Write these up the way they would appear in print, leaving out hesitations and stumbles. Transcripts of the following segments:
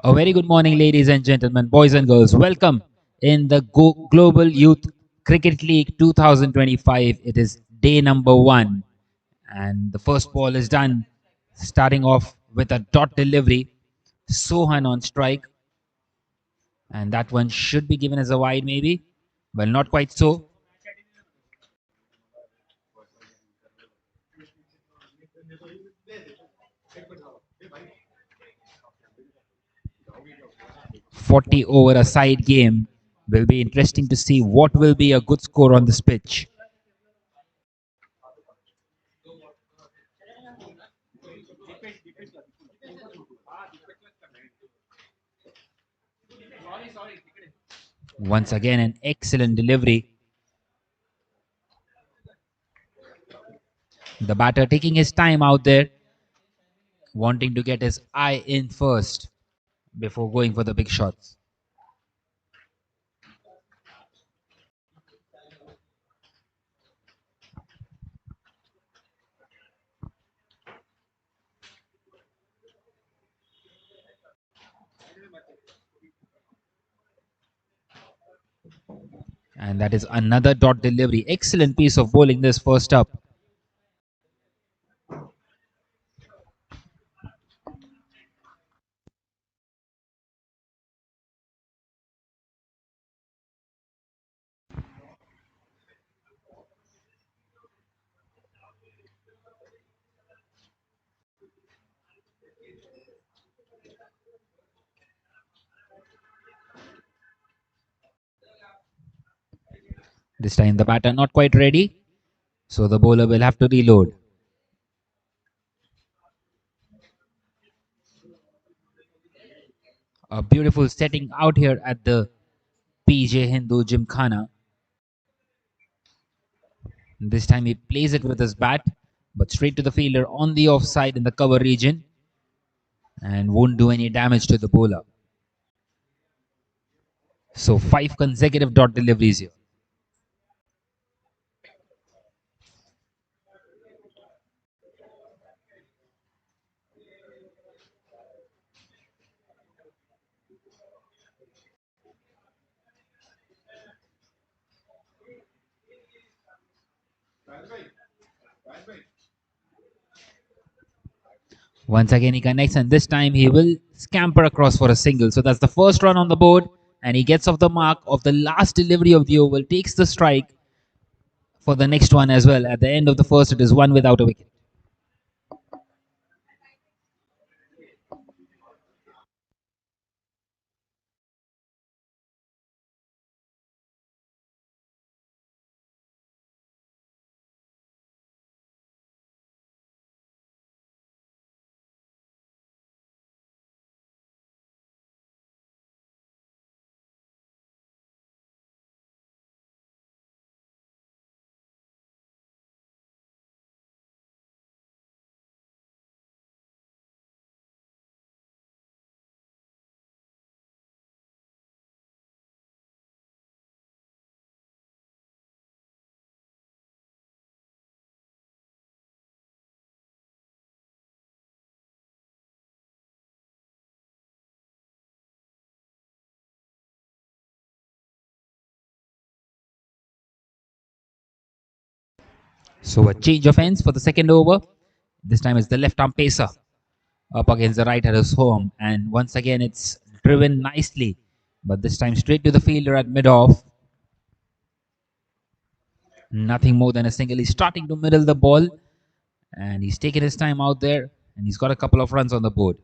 A very good morning, ladies and gentlemen, boys and girls. Welcome in the Global Youth Cricket League 2025. It is day number one, and the first ball is done. Starting off with a dot delivery, Sohan on strike, and that one should be given as a wide, maybe, but not quite so. .40 over a side game will be interesting to see what will be a good score on this pitch. Once again, an excellent delivery. The batter taking his time out there, wanting to get his eye in first before going for the big shots. And that is another dot delivery. Excellent piece of bowling this first up. This time the batter not quite ready, so the bowler will have to reload. A beautiful setting out here at the PJ Hindu Gymkhana. This time he plays it with his bat, but straight to the fielder on the offside in the cover region and won't do any damage to the bowler. So 5 consecutive dot deliveries here. Once again, he connects, and this time he will scamper across for a single. So that's the first run on the board, and he gets off the mark of the last delivery of the oval, takes the strike for the next one as well. At the end of the first, it is one without a wicket. So a change of ends for the second over. This time it's the left arm pacer up against the right hitter Soham, and once again it's driven nicely, but this time straight to the fielder at mid off. Nothing more than a single. He's starting to middle the ball, and he's taking his time out there, and he's got a couple of runs on the board.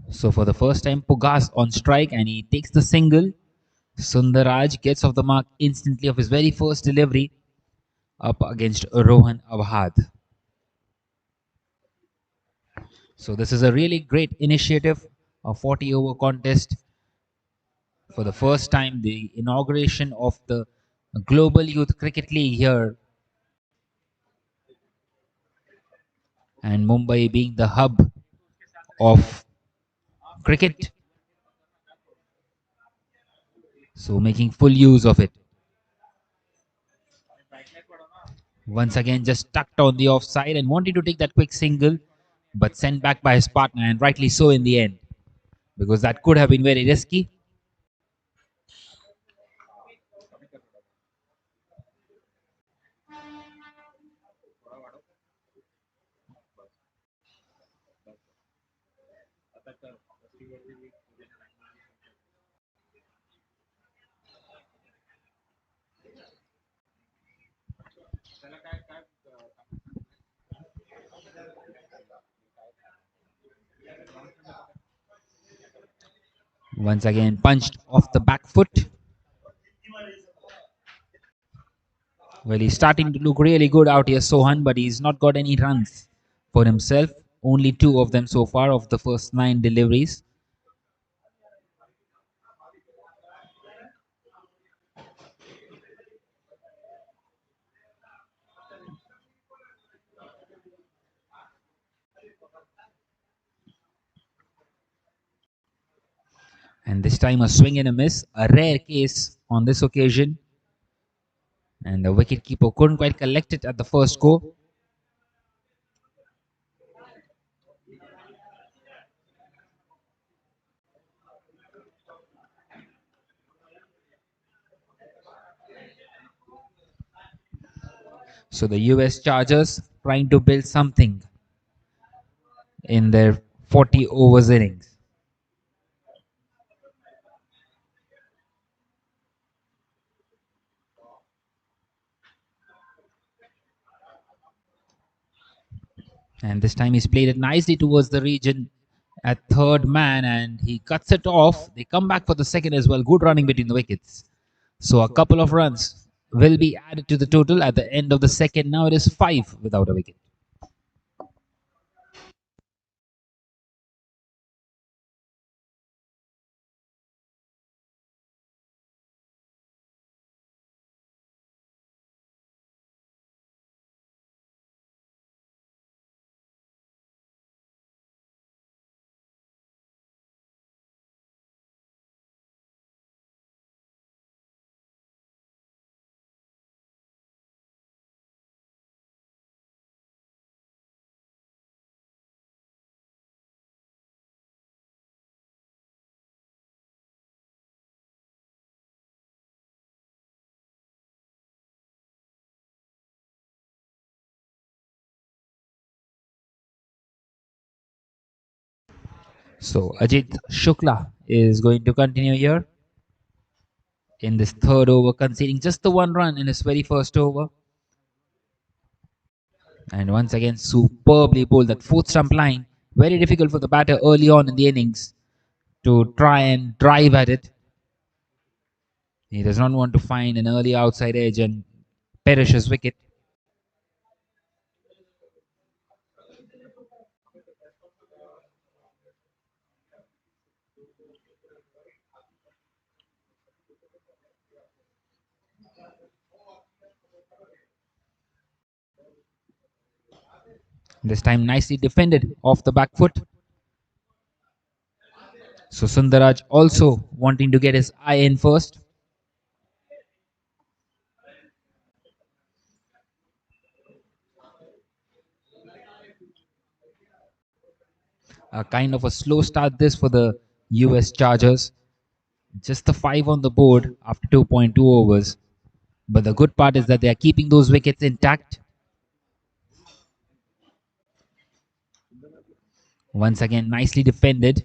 So for the first time, Pugas on strike, and he takes the single. Sundaraj gets off the mark instantly of his very first delivery up against Rohan Avhad. So this is a really great initiative, a 40 over contest for the first time, the inauguration of the Global Youth Cricket League here, and Mumbai being the hub of cricket, so making full use of it. Once again, just tucked on the offside and wanting to take that quick single, but sent back by his partner, and rightly so in the end, because that could have been very risky. Once again, punched off the back foot. Well, he's starting to look really good out here, Sohan, but he's not got any runs for himself. Only two of them so far of the first nine deliveries. And this time a swing and a miss, a rare case on this occasion. And the wicketkeeper couldn't quite collect it at the first go. So the US Chargers trying to build something in their 40 overs innings. And this time he's played it nicely towards the region at third man and he cuts it off. They come back for the second as well. Good running between the wickets. So a couple of runs will be added to the total at the end of the second. Now it is 5 without a wicket. So Ajit Shukla is going to continue here in this third over, conceding just the one run in his very first over. And once again, superbly bowled that fourth stump line. Very difficult for the batter early on in the innings to try and drive at it. He does not want to find an early outside edge and perish his wicket. This time nicely defended off the back foot. So Sundaraj also wanting to get his eye in first. A kind of a slow start this for the US Chargers. Just the 5 on the board after 2.2 overs. But the good part is that they are keeping those wickets intact. Once again, nicely defended.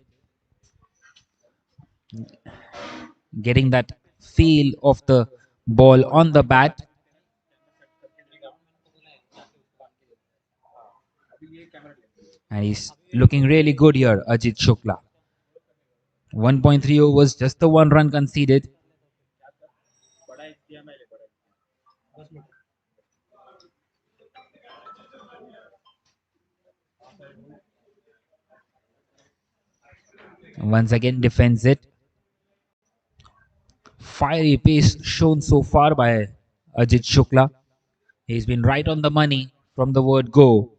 Getting that feel of the ball on the bat. And he's looking really good here, Ajit Shukla. 1.3 overs, just the one run conceded. Once again defends it. Fiery pace shown so far by Ajit Shukla. He's been right on the money from the word go.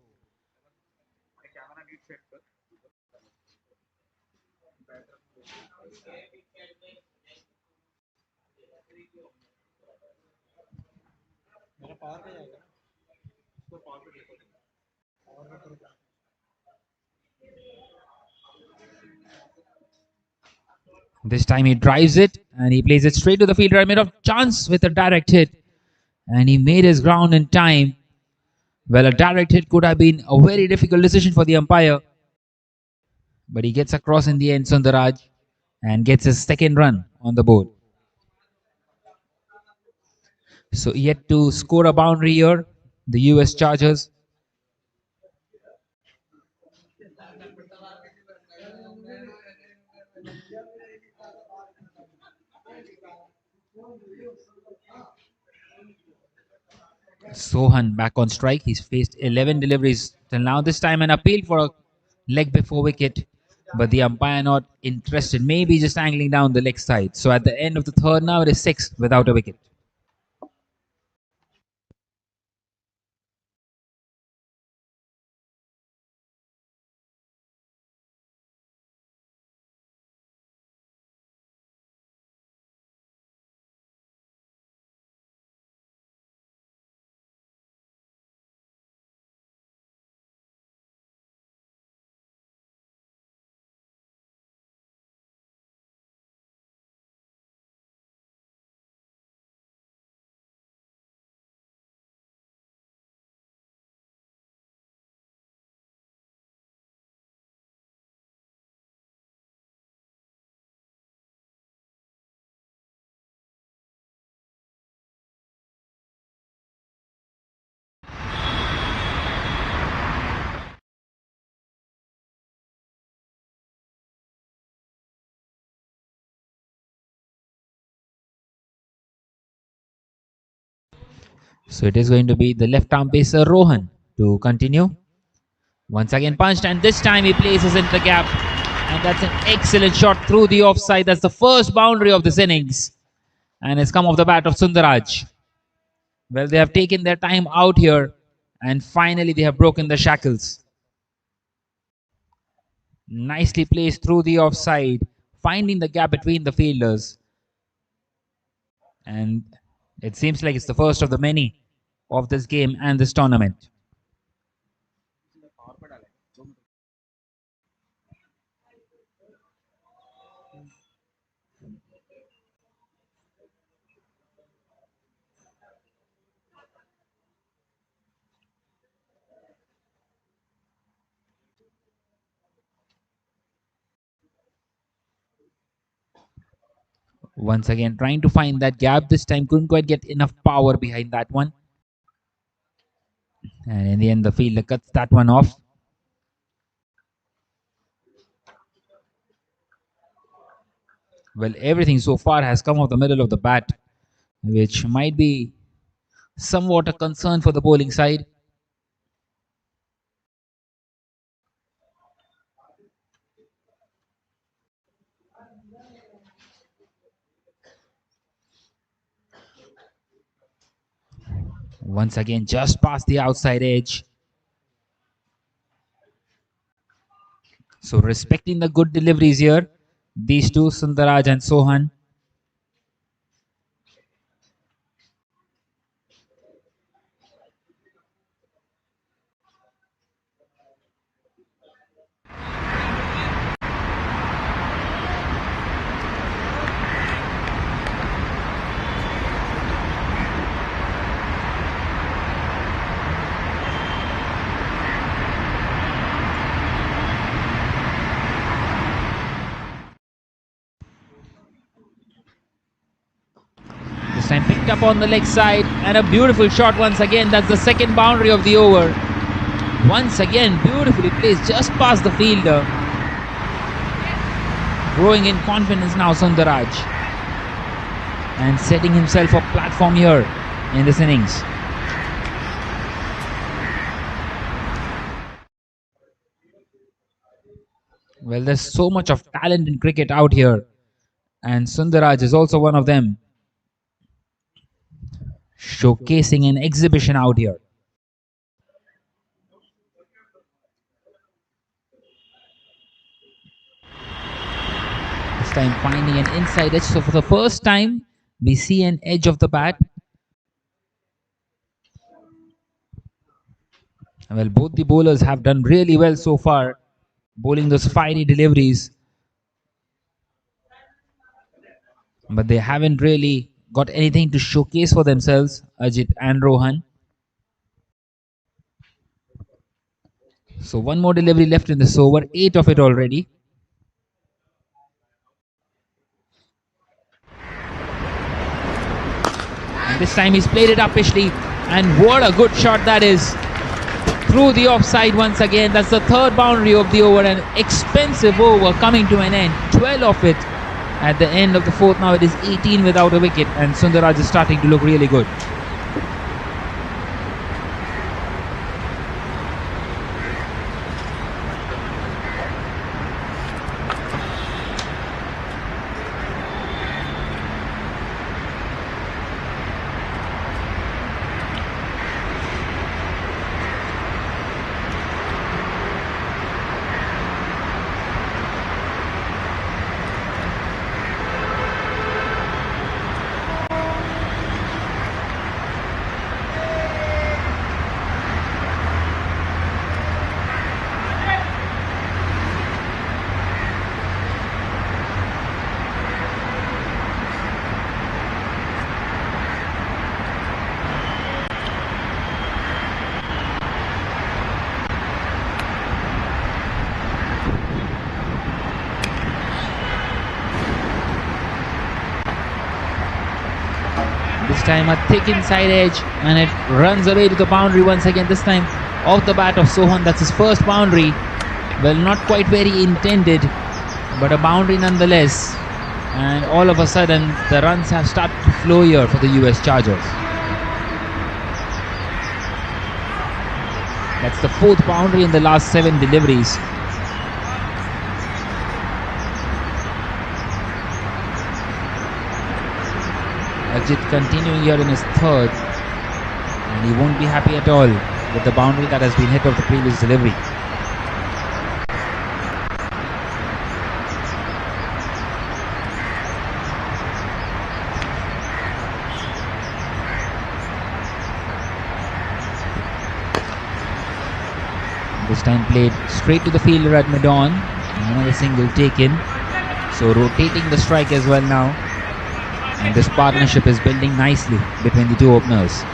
This time he drives it and he plays it straight to the fielder. I made a chance with a direct hit and he made his ground in time. Well, a direct hit could have been a very difficult decision for the umpire, but he gets across in the end, Sundaraj, and gets his second run on the board. So yet to score a boundary here, the US Chargers. Sohan back on strike. He's faced 11 deliveries till now. This time an appeal for a leg before wicket, but the umpire not interested. Maybe just angling down the leg side. So at the end of the third, now it is 6 without a wicket. So it is going to be the left arm pacer Rohan to continue. Once again punched, and this time he places into the gap. And that's an excellent shot through the offside. That's the first boundary of this innings. And it's come off the bat of Sundaraj. Well, they have taken their time out here, and finally they have broken the shackles. Nicely placed through the offside, finding the gap between the fielders. And it seems like it's the first of the many of this game and this tournament. Once again, trying to find that gap. This time, couldn't quite get enough power behind that one. And in the end, the fielder cuts that one off. Well, everything so far has come off the middle of the bat, which might be somewhat a concern for the bowling side. Once again, just past the outside edge. So respecting the good deliveries here, these two, Sundaraj and Sohan. This time picked up on the leg side, and a beautiful shot once again. That's the second boundary of the over. Once again, beautifully placed just past the fielder. Growing in confidence now, Sundaraj. And setting himself a platform here in this innings. Well, there's so much of talent in cricket out here, and Sundaraj is also one of them, showcasing an exhibition out here. This time finding an inside edge. So for the first time, we see an edge of the bat. Well, both the bowlers have done really well so far, bowling those fiery deliveries, but they haven't really got anything to showcase for themselves, Ajit and Rohan. So one more delivery left in this over, 8 of it already. And this time he's played it uppishly, and what a good shot that is. Through the offside once again. That's the third boundary of the over, an expensive over coming to an end. 12 of it at the end of the fourth. Now it is 18 without a wicket, and Sundaraj is starting to look really good. This time a thick inside edge, and it runs away to the boundary once again. This time off the bat of Soham. That's his first boundary. Well, not quite very intended, but a boundary nonetheless. And all of a sudden, the runs have started to flow here for the US Chargers. That's the fourth boundary in the last 7 deliveries. Ajit continuing here in his third, and he won't be happy at all with the boundary that has been hit of the previous delivery. This time played straight to the fielder at mid-on, and another single taken. So rotating the strike as well now. And this partnership is building nicely between the two openers.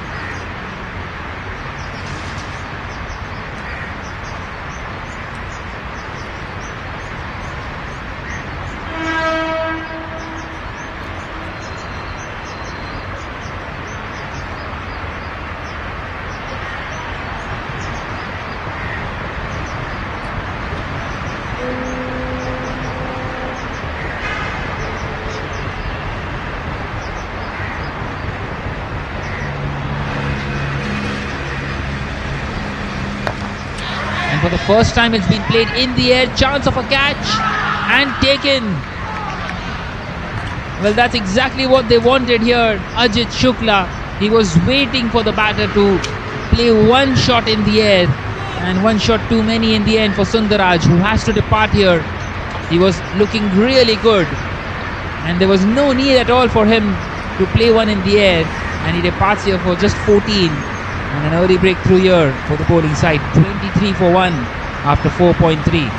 And for the first time it's been played in the air, chance of a catch and taken. Well, that's exactly what they wanted here. Ajit Shukla, he was waiting for the batter to play one shot in the air, and one shot too many in the end for Sundaraj, who has to depart here. He was looking really good, and there was no need at all for him to play one in the air, and he departs here for just 14. And an early breakthrough here for the bowling side. 23 for 1 after 4.3.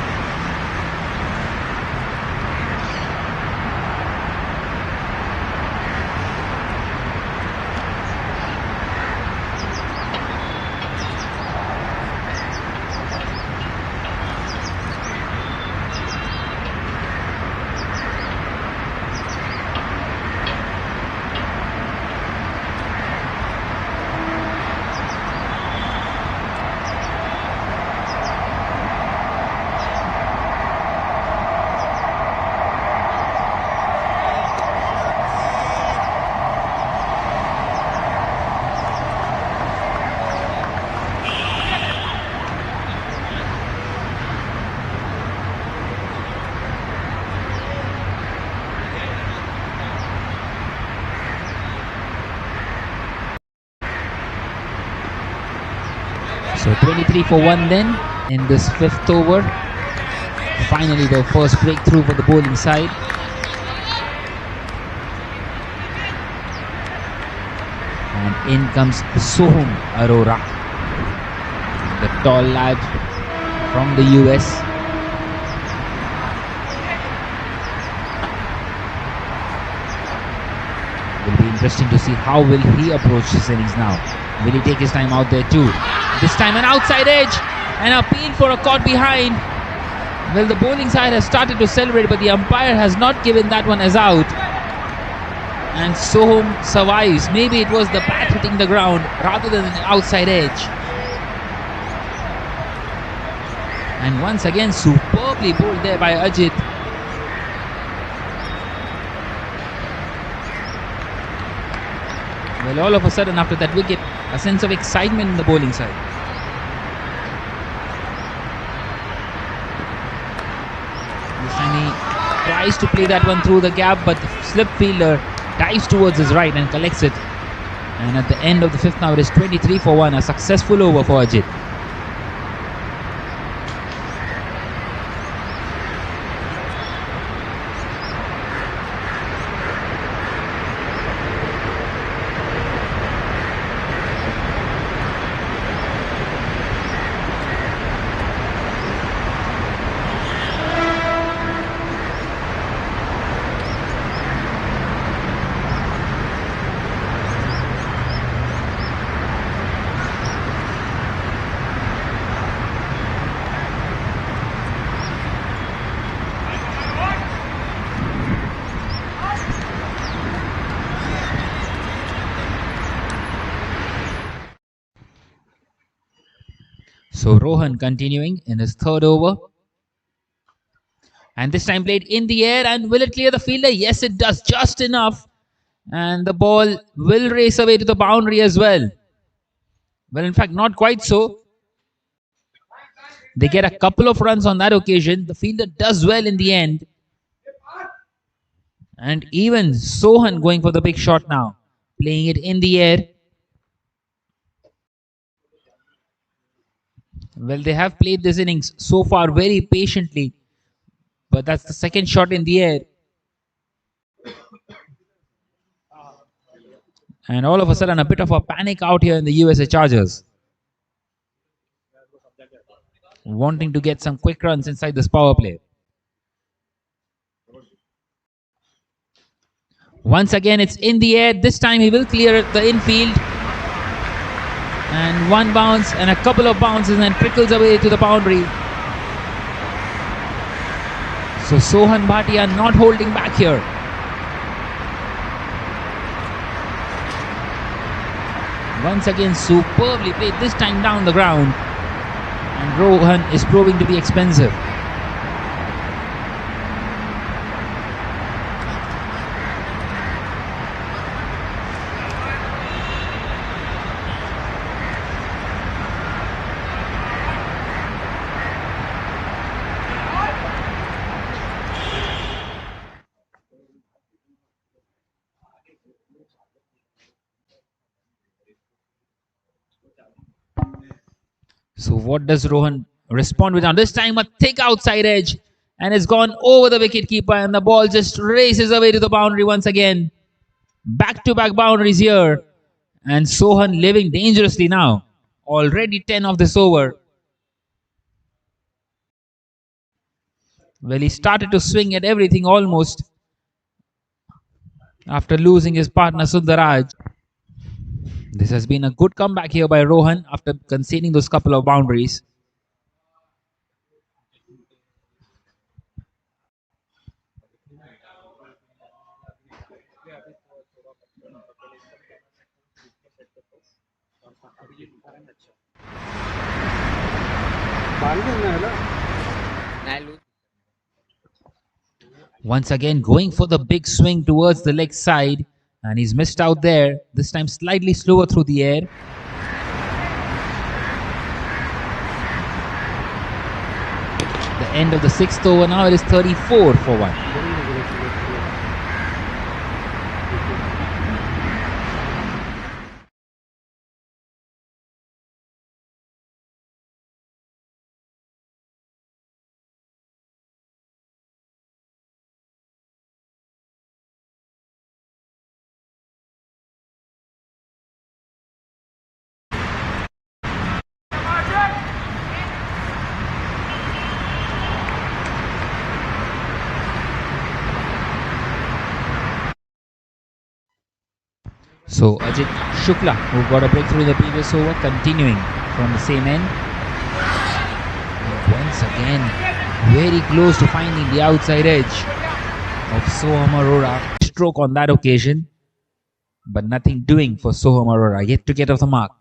So 23 for 1 then in this 5th over. Finally the first breakthrough for the bowling side. And in comes Soham Aurora, the tall lad from the US. Will be interesting to see how will he approach this innings now. Will he take his time out there too? This time an outside edge, an appeal for a caught behind. Well, the bowling side has started to celebrate, but the umpire has not given that one as out. And Soham survives. Maybe it was the bat hitting the ground rather than an outside edge. And once again, superbly bowled there by Ajit. Well, all of a sudden after that wicket, a sense of excitement in the bowling side. This time he tries to play that one through the gap, but the slip fielder dives towards his right and collects it. And at the end of the 5th now, it is 23 for 1, a successful over for Ajit. So Rohan continuing in his 3rd over. And this time played in the air, and will it clear the fielder? Yes, it does, just enough. And the ball will race away to the boundary as well. Well, in fact, not quite so. They get a couple of runs on that occasion. The fielder does well in the end. And even Sohan going for the big shot now, playing it in the air. Well, they have played this innings so far very patiently, but that's the 2nd shot in the air. And all of a sudden, a bit of a panic out here in the USA Chargers, wanting to get some quick runs inside this power play. Once again, it's in the air. This time he will clear the infield. And one bounce and a couple of bounces and trickles away to the boundary. So Sohan Bhatia not holding back here. Once again, superbly played, this time down the ground. And Rohan is proving to be expensive. So what does Rohan respond with now? This time a thick outside edge, and it's gone over the wicket keeper, and the ball just races away to the boundary once again. Back-to-back boundaries here, and Sohan living dangerously now. Already 10 of this over. Well, he started to swing at everything almost after losing his partner Sundaraj. This has been a good comeback here by Rohan after conceding those couple of boundaries. Once again going for the big swing towards the leg side, and he's missed out there. This time slightly slower through the air. The end of the 6th over now, it is 34 for 1. So Ajit Shukla, who got a breakthrough in the previous over, continuing from the same end. And once again, very close to finding the outside edge of Soham Aurora. Stroke on that occasion, but nothing doing for Soham Aurora, yet to get off the mark.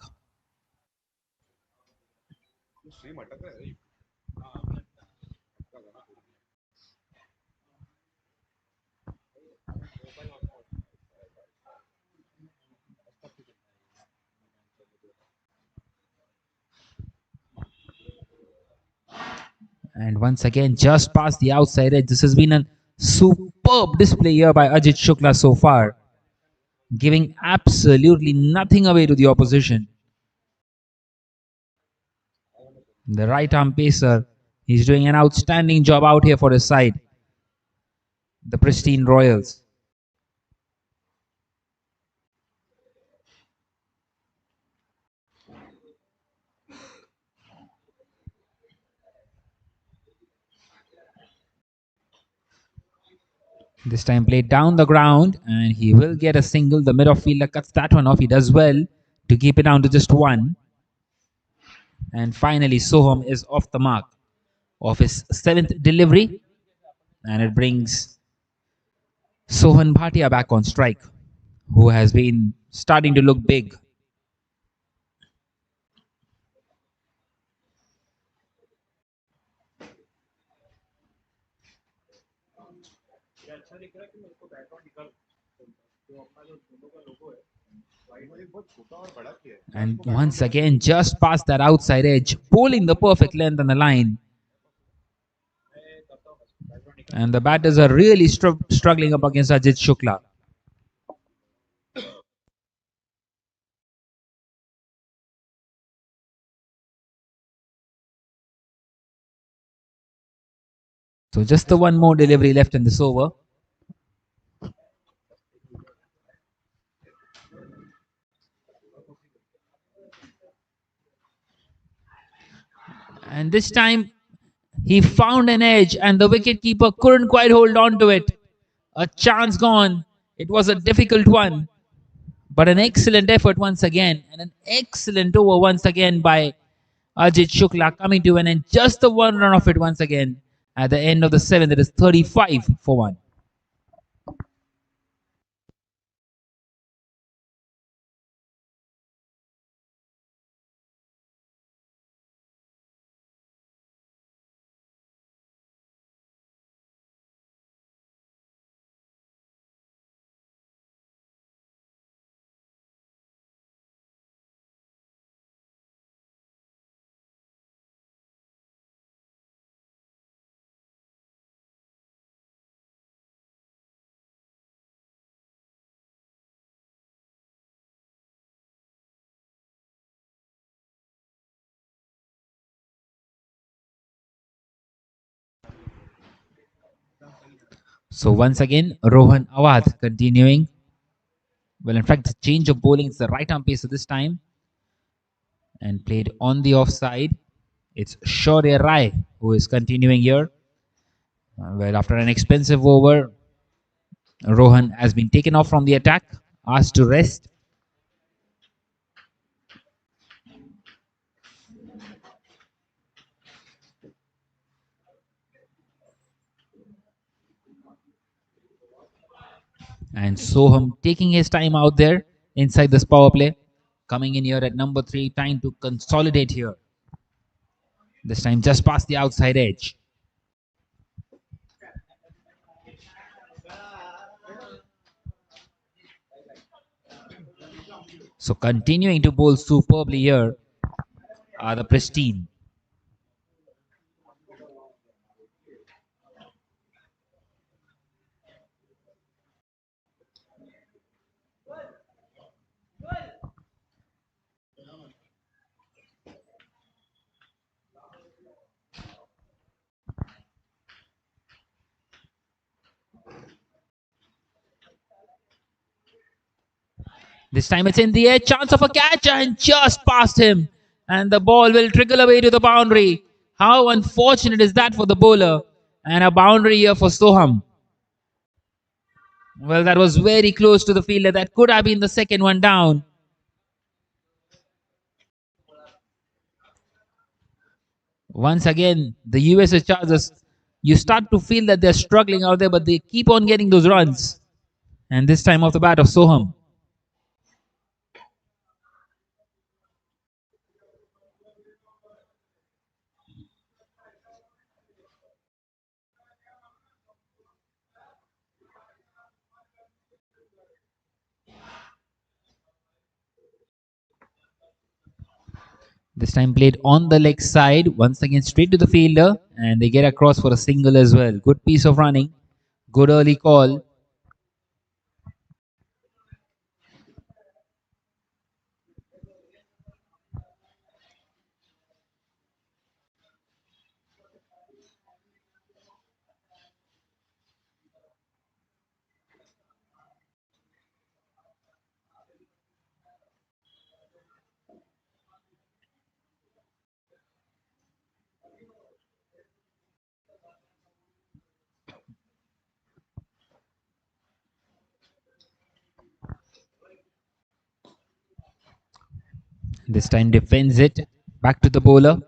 And once again, just past the outside edge. This has been a superb display here by Ajit Shukla so far, giving absolutely nothing away to the opposition. The right arm pacer, he's doing an outstanding job out here for his side, the Pristine Royals. This time played down the ground, and he will get a single. The mid-off fielder cuts that one off. He does well to keep it down to just one. And finally, Soham is off the mark of his 7th delivery, and it brings Sohan Bhatia back on strike, who has been starting to look big. And once again, just past that outside edge, pulling the perfect length on the line. And the batters are really struggling up against Ajit Shukla. So just the one more delivery left in this over. And this time he found an edge and the wicketkeeper couldn't quite hold on to it. A chance gone. It was a difficult one. But an excellent effort once again, and an excellent over once again by Ajit Shukla, coming to an end. Just the one run of it once again. At the end of the 7th, it is 35 for 1. So once again, Rohan Awadh continuing. Well, in fact, the change of bowling is the right arm pacer this time. And played on the offside. It's Shaurya Rai who is continuing here. Well, after an expensive over, Rohan has been taken off from the attack, asked to rest. And Soham taking his time out there inside this power play, coming in here at number 3, trying to consolidate here. This time just past the outside edge. So continuing to bowl superbly here are the Pristine. This time it's in the air, chance of a catch and just past him. And the ball will trickle away to the boundary. How unfortunate is that for the bowler. And a boundary here for Soham. Well, that was very close to the fielder. That could have been the second one down. Once again, the USA Chargers, you start to feel that they're struggling out there, but they keep on getting those runs. And this time off the bat of Soham. This time played on the leg side, once again straight to the fielder, and they get across for a single as well. Good piece of running, good early call. This time defends it, back to the bowler.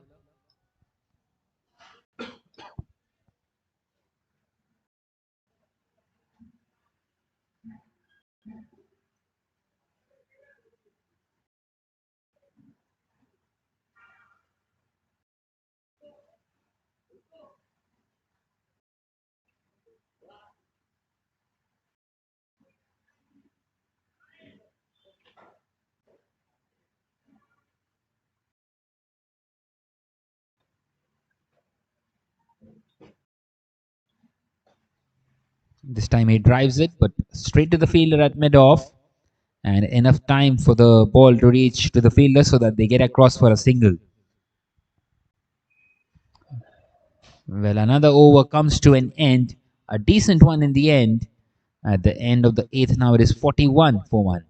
This time he drives it, but straight to the fielder at mid-off, and enough time for the ball to reach to the fielder so that they get across for a single. Well, another over comes to an end, a decent one in the end. At the end of the eighth, now it is 41 for 1.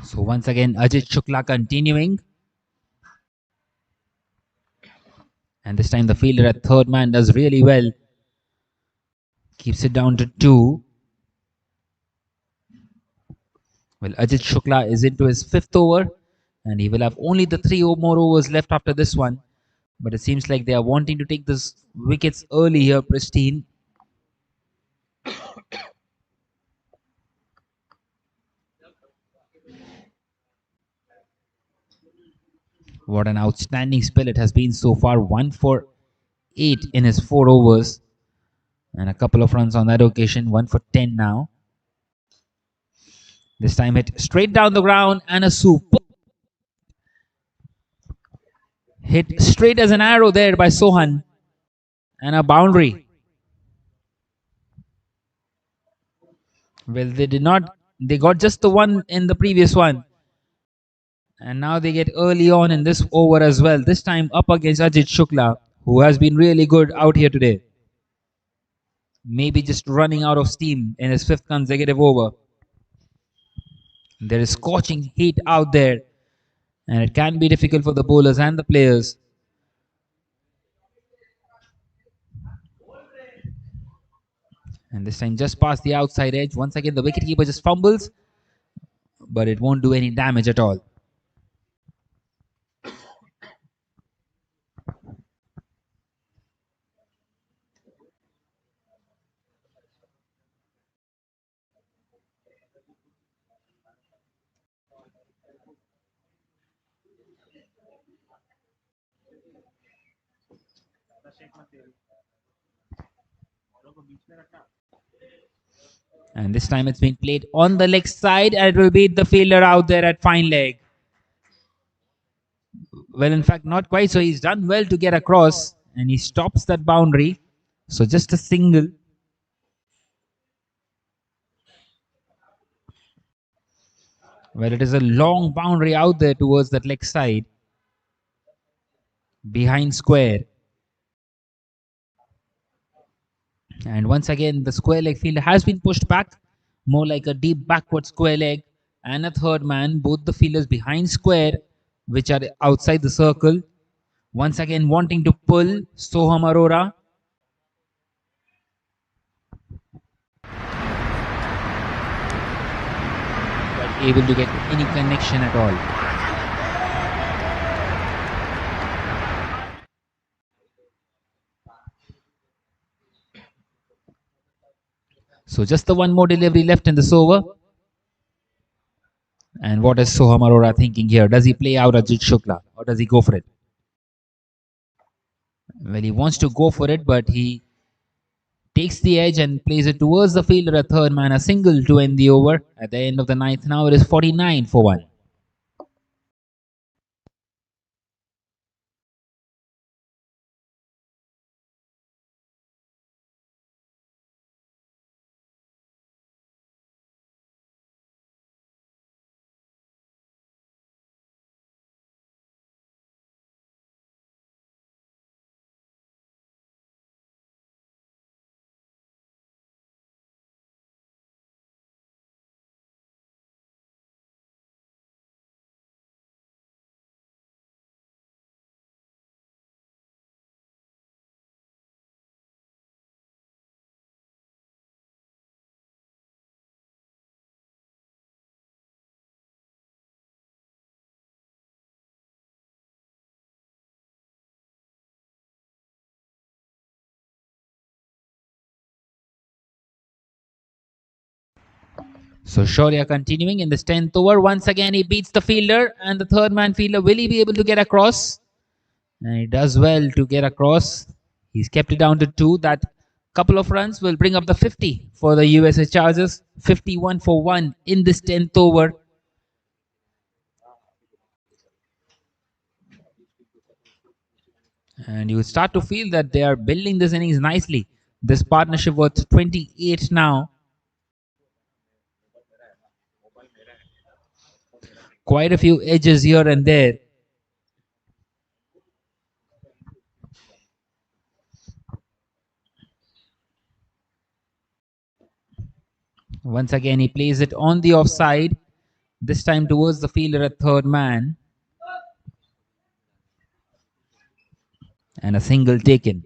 So once again, Ajit Shukla continuing. And this time the fielder at third man does really well. Keeps it down to 2. Well, Ajit Shukla is into his 5th over, and he will have only the 3 or more overs left after this one. But it seems like they are wanting to take this wickets early here, Pristine. What an outstanding spell it has been so far. 1 for 8 in his 4 overs. And a couple of runs on that occasion. 1 for 10 now. This time hit straight down the ground and a super hit straight as an arrow there by Sohan. And a boundary. Well, they did not. They got just the one in the previous one. And now they get early on in this over as well. This time up against Ajit Shukla, who has been really good out here today. Maybe just running out of steam in his fifth consecutive over. There is scorching heat out there, and it can be difficult for the bowlers and the players. And this time just past the outside edge. Once again, the wicketkeeper just fumbles, but it won't do any damage at all. And this time it's been played on the leg side, and it will beat the fielder out there at fine leg. Well, in fact, not quite. So he's done well to get across, and he stops that boundary. So just a single. Well, it is a long boundary out there towards that leg side, behind square. And once again, the square leg fielder has been pushed back, more like a deep backward square leg. And a third man, both the fielders behind square, which are outside the circle. Once again, wanting to pull Soham Aurora. But able to get any connection at all. So just the one more delivery left in this over. And what is Soham Arora thinking here? Does he play out Ajit Shukla or does he go for it? Well, he wants to go for it, but he takes the edge and plays it towards the fielder, a third man, a single to end the over. At the end of the ninth, now it is 49 for 1. So Shaurya continuing in this 10th over. Once again, he beats the fielder and the third man fielder. Will he be able to get across? And he does well to get across. He's kept it down to 2. That couple of runs will bring up the 50 for the USA Chargers. 51 for 1 in this 10th over. And you start to feel that they are building this innings nicely. This partnership worth 28 now. Quite a few edges here and there. Once again, he plays it on the offside. This time towards the fielder at third man. And a single taken.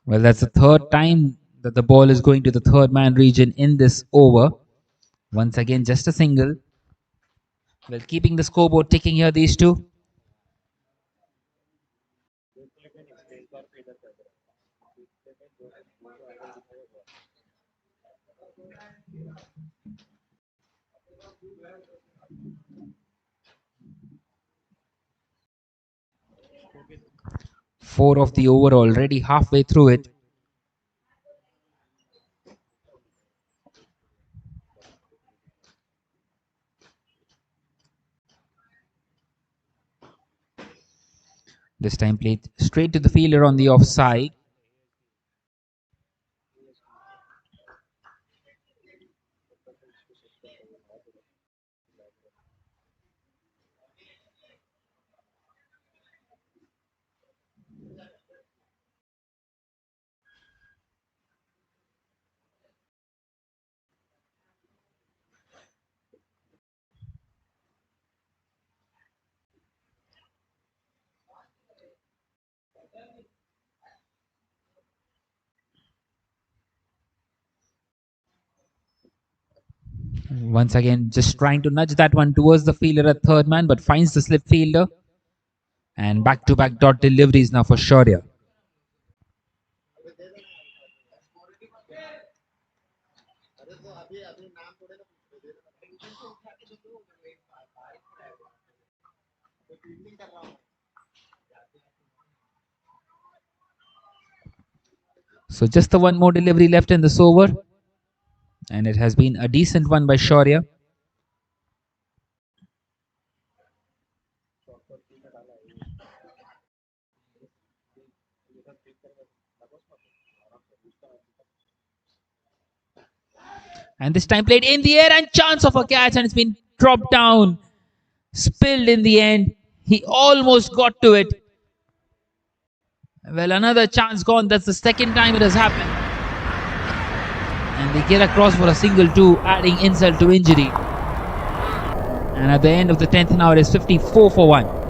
Well, that's the third time that the ball is going to the third man region in this over. Once again, just a single. Well, keeping the scoreboard ticking here, these two. 4 of the over, already halfway through it. This time played straight to the fielder on the offside. Once again, just trying to nudge that one towards the fielder at third man, but finds the slip fielder. And back-to-back dot deliveries now for Shaurya. So just the one more delivery left in this over. And it has been a decent one by Shaurya. And this time played in the air and chance of a catch, and it's been dropped down. Spilled in the end. He almost got to it. Well, another chance gone. That's the second time it has happened. And they get across for a single two, adding insult to injury. And at the end of the 10th now, it is 54 for 1.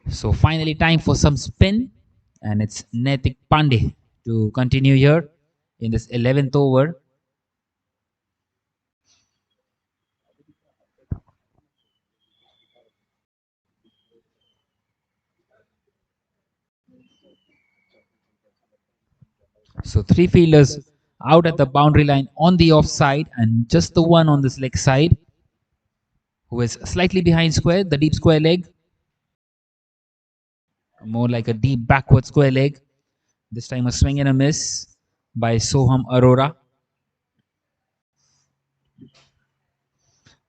So finally, time for some spin, and it's Naitik Pandey to continue here in this 11th over. So three fielders out at the boundary line on the offside, and just the one on this leg side, who is slightly behind square, the deep square leg, more like a deep backward square leg. This time a swing and a miss by Soham Aurora.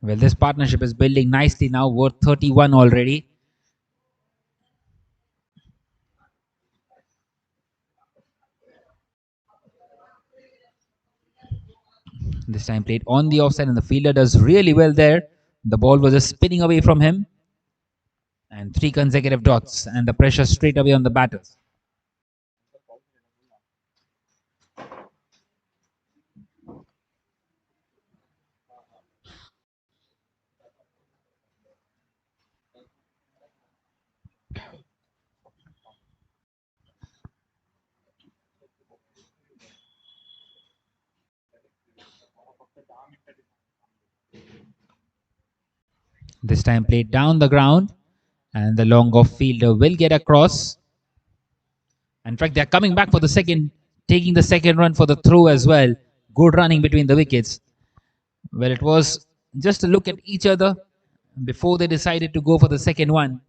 Well, this partnership is building nicely now, worth 31 already. This time played on the offside, and the fielder does really well there. The ball was just spinning away from him. And three consecutive dots, and the pressure straight away on the batters. This time played down the ground, and the long off fielder will get across. In fact, they're coming back for the second, taking the second run for the throw as well. Good running between the wickets. Well, it was just a look at each other before they decided to go for the second one.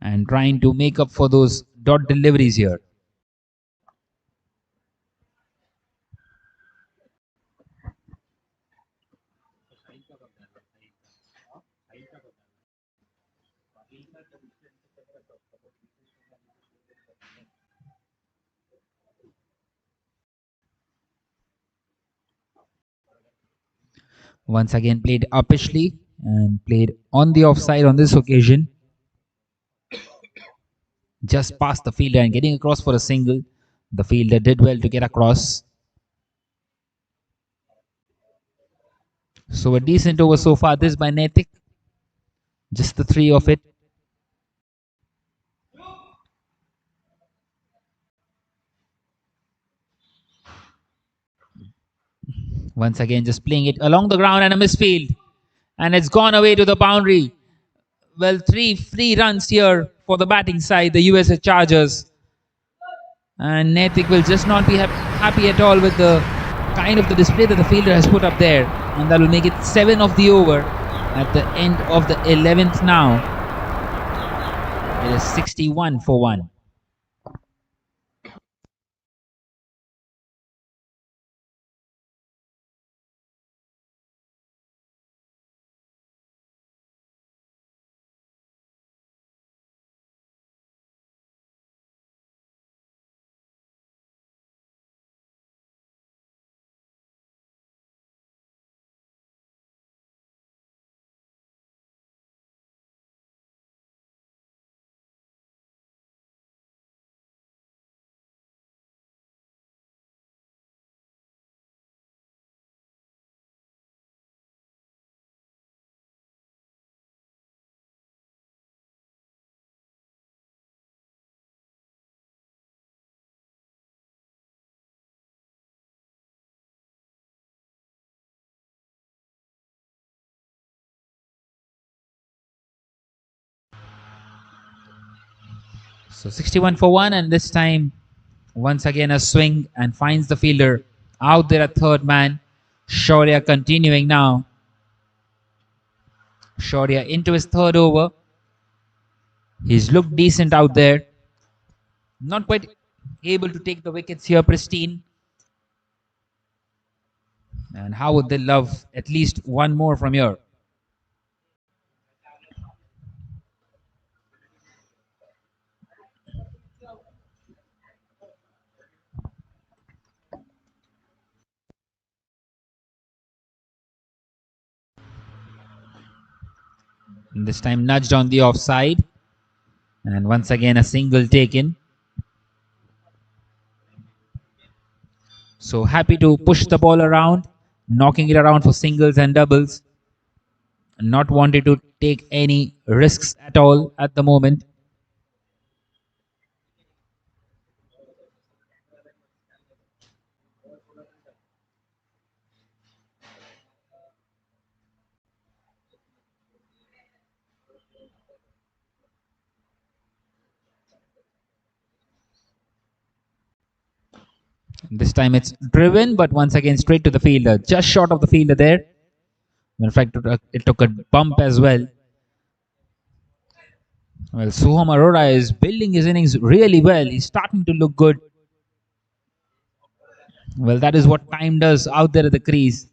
And trying to make up for those dot deliveries here. Once again played uppishly and played on the offside on this occasion. Just past the fielder and getting across for a single. The fielder did well to get across. So a decent over so far. This by Netik. Just the three of it. Once again, just playing it along the ground and a misfield. And it's gone away to the boundary. Well, three free runs here for the batting side, the USA Chargers. And Netik will just not be happy at all with the kind of the display that the fielder has put up there. And that will make it 7 of the over at the end of the 11th now. It is 61 for 1. So 61 for 1, and this time once again a swing and finds the fielder out there at third man. Shaurya continuing now. Shaurya into his third over. He's looked decent out there. Not quite able to take the wickets here, Pristine. And how would they love at least one more from here? And this time nudged on the offside. And once again a single taken. So happy to push the ball around, knocking it around for singles and doubles. Not wanting to take any risks at all at the moment. This time it's driven, but once again straight to the fielder, just short of the fielder there. In fact, it took a bump as well. Well, Soham Aurora is building his innings really well. He's starting to look good. Well, that is what time does out there at the crease.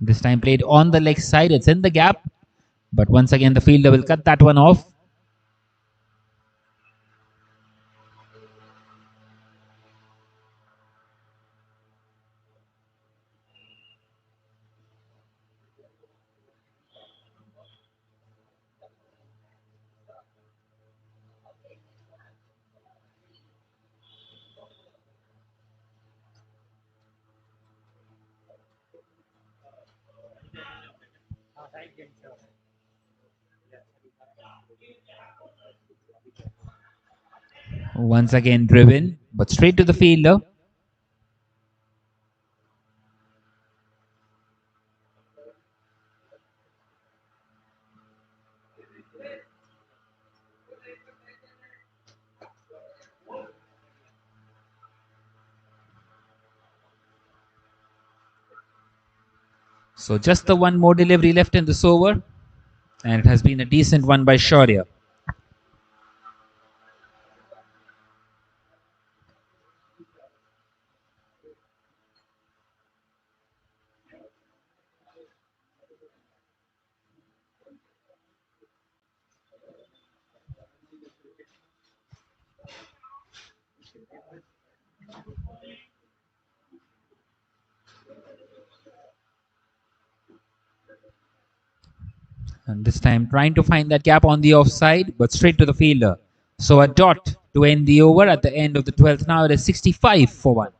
This time played on the leg side. It's in the gap. But once again, the fielder will cut that one off. Once again driven, but straight to the fielder. So just the one more delivery left in this over, and it has been a decent one by Shaurya. And this time trying to find that gap on the offside, but straight to the fielder. So a dot to end the over at the end of the 12th. Now it is 65 for 1.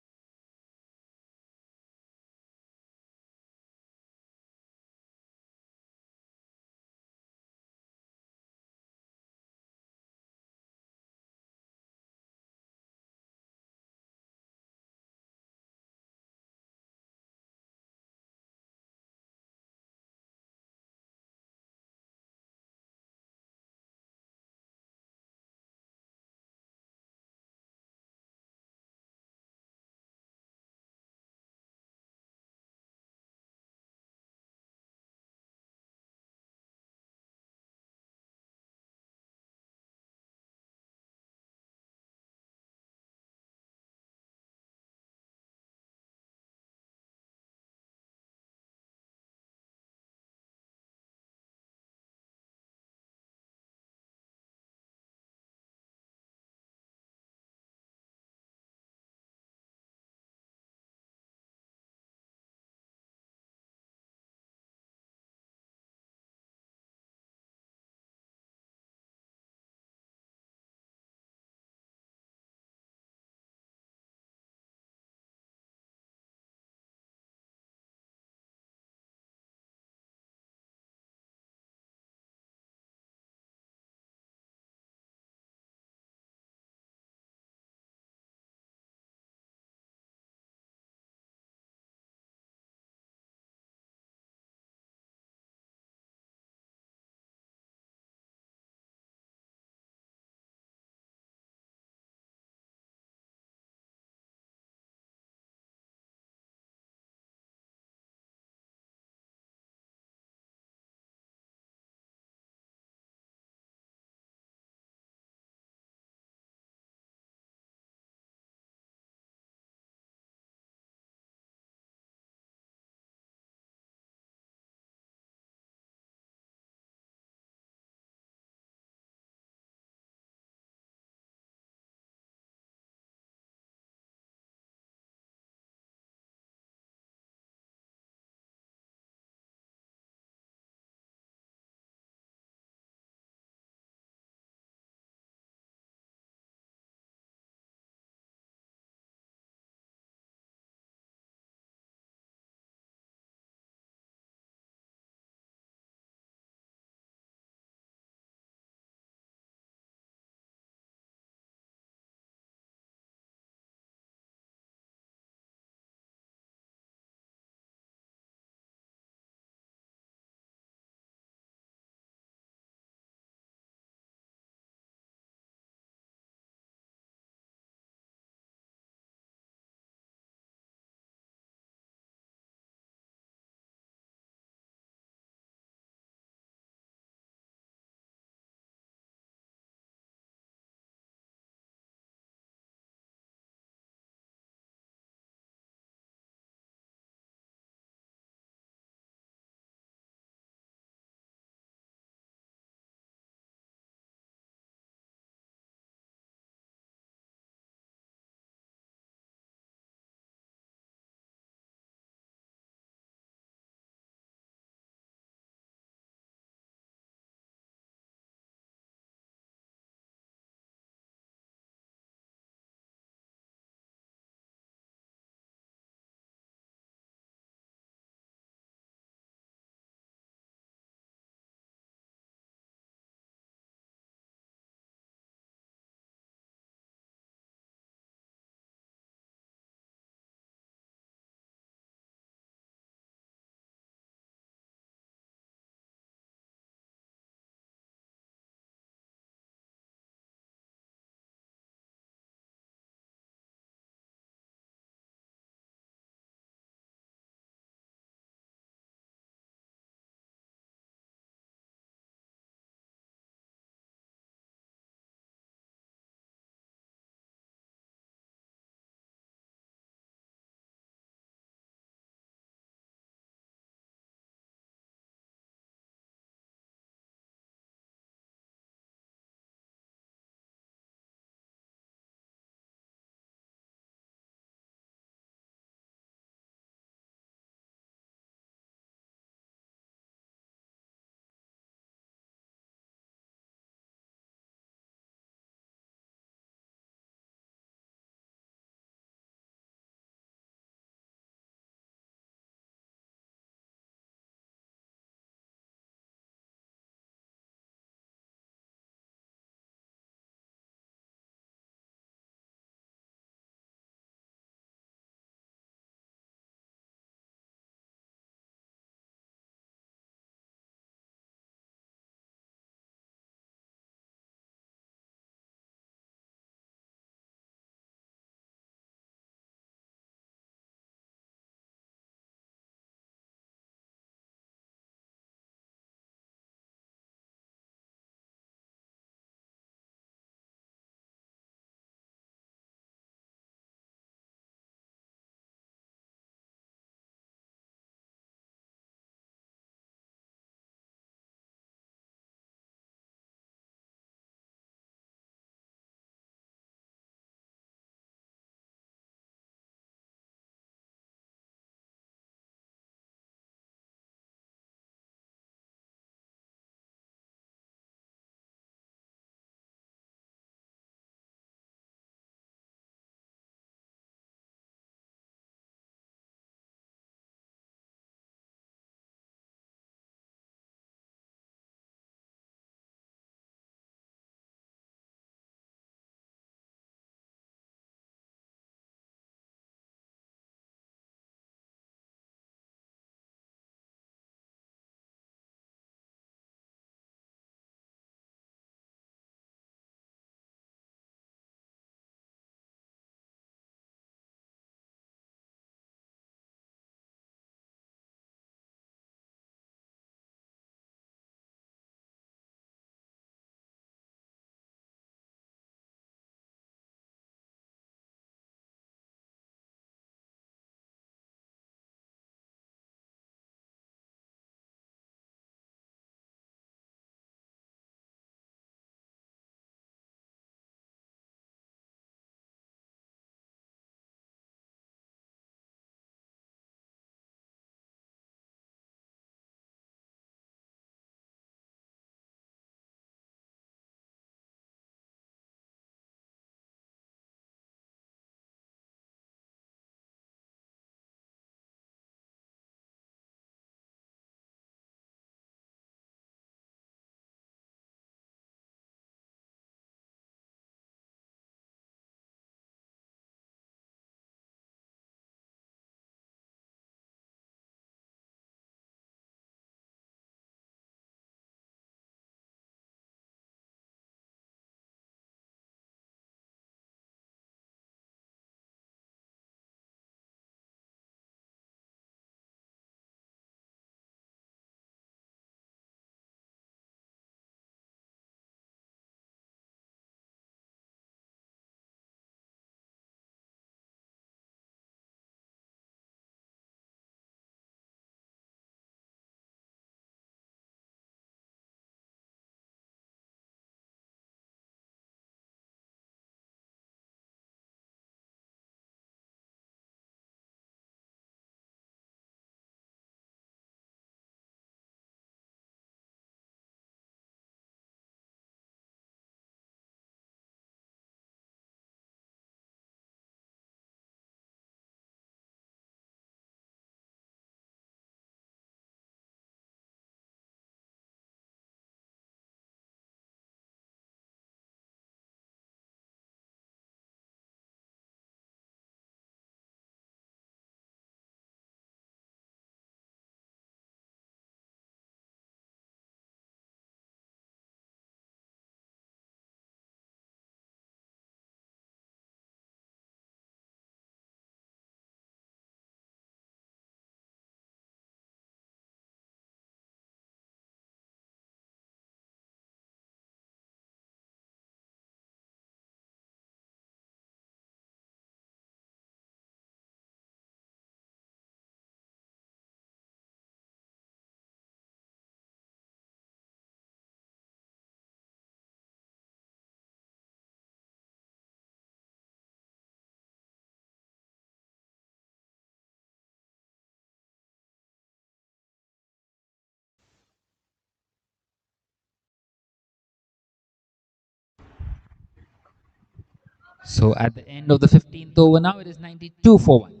So at the end of the 15th over now, it is 92 for 1.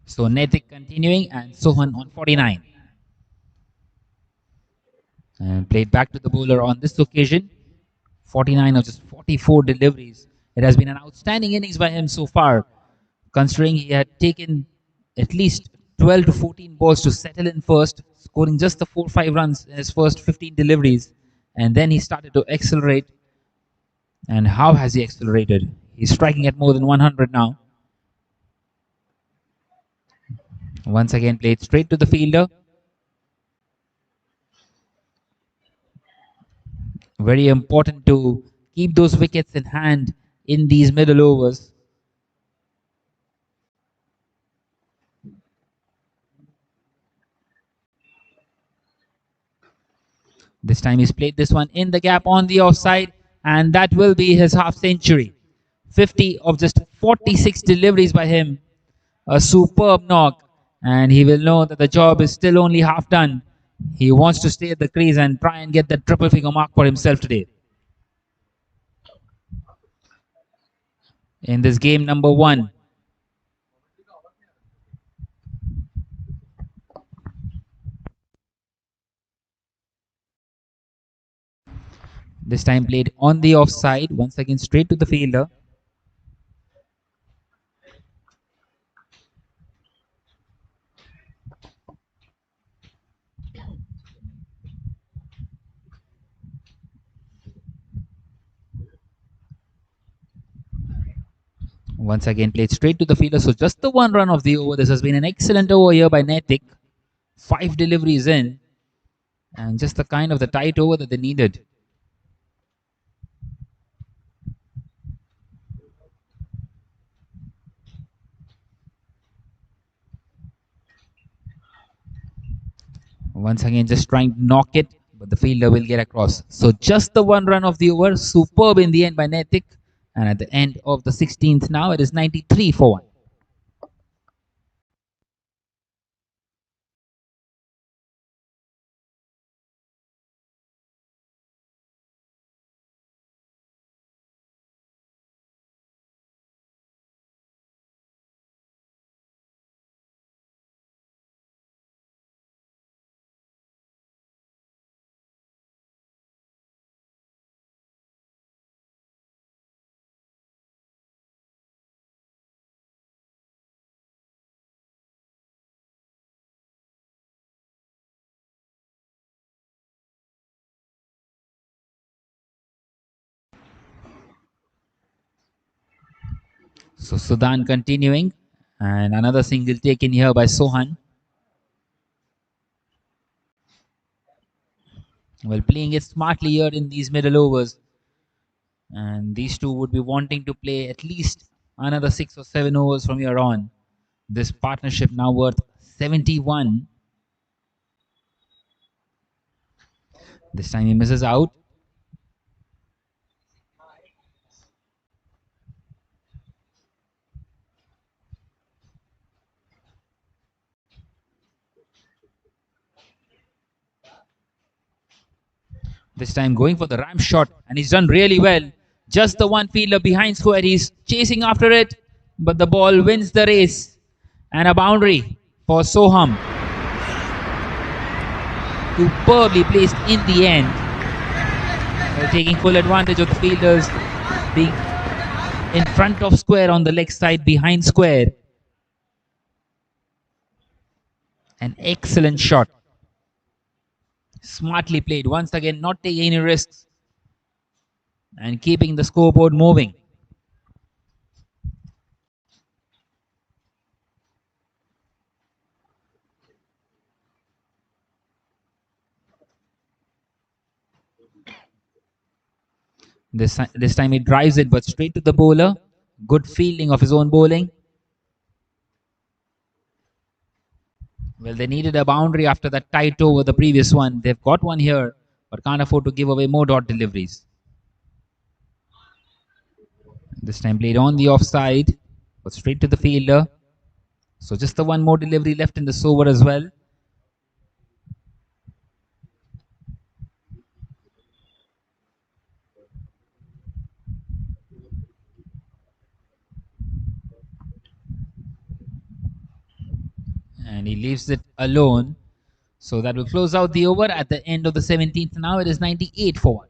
So Netik continuing and Sohan on 49. And played back to the bowler on this occasion. 49 of just 44 deliveries. It has been an outstanding innings by him so far, considering he had taken at least 12 to 14 balls to settle in first, scoring just the 4-5 runs in his first 15 deliveries. And then he started to accelerate. And how has he accelerated? He's striking at more than 100 now. Once again, played straight to the fielder. Very important to keep those wickets in hand in these middle overs. This time he's played this one in the gap on the offside, and that will be his half century. 50 of just 46 deliveries by him. A superb knock, and he will know that the job is still only half done. He wants to stay at the crease and try and get that triple figure mark for himself today. In this game number 1. This time played on the offside, once again straight to the fielder. Once again played straight to the fielder. So just the 1 run of the over. This has been an excellent over here by Netik. 5 deliveries in, and just the kind of the tight over that they needed. Once again, just trying to knock it, but the fielder will get across. So just the 1 run of the over. Superb in the end by Netik. And at the end of the 16th now, it is 93 for 1. So Sudan continuing, and another single taken here by Sohan. Well, playing it smartly here in these middle overs. And these two would be wanting to play at least another 6 or 7 overs from here on. This partnership now worth 71. This time he misses out. This time going for the ramp shot, and he's done really well. Just the one fielder behind square. He's chasing after it, but the ball wins the race. And a boundary for Soham. Superbly placed in the end. They're taking full advantage of the fielders being in front of square on the leg side behind square. An excellent shot. Smartly played once again, not taking any risks and keeping the scoreboard moving. This time he drives it, but straight to the bowler. Good fielding of his own bowling. Well, they needed a boundary after that tight over the previous one. They've got one here, but can't afford to give away more dot deliveries. This time played on the offside, but straight to the fielder. So just the one more delivery left in this over as well. And he leaves it alone. So that will close out the over at the end of the 17th. Now it is 98 for 1.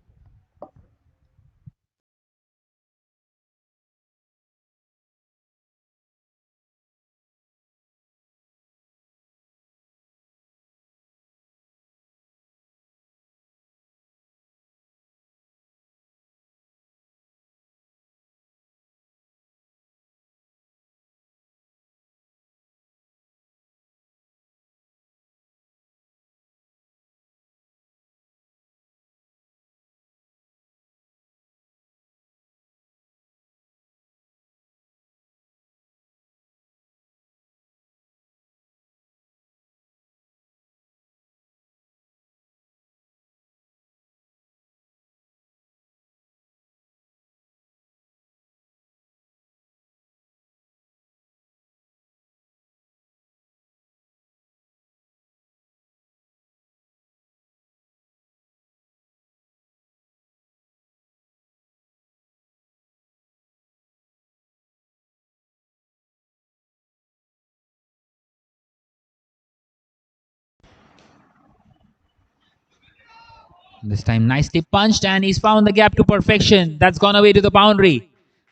This time nicely punched, and he's found the gap to perfection. That's gone away to the boundary.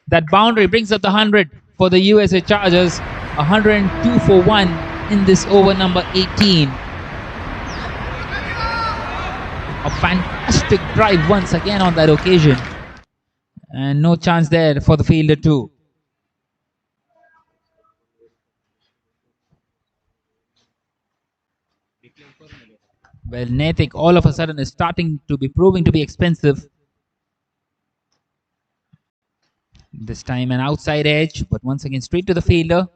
That boundary brings up the 100 for the USA Chargers. 102 for 1 in this over number 18. A fantastic drive once again on that occasion. And no chance there for the fielder too. Well, Nathik all of a sudden is starting to be proving to be expensive. This time an outside edge, but once again straight to the fielder.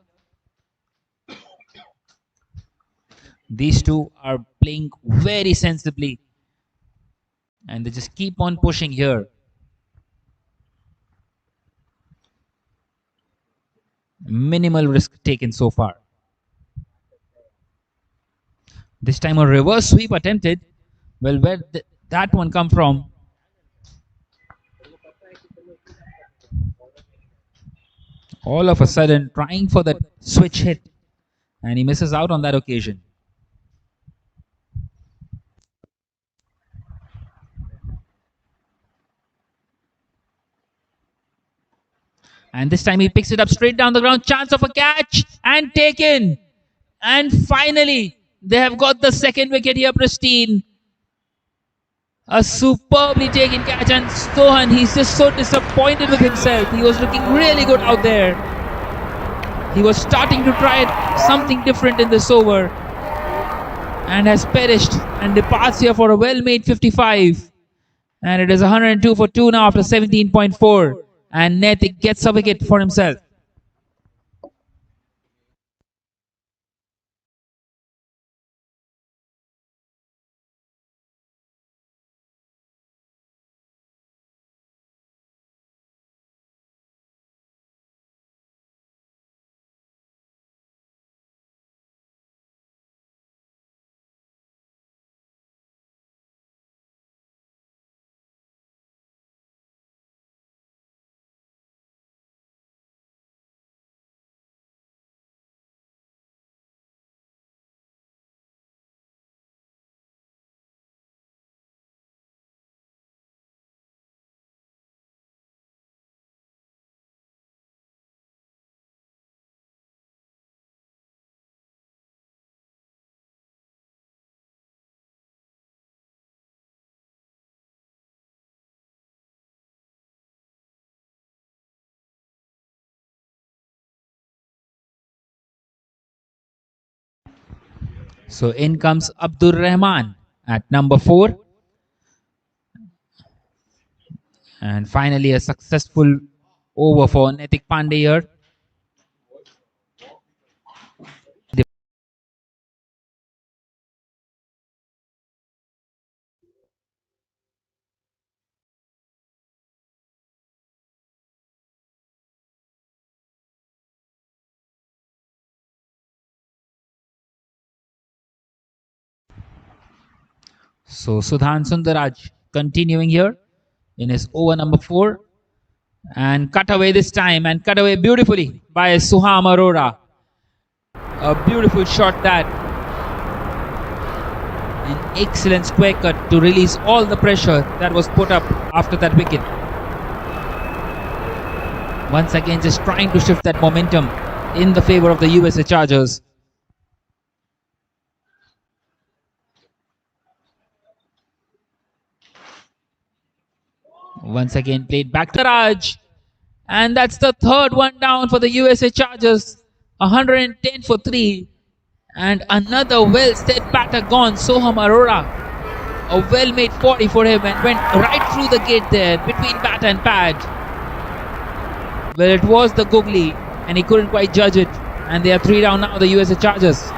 These two are playing very sensibly, and they just keep on pushing here. Minimal risk taken so far. This time a reverse sweep attempted. Well, where did that one come from? All of a sudden trying for that switch hit, and he misses out on that occasion. And this time he picks it up straight down the ground. Chance of a catch and taken. And finally, they have got the second wicket here, Pristine. A superbly taken catch, and Sohan, he's just so disappointed with himself. He was looking really good out there. He was starting to try something different in this over and has perished and departs here for a well-made 55. And it is 102 for 2 now after 17.4. And Nathik gets a wicket for himself. So in comes Abdur Rahman at number 4. And finally, a successful over for Netik Pandey here. So Sudhan Sundaraj continuing here in his over number 4. And cut away this time and cut away beautifully by Soham Aurora. A beautiful shot that. An excellent square cut to release all the pressure that was put up after that wicket. Once again, just trying to shift that momentum in the favor of the USA Chargers. Once again, played back to Raj. And that's the third one down for the USA Chargers. 110 for 3. And another well set batter gone, Soham Aurora. A well made 40 for him and went right through the gate there between bat and pad. Well, it was the googly and he couldn't quite judge it. And they are 3 down now, the USA Chargers.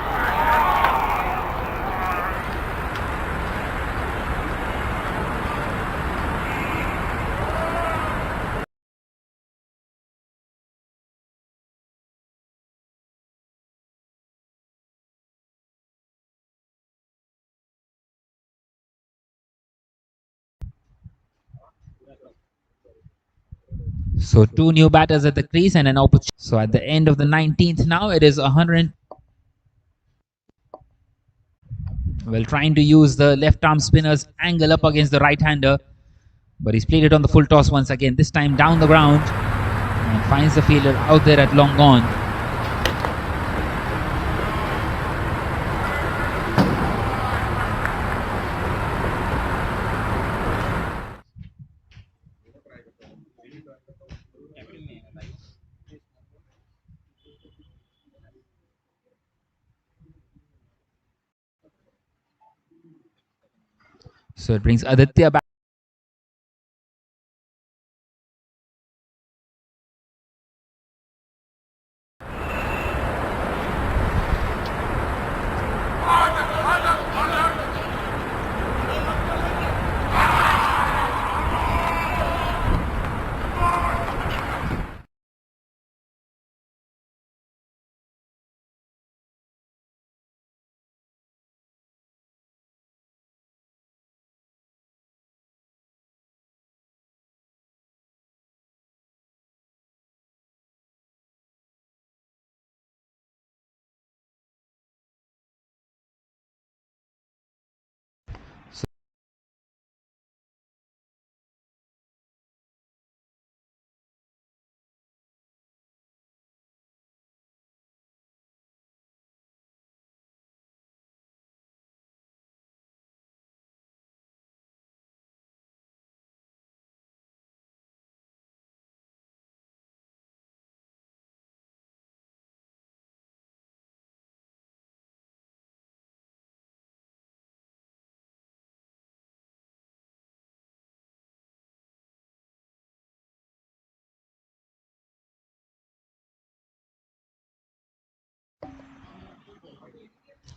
So 2 new batters at the crease and an opportunity. So at the end of the 19th now, it is 100. Well, trying to use the left arm spinner's angle up against the right hander. But he's played it on the full toss once again, this time down the ground. And finds the fielder out there at long on. So it brings Aditya back.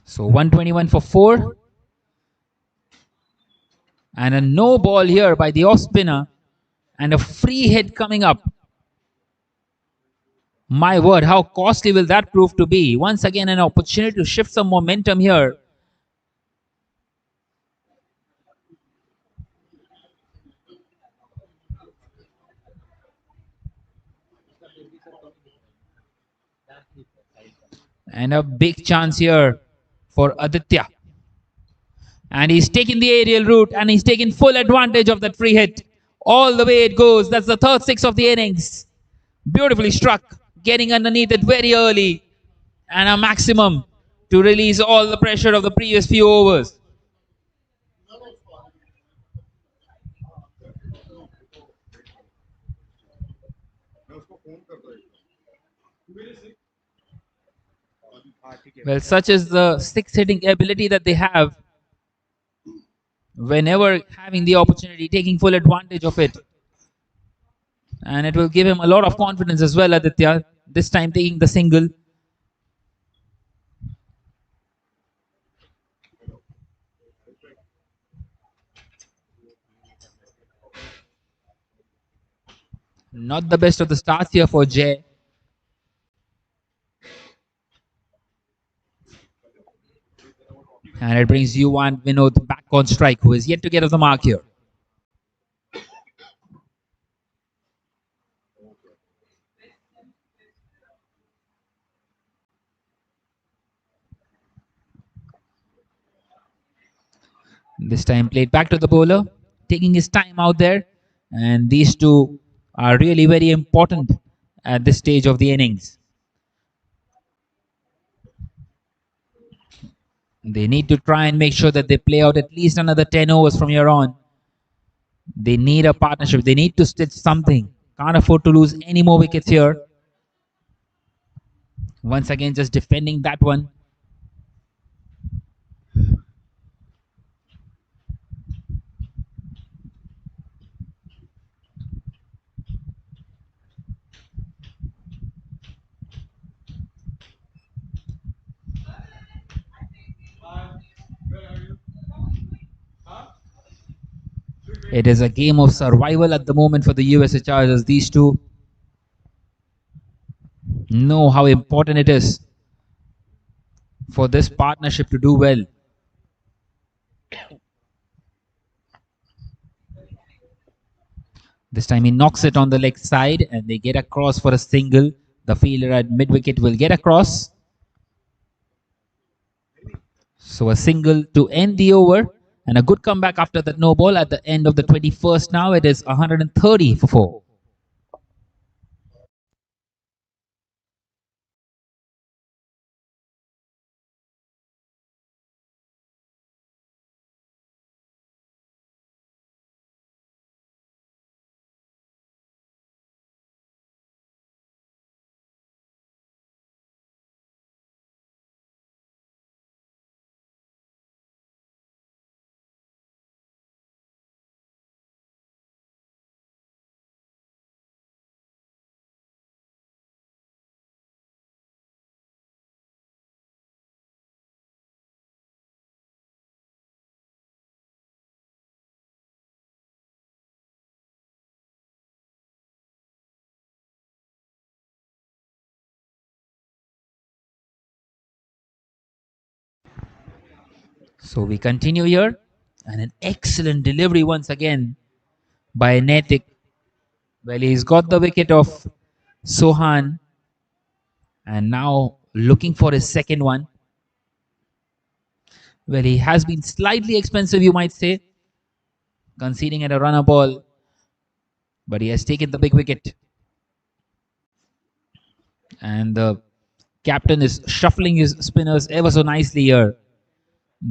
So 121 for 4. And a no ball here by the off spinner. And a free hit coming up. My word, how costly will that prove to be? Once again, an opportunity to shift some momentum here. And a big chance here for Aditya. And he's taken the aerial route and he's taken full advantage of that free hit. All the way it goes. That's the third 6 of the innings. Beautifully struck, getting underneath it very early. And a maximum to release all the pressure of the previous few overs. Well, such is the six hitting ability that they have. Whenever having the opportunity, taking full advantage of it. And it will give him a lot of confidence as well, Aditya. This time taking the single. Not the best of the starts here for Jay. And it brings Yuan Vinod back on strike, who is yet to get off the mark here. This time played back to the bowler, taking his time out there. And these two are really very important at this stage of the innings. They need to try and make sure that they play out at least another 10 overs from here on. They need a partnership. They need to stitch something. Can't afford to lose any more wickets here. Once again, just defending that one. It is a game of survival at the moment for the USA Chargers. These two know how important it is for this partnership to do well. This time he knocks it on the leg side and they get across for a single. The fielder at mid wicket will get across. So a single to end the over and a good comeback after that no ball at the end of the 21st. Now it is 130 for 4. So we continue here and an excellent delivery once again by Netik. Well, he's got the wicket of Sohan and now looking for his second one. Well, he has been slightly expensive, you might say, conceding at a runner ball, but he has taken the big wicket. And the captain is shuffling his spinners ever so nicely here,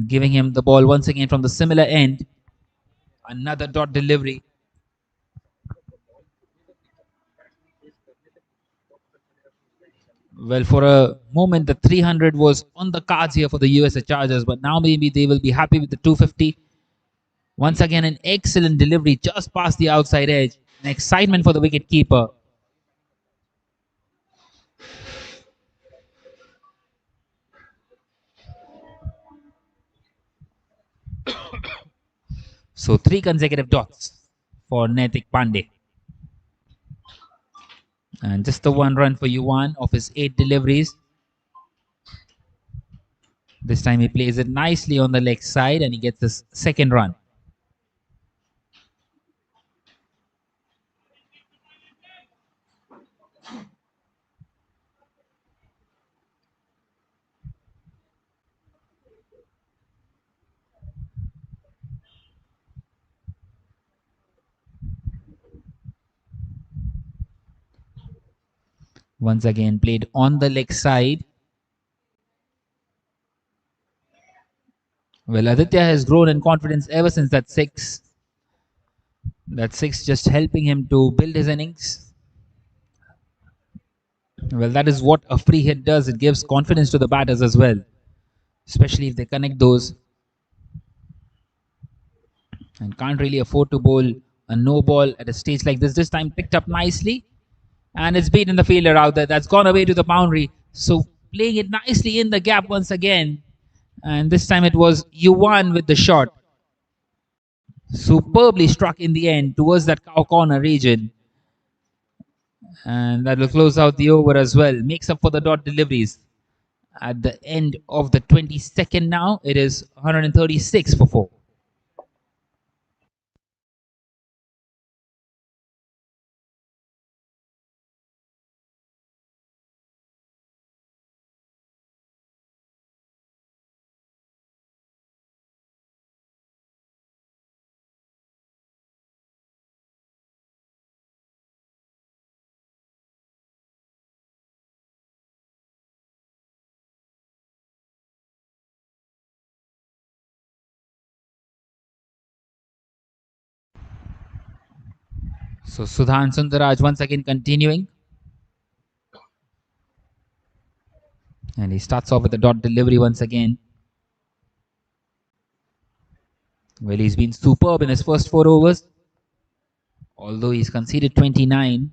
giving him the ball once again from the similar end. Another dot delivery. Well, for a moment, the 300 was on the cards here for the USA Chargers, but now maybe they will be happy with the 250. Once again, an excellent delivery just past the outside edge. An excitement for the wicket keeper. So 3 consecutive dots for Netik Pandey. And just the 1 run for Yuan of his 8 deliveries. This time he plays it nicely on the leg side and he gets his second run. Once again played on the leg side. Well, Aditya has grown in confidence ever since that 6. That 6 just helping him to build his innings. Well, that is what a free hit does. It gives confidence to the batters as well, especially if they connect those and can't really afford to bowl a no ball at a stage like this. This time picked up nicely and it's beaten the fielder out there. That's gone away to the boundary. So playing it nicely in the gap once again. And this time it was Yuan with the shot. Superbly struck in the end towards that cow corner region. And that will close out the over as well. Makes up for the dot deliveries. At the end of the 22nd now, it is 136 for 4. So Sudhan Sundaraj once again continuing. And he starts off with the dot delivery once again. Well, he's been superb in his first 4 overs. Although he's conceded 29.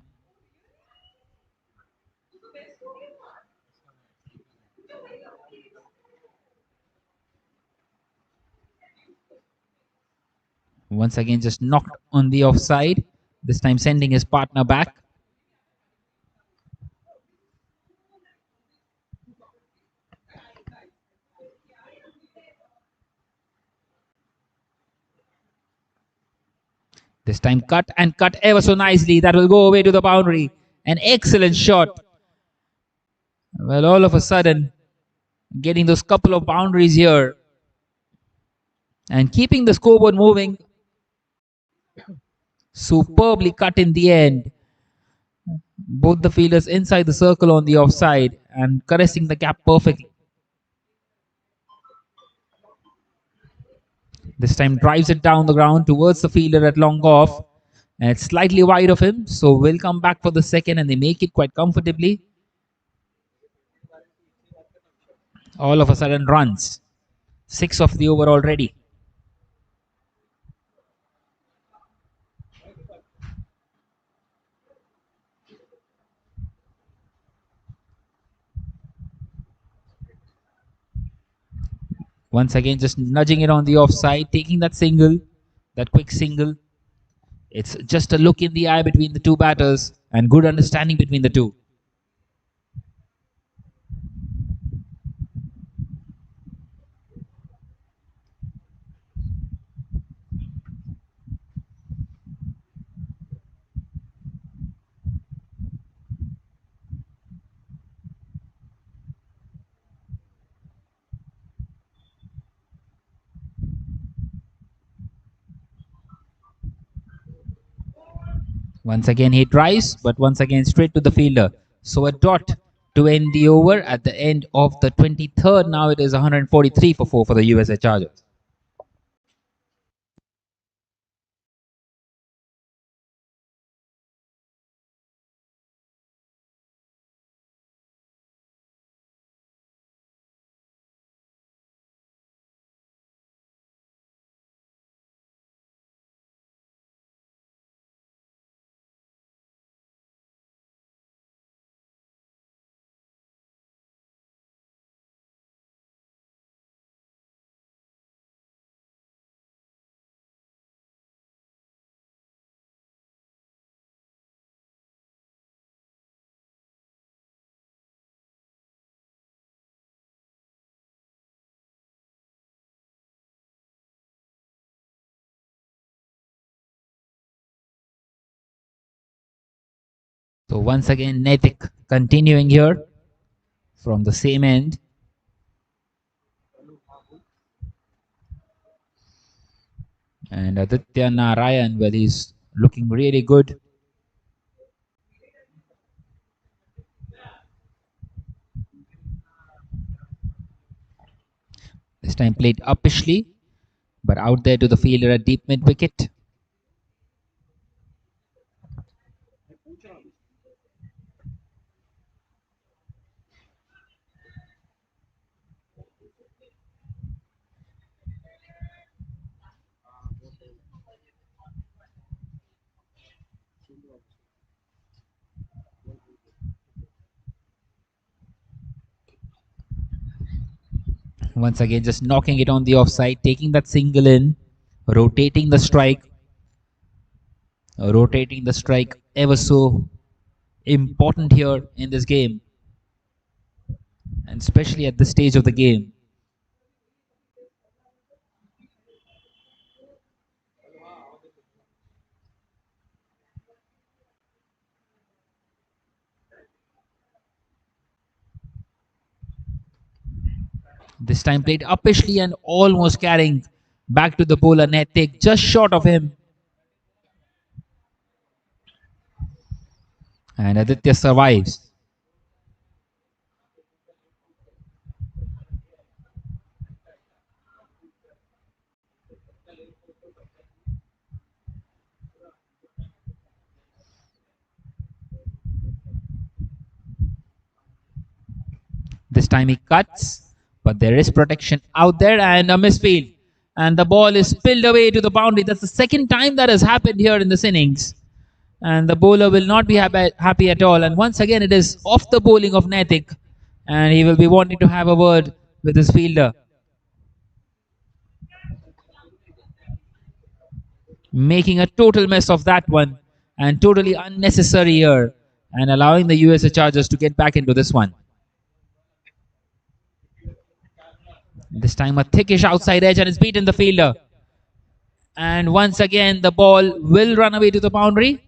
Once again, just knocked on the offside. This time sending his partner back. This time cut and cut ever so nicely. That will go away to the boundary. An excellent shot. Well, all of a sudden, getting those couple of boundaries here and keeping the scoreboard moving. Superbly cut in the end. Both the fielders inside the circle on the offside and caressing the gap perfectly. This time drives it down the ground towards the fielder at long off. And it's slightly wide of him. So we'll come back for the second and they make it quite comfortably. All of a sudden runs. 6 of the over already. Once again, just nudging it on the offside, taking that single, that quick single. It's just a look in the eye between the two batters and good understanding between the two. Once again, he tries, but once again, straight to the fielder. So a dot to end the over at the end of the 23rd. Now it is 143 for 4 for the USA Chargers. So once again, Netik continuing here from the same end. And Aditya Narayan, well, he's looking really good. This time played uppishly, but out there to the fielder at deep mid wicket. Once again, just knocking it on the offside, taking that single in, rotating the strike, ever so important here in this game, and especially at this stage of the game. This time played uppishly and almost carrying back to the bowler Netik, just short of him. And Aditya survives. This time he cuts, but there is protection out there and a misfield. And the ball is spilled away to the boundary. That's the second time that has happened here in this innings. And the bowler will not be happy at all. And once again, it is off the bowling of Netik. And he will be wanting to have a word with his fielder. Making a total mess of that one. And totally unnecessary here. And allowing the USA Chargers to get back into this one. This time a thickish outside edge and it's beaten the fielder. And once again, the ball will run away to the boundary.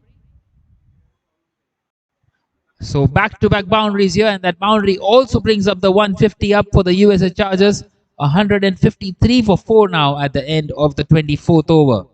So back-to-back boundaries here, and that boundary also brings up the 150 up for the USA Chargers. 153 for 4 now at the end of the 24th over.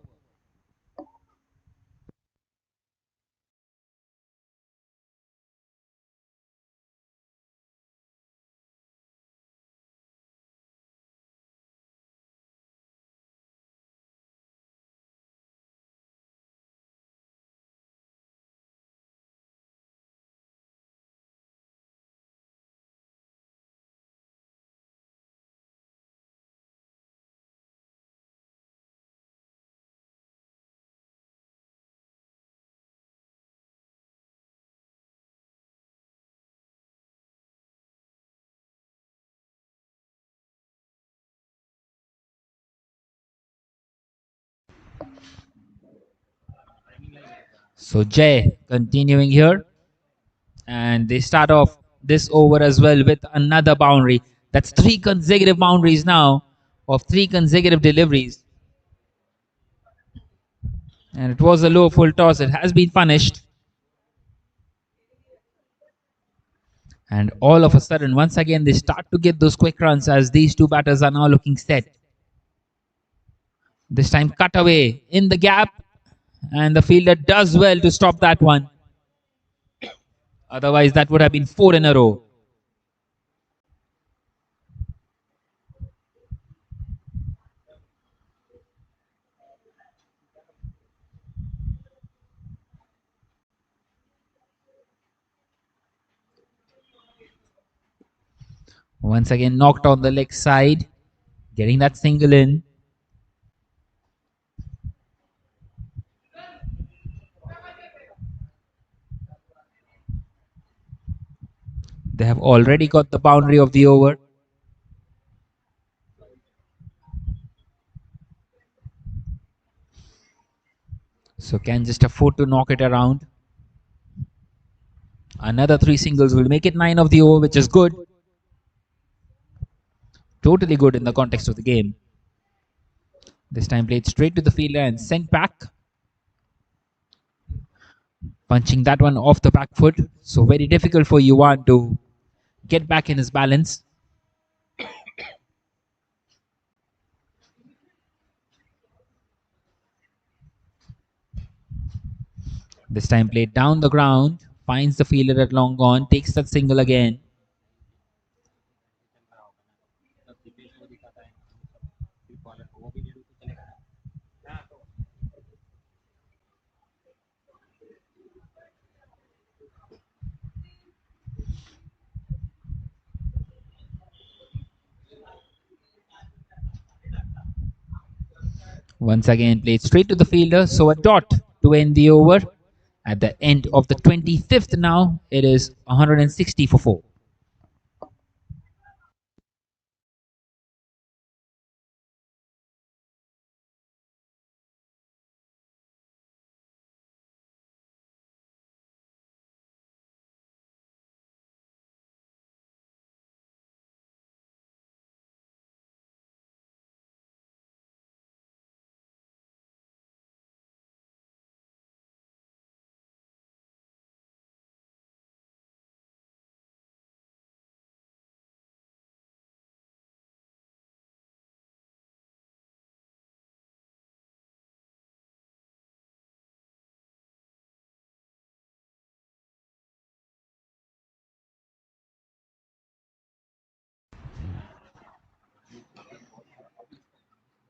So Jay continuing here, and they start off this over as well with another boundary. That's 3 consecutive boundaries now of 3 consecutive deliveries. And it was a low full toss. It has been punished. And all of a sudden, once again, they start to get those quick runs as these two batters are now looking set. This time cut away in the gap, and the fielder does well to stop that one. Otherwise, that would have been 4 in a row. Once again, knocked on the leg side, getting that single in. They have already got the boundary of the over. So can just afford to knock it around. Another 3 singles will make it 9 of the over, which is good. Totally good in the context of the game. This time played straight to the fielder and sent back. Punching that one off the back foot. So very difficult for Yuan to get back in his balance. This time played down the ground. Finds the fielder at long on. Takes that single again. Once again played straight to the fielder. So a dot to end the over. At the end of the 25th now, it is 160 for 4.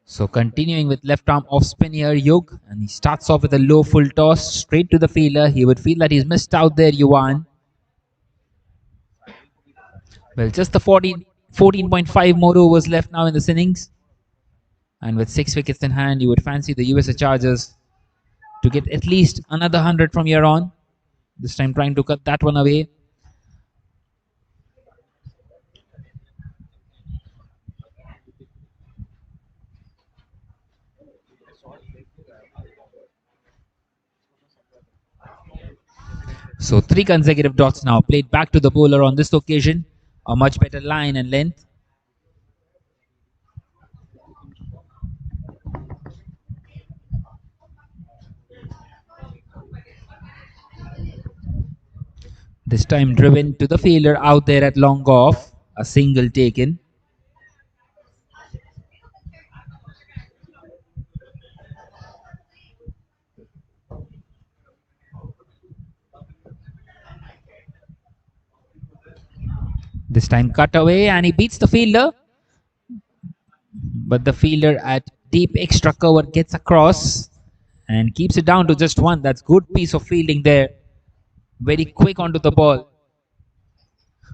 So continuing with left arm off spin here, Yug, and he starts off with a low full toss straight to the fielder. He would feel that he's missed out there, Yuan. Well, just the 14.5 more overs left now in this innings. And with 6 wickets in hand, you would fancy the USA Chargers to get at least another 100 from here on. This time trying to cut that one away. So 3 consecutive dots now played back to the bowler on this occasion. A much better line and length. This time driven to the fielder out there at long off. A single taken. This time cut away and he beats the fielder. But the fielder at deep extra cover gets across and keeps it down to just one. That's good piece of fielding there. Very quick onto the ball.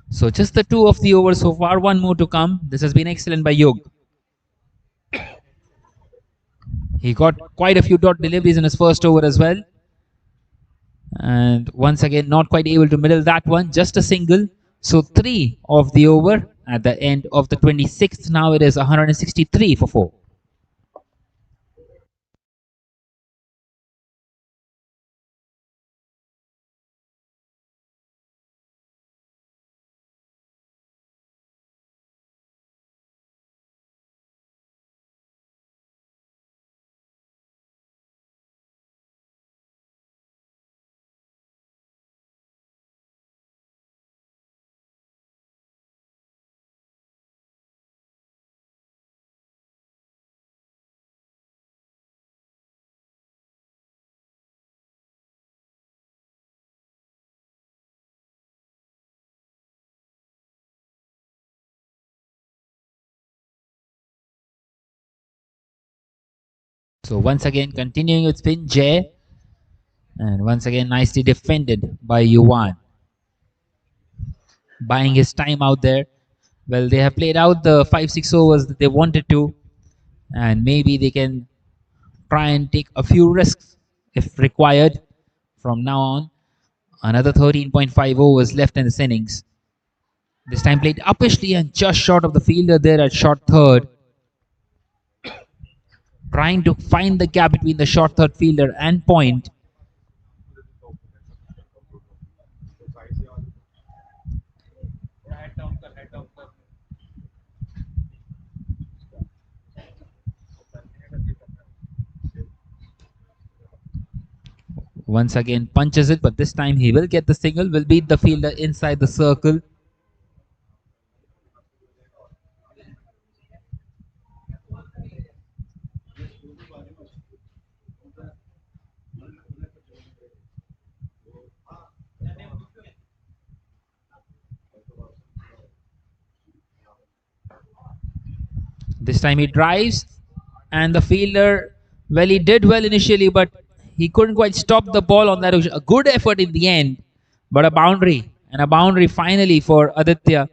So just the 2 of the overs so far, 1 more to come. This has been excellent by Yog. He got quite a few dot deliveries in his first over as well. And once again, not quite able to middle that one, just a single. So 3 of the over at the end of the 26th. Now it is 163 for 4. So once again, continuing with spin, Jay. And once again, nicely defended by Yuan. Buying his time out there. Well, they have played out the 5-6 overs that they wanted to. And maybe they can try and take a few risks if required from now on. Another 13.5 overs left in this innings. This time played uppishly and just short of the fielder there at short third. Trying to find the gap between the short third fielder and point. Once again punches it, but this time he will get the single, will beat the fielder inside the circle. This time he drives and the fielder, well, he did well initially, but he couldn't quite stop the ball on that. A good effort in the end, but a boundary, and a boundary finally for Aditya.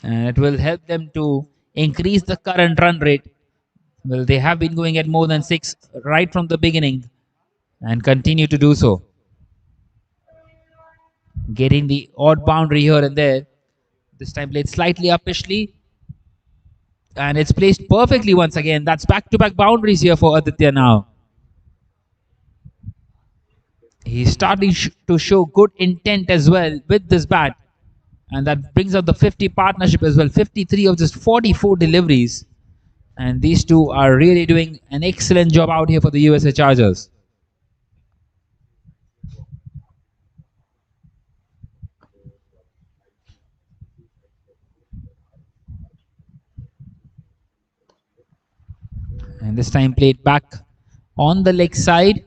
And it will help them to increase the current run rate. Well, they have been going at more than 6 right from the beginning and continue to do so. Getting the odd boundary here and there. This time played slightly uppishly. And it's placed perfectly once again. That's back-to-back boundaries here for Aditya now. He's starting to show good intent as well with this bat. And that brings up the 50 partnership as well. 53 of just 44 deliveries. And these two are really doing an excellent job out here for the USA Chargers. And this time played back on the leg side.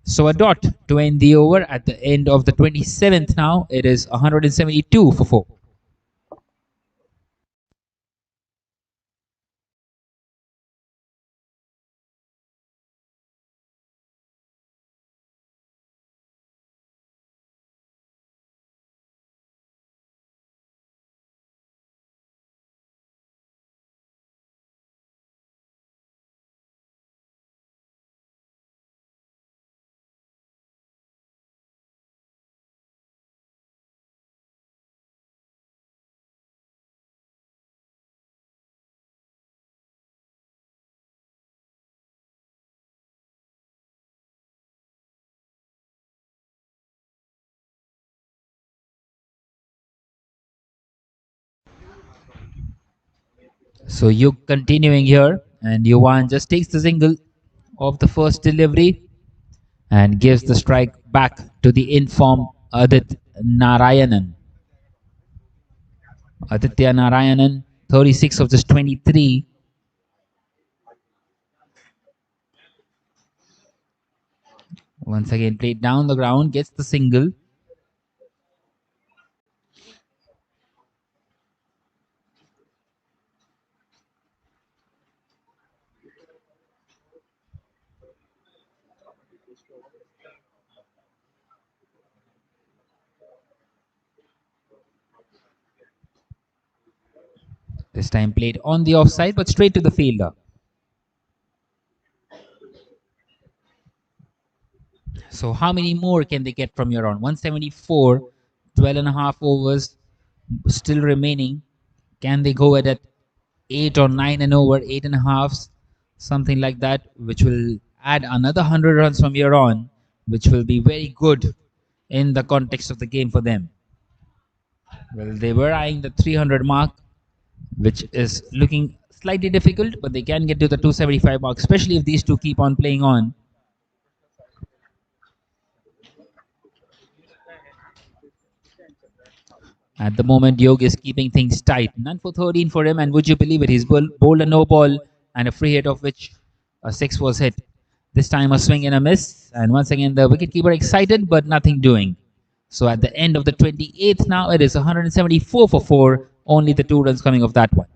So a dot to end the over at the end of the 27th now. It is 172 for 4. So you continuing here, and Yuvan just takes the single of the first delivery and gives the strike back to the informed Adit Narayanan. Aditya Narayanan, 36 of just 23. Once again, played down the ground, gets the single. This time played on the offside, but straight to the fielder. So how many more can they get from here on? 174, 12 and a half overs still remaining. Can they go at 8 or 9 and over, 8 and a half, something like that, which will add another 100 runs from here on, which will be very good in the context of the game for them. Well, they were eyeing the 300 mark, which is looking slightly difficult, but they can get to the 275 mark, especially if these two keep on playing on. At the moment, Yog is keeping things tight. None for 13 for him, and would you believe it? He's bowled a no ball and a free hit, of which a six was hit. This time a swing and a miss, and once again the wicketkeeper excited but nothing doing. So at the end of the 28th now, it is 174 for 4, only the 2 runs coming of that one.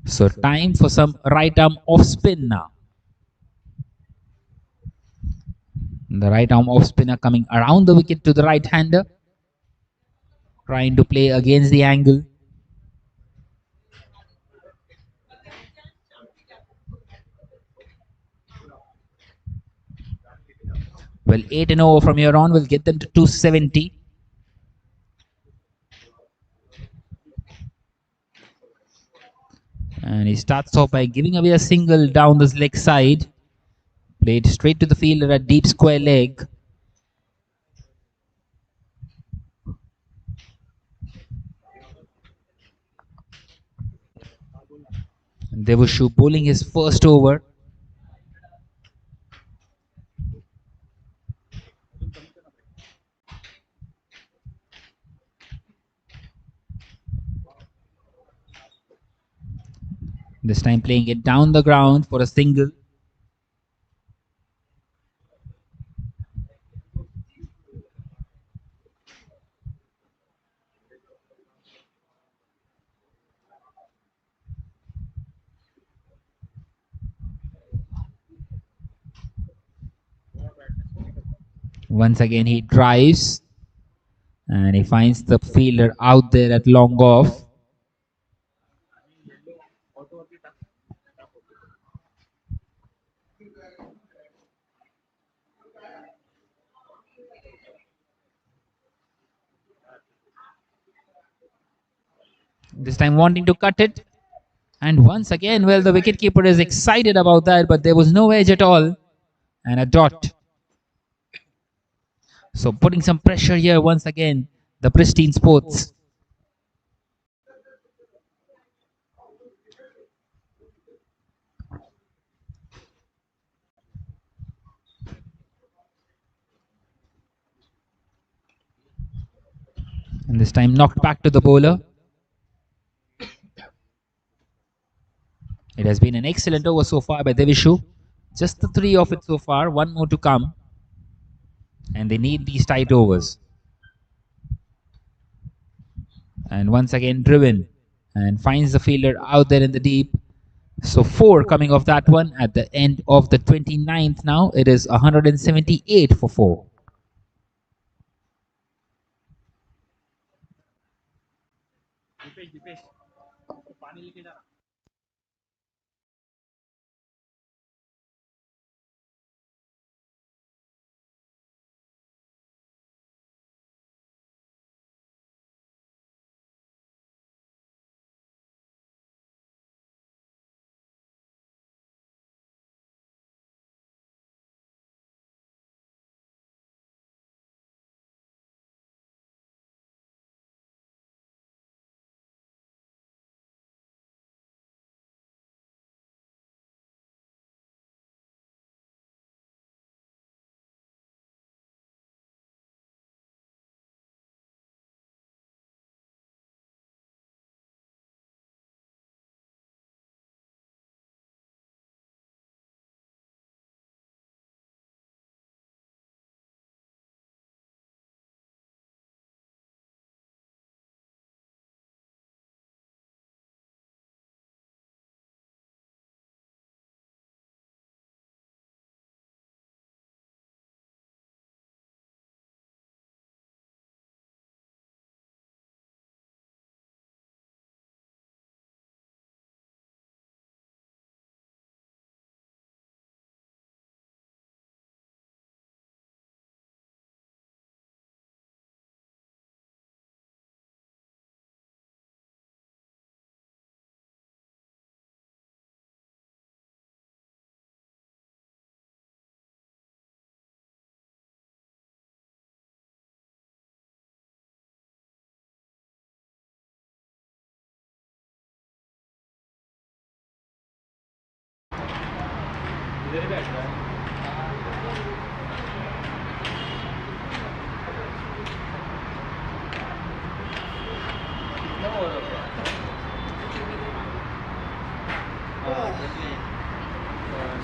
So time for some right arm off spin now. The right arm off spinner coming around the wicket to the right hander, trying to play against the angle. Well, 8 and over from here on will get them to 270. And he starts off by giving away a single down this leg side. Played straight to the fielder at deep square leg. Devushu bowling his first over. This time playing it down the ground for a single. Once again he drives and he finds the fielder out there at long off. This time wanting to cut it. And once again, well, the wicketkeeper is excited about that, but there was no edge at all. And a dot. So putting some pressure here once again, the Pristine Sports. And this time knocked back to the bowler. It has been an excellent over so far by Devishu. Just the 3 of it so far, one more to come. And they need these tight overs. And once again driven and finds the fielder out there in the deep. So 4 coming off that one at the end of the 29th now. It is 178 for 4.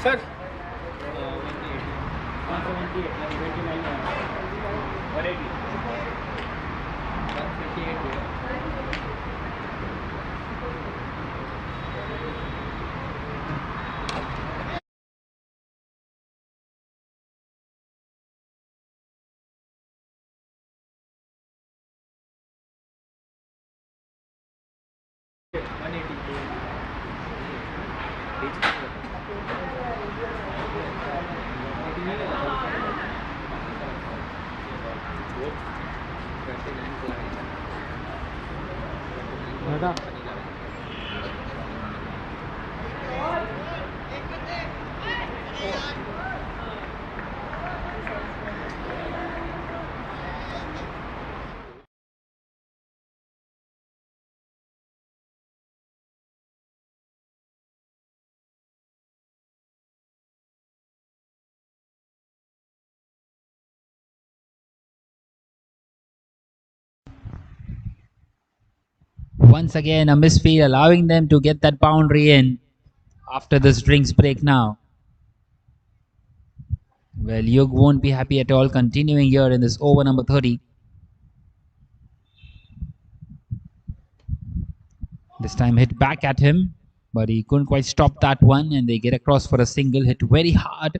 Sir. Once again, a misfield allowing them to get that boundary in after this drinks break now. Well, Yug won't be happy at all continuing here in this over number 30. This time hit back at him, but he couldn't quite stop that one, and they get across for a single, hit very hard.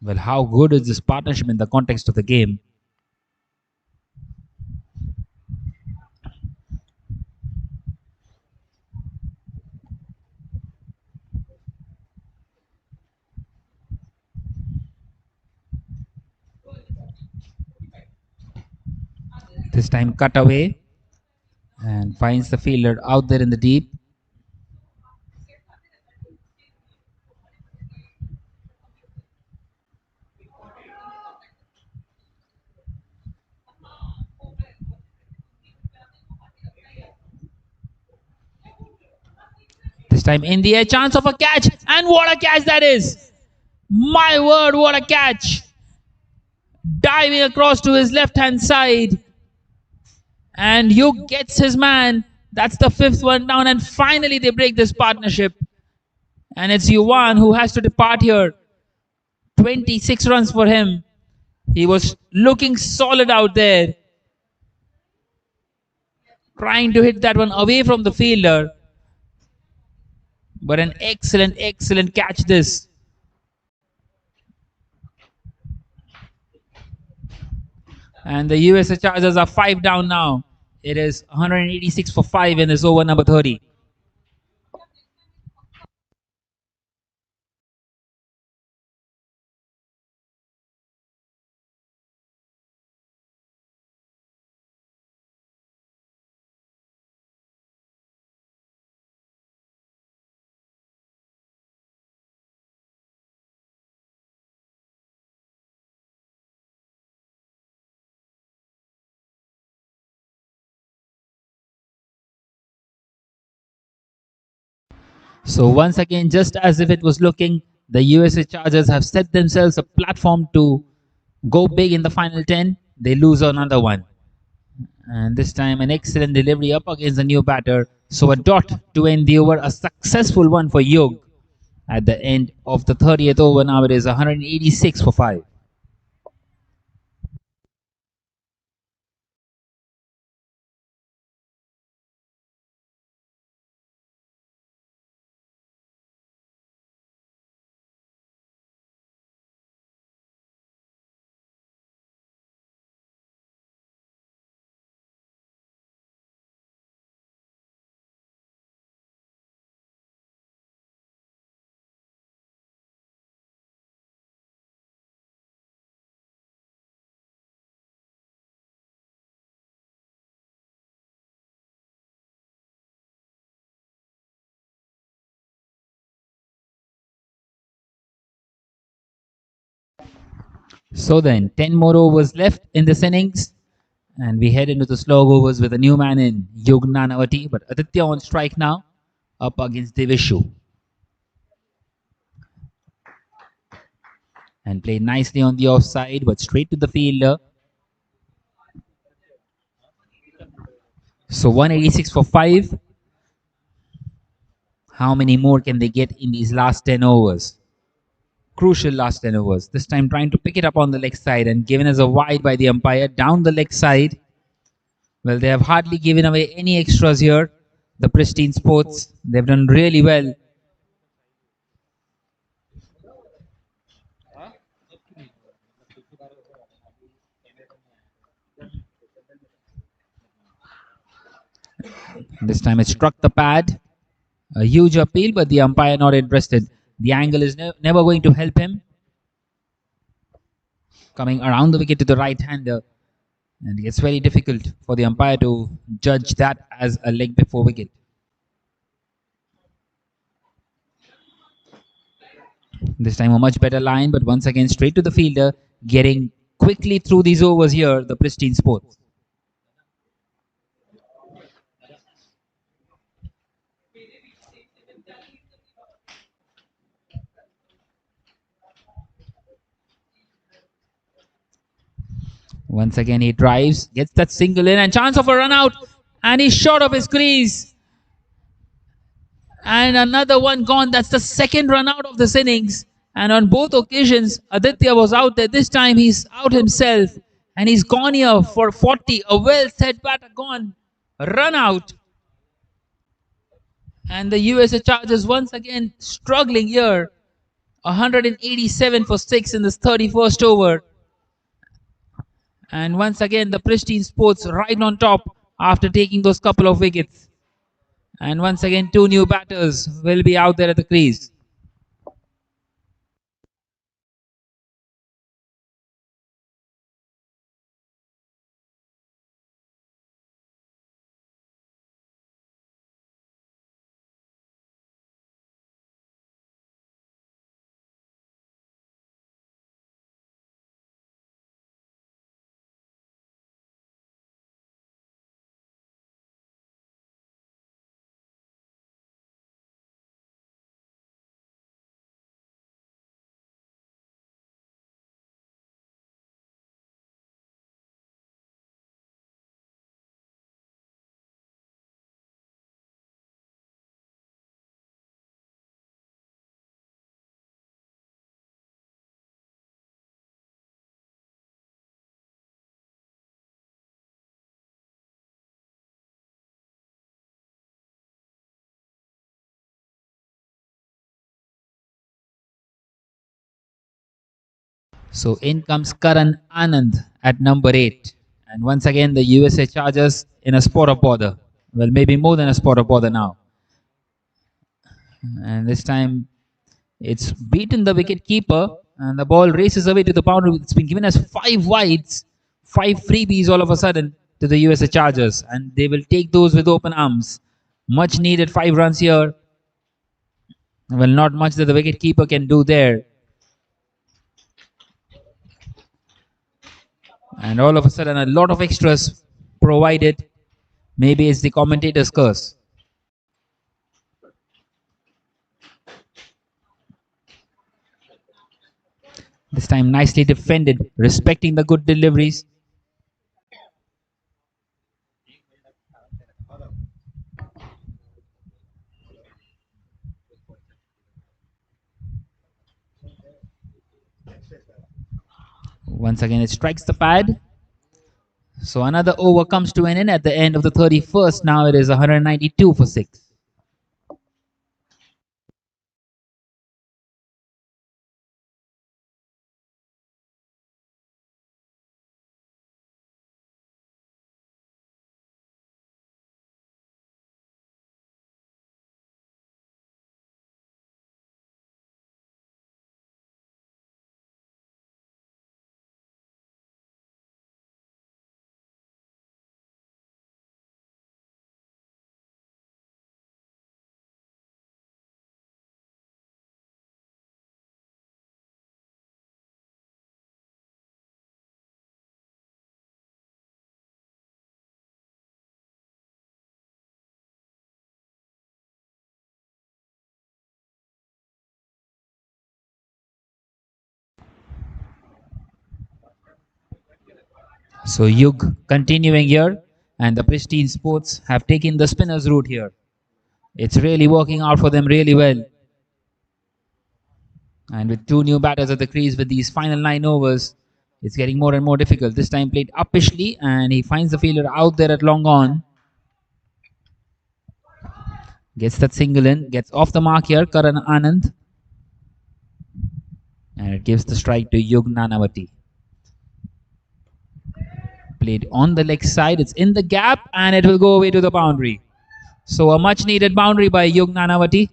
Well, how good is this partnership in the context of the game? This time cut away and finds the fielder out there in the deep. This time in the air, chance of a catch, and what a catch that is! My word, what a catch! Diving across to his left hand side, and Hugh gets his man. That's the 5th one down, and finally they break this partnership. And it's Yuan who has to depart here. 26 runs for him. He was looking solid out there, trying to hit that one away from the fielder. But an excellent, excellent catch this. And the USA Chargers are 5 down now. It is 186 for 5 in this over number 30. So once again, just as if it was looking, the USA Chargers have set themselves a platform to go big in the final 10. They lose another one. And this time an excellent delivery up against the new batter. So a dot to end the over, a successful one for Yog. At the end of the 30th over, now it is 186 for 5. So then, 10 more overs left in this innings. And we head into the slow overs with a new man in Yog Nanavati. But Aditya on strike now, up against Devishu. And played nicely on the offside, but straight to the fielder. So 186 for 5. How many more can they get in these last 10 overs? Crucial last 10 overs. This time trying to pick it up on the leg side and given as a wide by the umpire down the leg side. Well, they have hardly given away any extras here. The Pristine Sports, they've done really well. This time it struck the pad. A huge appeal, but the umpire not interested. The angle is never going to help him. Coming around the wicket to the right hander. And it's very difficult for the umpire to judge that as a leg before wicket. This time a much better line, but once again straight to the fielder, getting quickly through these overs here, the Pristine Sports. Once again he drives, gets that single in and chance of a run out, and he's short of his crease. And another one gone. That's the second run out of this innings. And on both occasions, Aditya was out there. This time he's out himself. And he's gone here for 40. A well set batter gone. Run out. And the USA Chargers once again struggling here. 187 for 6 in this 31st over. And once again, the Pristine Sports right on top after taking those couple of wickets. And once again, two new batters will be out there at the crease. So in comes Karan Anand at number 8. And once again, the USA charges in a spot of bother. Well, maybe more than a spot of bother now. And this time it's beaten the wicket keeper, and the ball races away to the boundary. It's been given as 5 wides, 5 freebies all of a sudden to the USA Chargers, and they will take those with open arms. Much needed 5 runs here. Well, not much that the wicket keeper can do there. And all of a sudden, a lot of extras provided. Maybe it's the commentator's curse. This time, nicely defended, respecting the good deliveries. Once again, it strikes the pad. So another over comes to an end at the end of the 31st. Now it is 192 for 6. So Yug continuing here, and the Pristine Sports have taken the spinners route here. It's really working out for them really well. And with 2 new batters at the crease with these final 9 overs, it's getting more and more difficult. This time played uppishly, and he finds the fielder out there at long on. Gets that single in, gets off the mark here, Karan Anand. And it gives the strike to Yug Nanavati. Played on the leg side, it's in the gap, and it will go away to the boundary. So a much needed boundary by Yug Nanavati.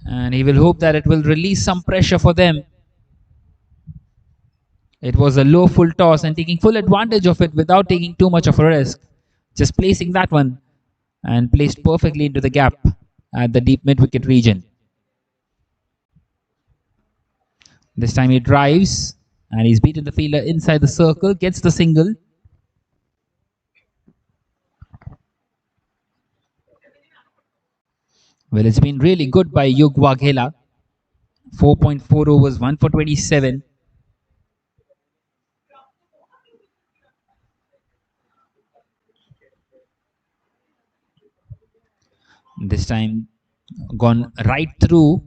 And he will hope that it will release some pressure for them. It was a low full toss and taking full advantage of it without taking too much of a risk. Just placing that one and placed perfectly into the gap at the deep mid-wicket region. This time he drives and he's beaten the fielder inside the circle, gets the single. Well, it's been really good by Yug Waghela. 4.4 overs, 1 for 27. This time gone right through.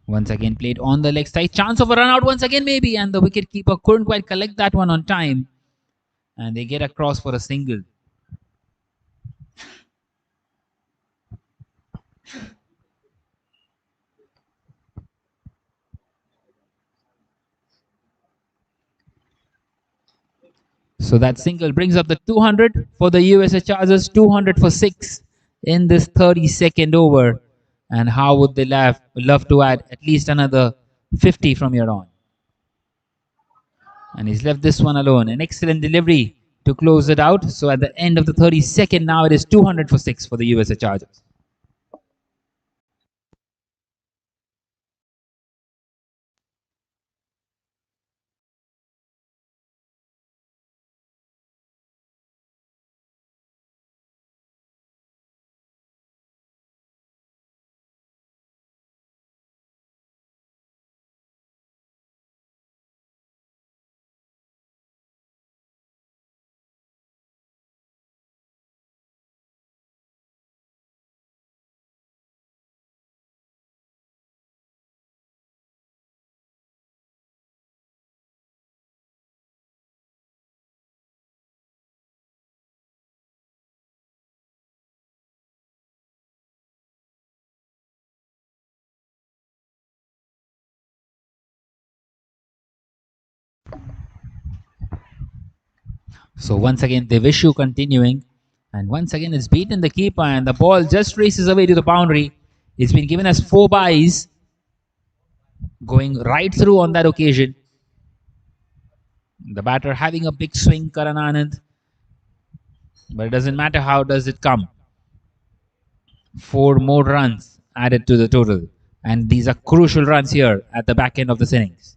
Once again played on the leg side. Chance of a run out once again maybe, and the wicket keeper couldn't quite collect that one on time. And they get across for a single. So that single brings up the 200 for the USA Chargers, 200 for 6 in this 32nd over. And how would they love to add at least another 50 from here on? And he's left this one alone. An excellent delivery to close it out. So at the end of the 32nd, now it is 200 for 6 for the USA Chargers. So once again, the issue continuing. And once again, it's beaten the keeper and the ball just races away to the boundary. It's been given as 4 byes, going right through on that occasion. The batter having a big swing, Karan Anand. But it doesn't matter how does it come. 4 more runs added to the total. And these are crucial runs here at the back end of this innings.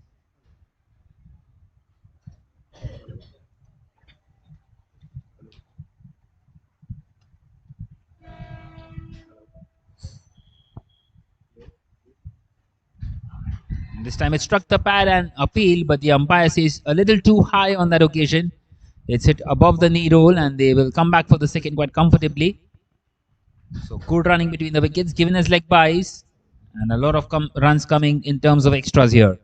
This time it struck the pad and appeal, but the umpire says a little too high on that occasion. It's hit above the knee roll and they will come back for the second quite comfortably. So good running between the wickets, given as leg byes, and a lot of runs coming in terms of extras here.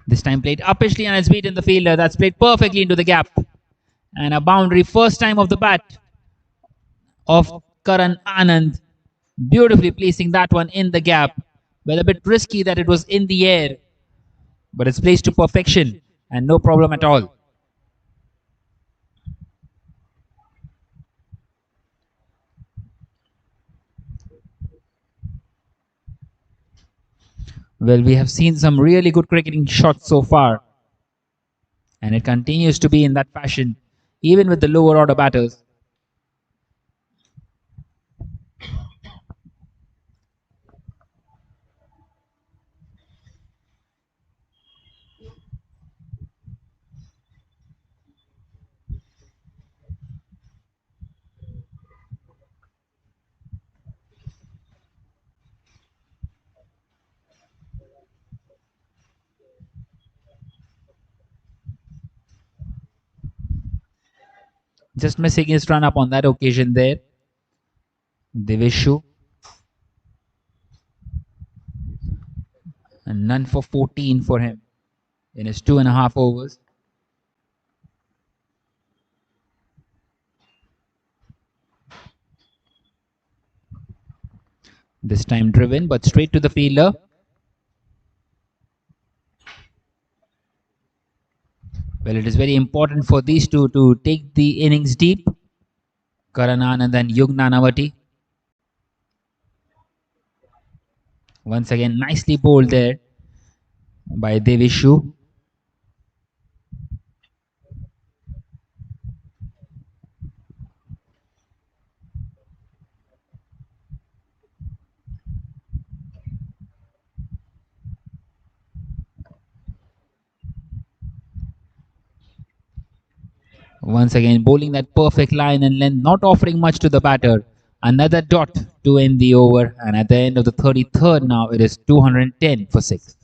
This time played uppishly and it's beaten the fielder. That's played perfectly into the gap. And a boundary first time of the bat of Karan Anand. Beautifully placing that one in the gap. Well, a bit risky that it was in the air, but it's placed to perfection and no problem at all. Well, we have seen some really good cricketing shots so far, and it continues to be in that fashion, even with the lower order batters. Just missing his run up on that occasion there. Devishu. And none for 14 for him in his 2.5 overs. This time driven, but straight to the fielder. Well, it is very important for these two to take the innings deep. Karan Anand and Yug Nanavati. Once again, nicely bowled there by Devishu. Once again, bowling that perfect line and length, not offering much to the batter. Another dot to end the over, and at the end of the 33rd now, it is 210 for 6.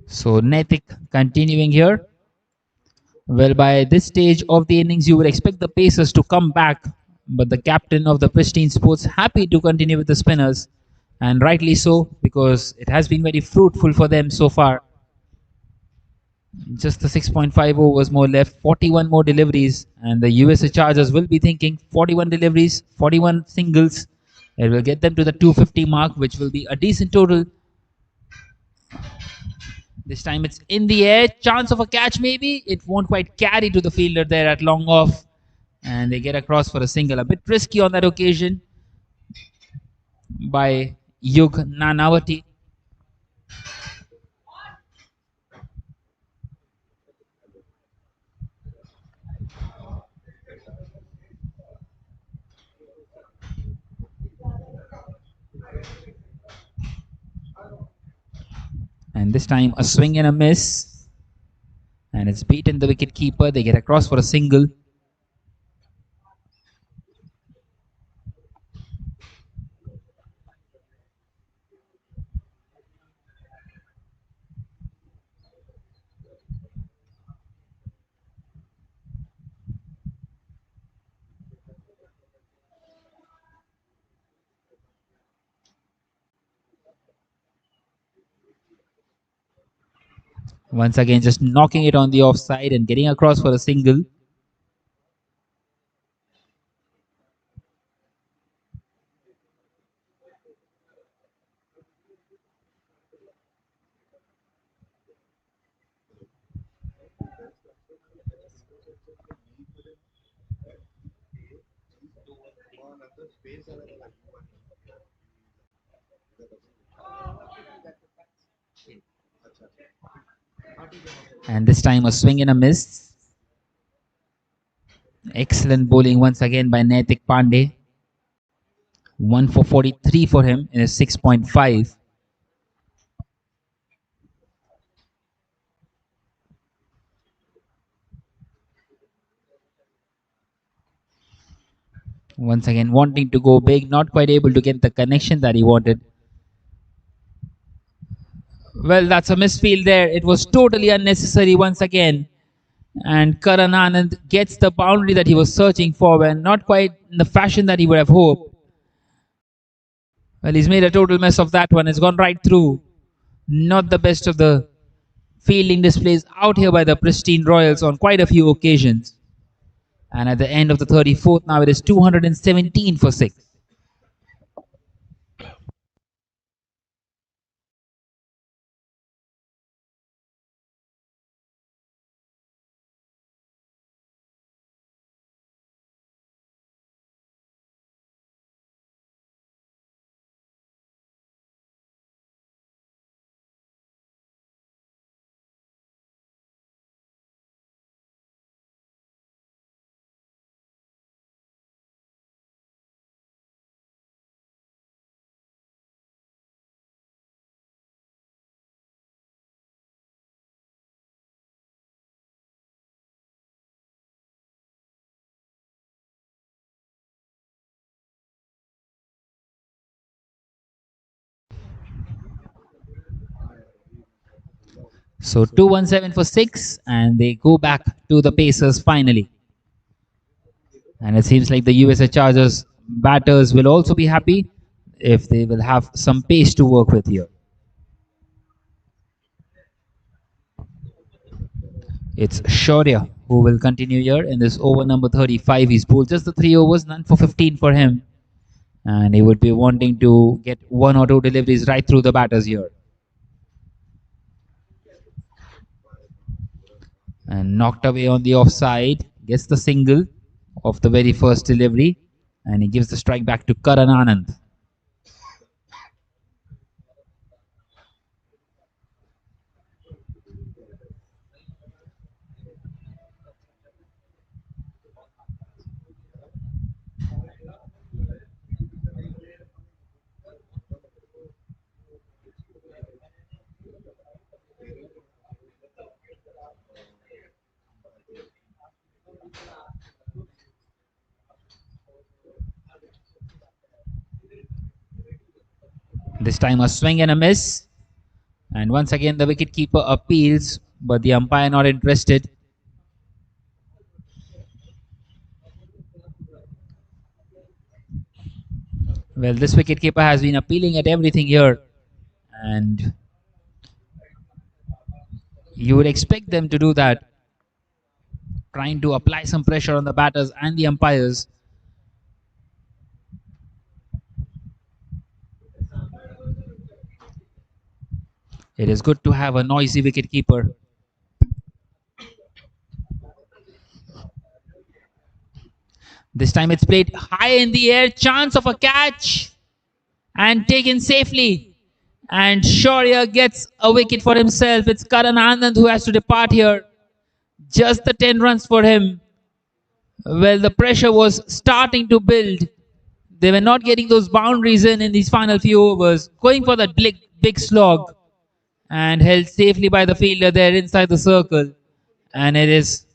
So Netik continuing here. Well, by this stage of the innings, you would expect the Pacers to come back, but the captain of the Pristine Sports happy to continue with the spinners, and rightly so because it has been very fruitful for them so far. Just the 6.5 overs more left, 41 more deliveries, and the USA Chargers will be thinking 41 deliveries, 41 singles. It will get them to the 250 mark, which will be a decent total. This time it's in the air, chance of a catch maybe. It won't quite carry to the fielder there at long off, and they get across for a single. A bit risky on that occasion by Yug Nanavati. And this time a swing and a miss. And it's beaten the wicket keeper. They get across for a single. Once again, just knocking it on the offside and getting across for a single. And this time a swing and a miss. Excellent bowling once again by Naitik Pandey. 1 for 43 for him in a 6.5. Once again wanting to go big, not quite able to get the connection that he wanted. Well, that's a misfield there. It was totally unnecessary once again. And Karan Anand gets the boundary that he was searching for, and not quite in the fashion that he would have hoped. Well, he's made a total mess of that one. It's gone right through. Not the best of the fielding displays out here by the Pristine Royals on quite a few occasions. And at the end of the 34th, now it is 217 for 6. So 217 for 6, and they go back to the Pacers finally. And it seems like the USA Chargers batters will also be happy if they will have some pace to work with here. It's Shaurya who will continue here in this over number 35. He's bowled just the 3 overs, none for 15 for him. And he would be wanting to get 1 or 2 deliveries right through the batters here. And knocked away on the offside, gets the single of the very first delivery, and he gives the strike back to Karan Anand. This time a swing and a miss. And once again the wicketkeeper appeals, but the umpire not interested. Well, this wicketkeeper has been appealing at everything here. And you would expect them to do that, trying to apply some pressure on the batters and the umpires. It is good to have a noisy wicketkeeper. This time it's played high in the air, chance of a catch, and taken safely. And Shaurya gets a wicket for himself. It's Karan Anand who has to depart here. Just the 10 runs for him. Well, the pressure was starting to build. They were not getting those boundaries in these final few overs, going for that big slog and held safely by the fielder there inside the circle. And it is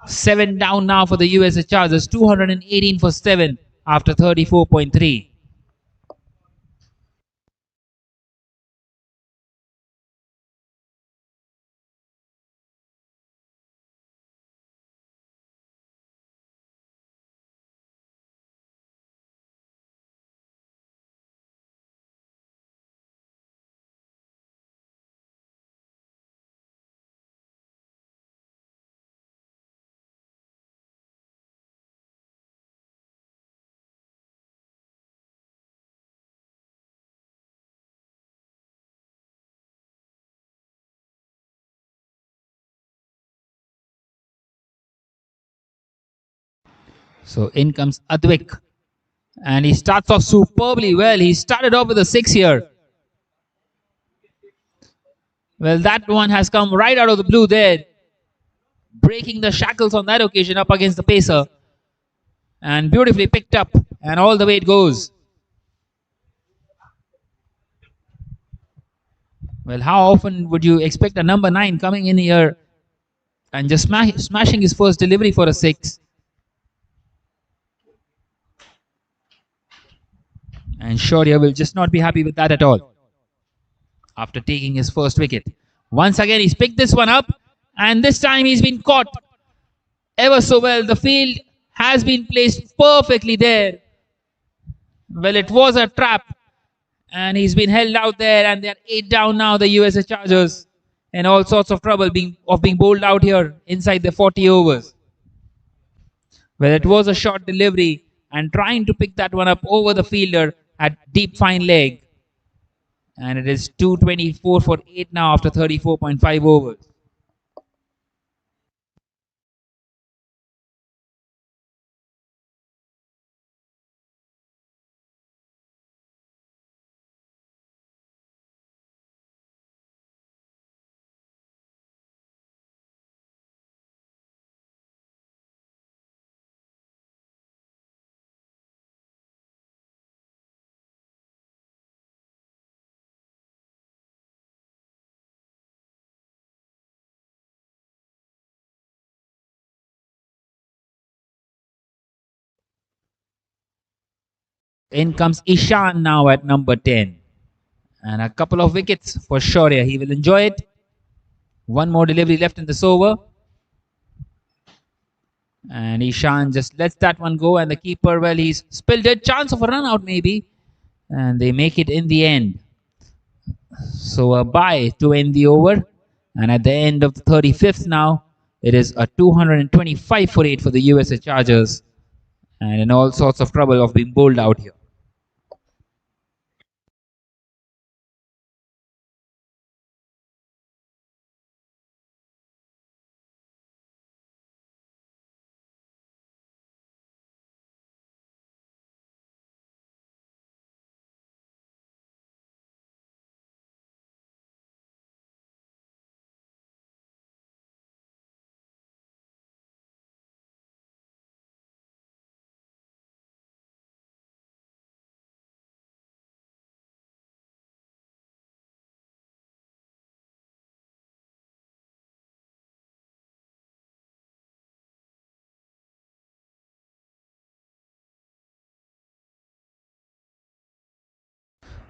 7 down now for the USA Chargers, 218 for 7 after 34.3. So in comes Advik, and he starts off superbly well. He started off with a 6 here. Well, that one has come right out of the blue there, breaking the shackles on that occasion up against the pacer, and beautifully picked up, and all the way it goes. Well, how often would you expect a number 9 coming in here and just smashing his first delivery for a 6? And Shaurya will just not be happy with that at all after taking his first wicket. Once again, he's picked this one up, and this time he's been caught ever so well. The field has been placed perfectly there. Well, it was a trap, and he's been held out there, and they're 8 down now, the USA Chargers, in all sorts of trouble being bowled out here inside the 40 overs. Well, it was a short delivery, and trying to pick that one up over the fielder at deep fine leg. And it is 224 for 8 now after 34.5 overs. In comes Ishan now at number 10. And a couple of wickets for Shaurya. He will enjoy it. One more delivery left in this over. And Ishan just lets that one go. And the keeper, well, he's spilled it. Chance of a run out, maybe. And they make it in the end. So a bye to end the over. And at the end of the 35th now, it is a 225 for 8 for the USA Chargers. And in all sorts of trouble of being bowled out here.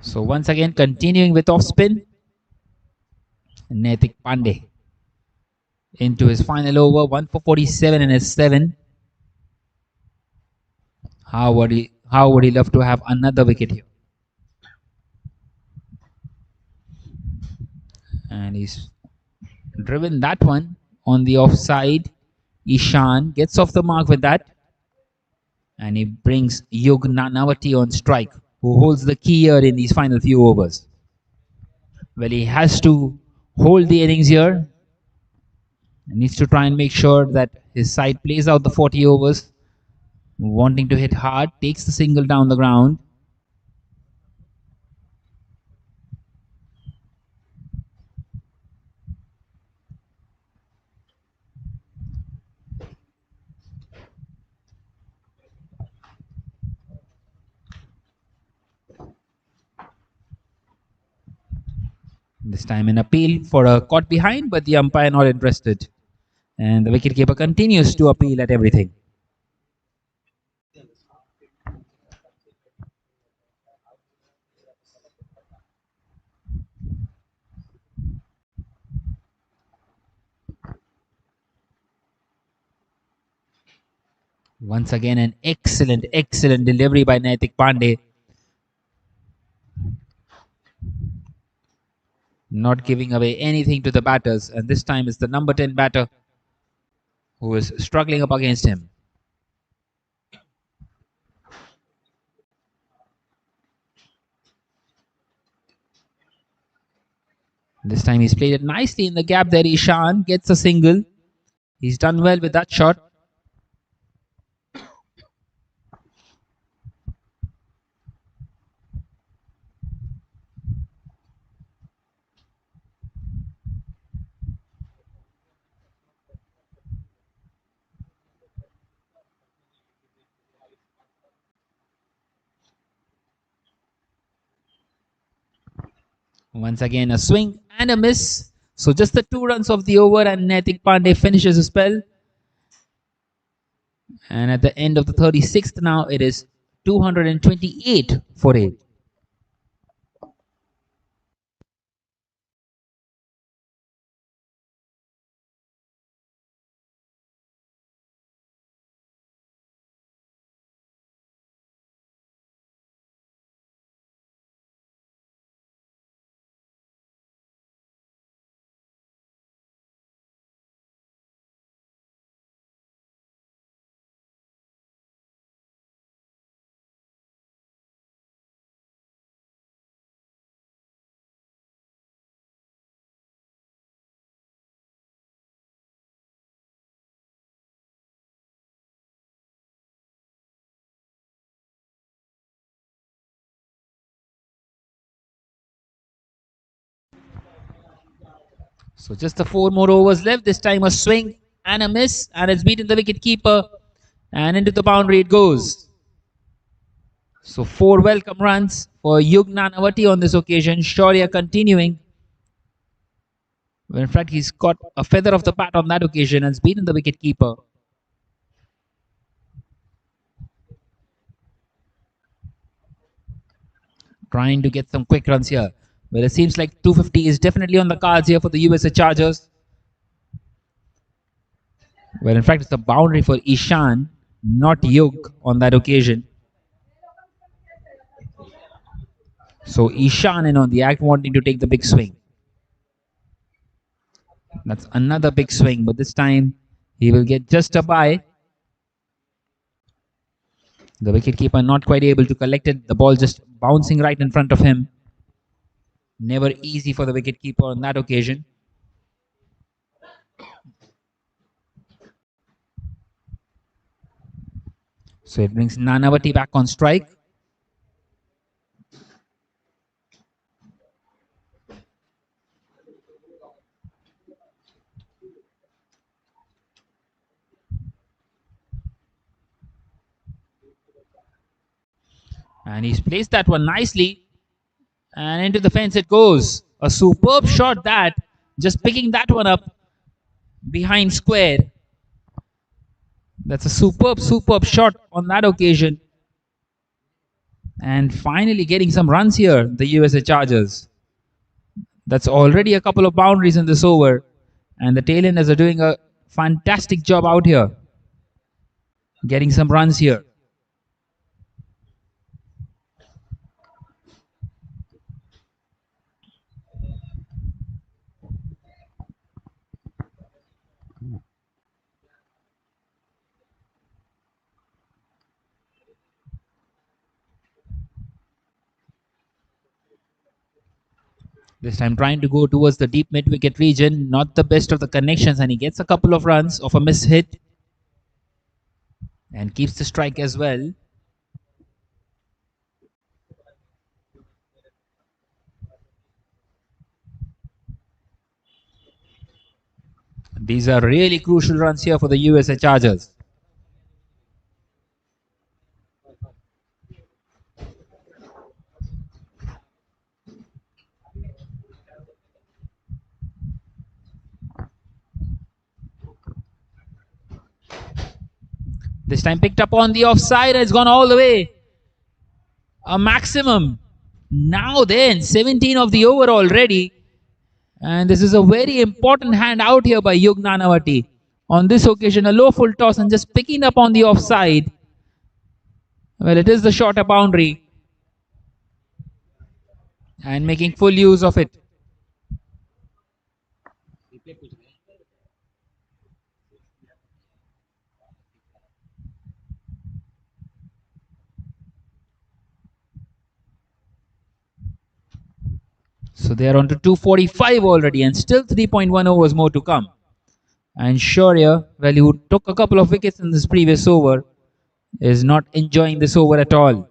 So once again, continuing with off spin, Naitik Pandey into his final over, 1 for 47 in his 7. How would he love to have another wicket here? And he's driven that one on the offside. Ishan gets off the mark with that. And he brings Yug Nanavati on strike, who holds the key here in these final few overs. Well, he has to hold the innings here. He needs to try and make sure that his side plays out the 40 overs. Wanting to hit hard, takes the single down the ground. This time an appeal for a caught behind, but the umpire not interested. And the wicketkeeper continues to appeal at everything. Once again, an excellent delivery by Naitik Pandey. Not giving away anything to the batters. And this time it's the number 10 batter who is struggling up against him. This time he's played it nicely in the gap there. Ishan gets a single. He's done well with that shot. Once again, a swing and a miss. So just the 2 runs of the over, and Naitik Pandey finishes the spell. And at the end of the 36th now, it is 228 for 8. So just the 4 more overs left. This time a swing and a miss, and it's beaten the wicket keeper, and into the boundary it goes. So 4 welcome runs for Yug Nanavati on this occasion. Shaurya continuing. Well, in fact, he's got a feather of the bat on that occasion and has beaten the wicket keeper. Trying to get some quick runs here. Well, it seems like 250 is definitely on the cards here for the USA Chargers. Well, in fact, it's a boundary for Ishan, not Yug on that occasion. So Ishan in on the act, wanting to take the big swing. That's another big swing, but this time he will get just a bye. The wicketkeeper not quite able to collect it. The ball just bouncing right in front of him. Never easy for the wicketkeeper on that occasion. So it brings Nanavati back on strike. And he's placed that one nicely. And into the fence it goes. A superb shot that. Just picking that one up behind square. That's a superb shot on that occasion. And finally getting some runs here, the USA Chargers. That's already a couple of boundaries in this over. And the tailenders are doing a fantastic job out here. Getting some runs here. This time trying to go towards the deep mid-wicket region. Not the best of the connections, and he gets a couple of runs off a miss hit. And keeps the strike as well. These are really crucial runs here for the USA Chargers. This time picked up on the offside and it's gone all the way. A maximum. Now then, 17 of the over already. And this is a very important hand out here by Yug Nanavati. On this occasion, a low full toss and just picking up on the offside. Well, it is the shorter boundary. And making full use of it. So they are on to 245 already and still 3.1 overs more to come. And Shaurya, well, who took a couple of wickets in this previous over, is not enjoying this over at all.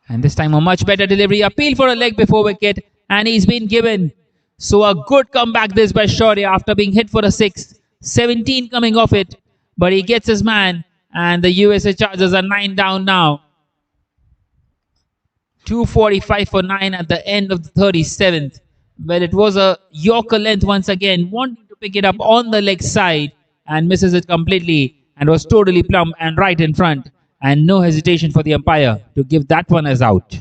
And this time a much better delivery. Appeal for a leg before wicket. And he's been given. So a good comeback this by Shaurya after being hit for a 6. 17 coming off it. But he gets his man. And the USA Chargers are 9 down now. 245 for 9 at the end of the 37th. Well, it was a Yorker length once again. Wanting to pick it up on the leg side. And misses it completely. And was totally plumb and right in front. And no hesitation for the umpire to give that one as out.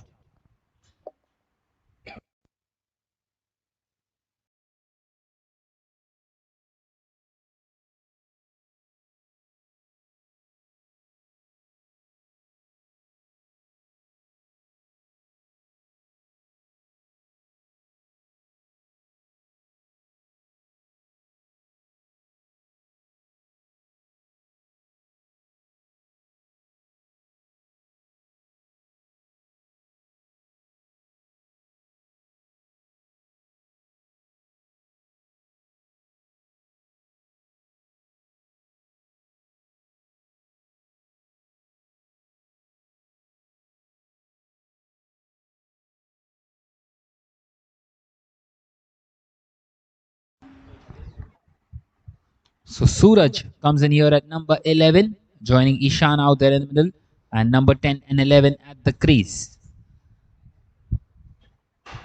So Suraj comes in here at number 11, joining Ishan out there in the middle, and number 10 and 11 at the crease.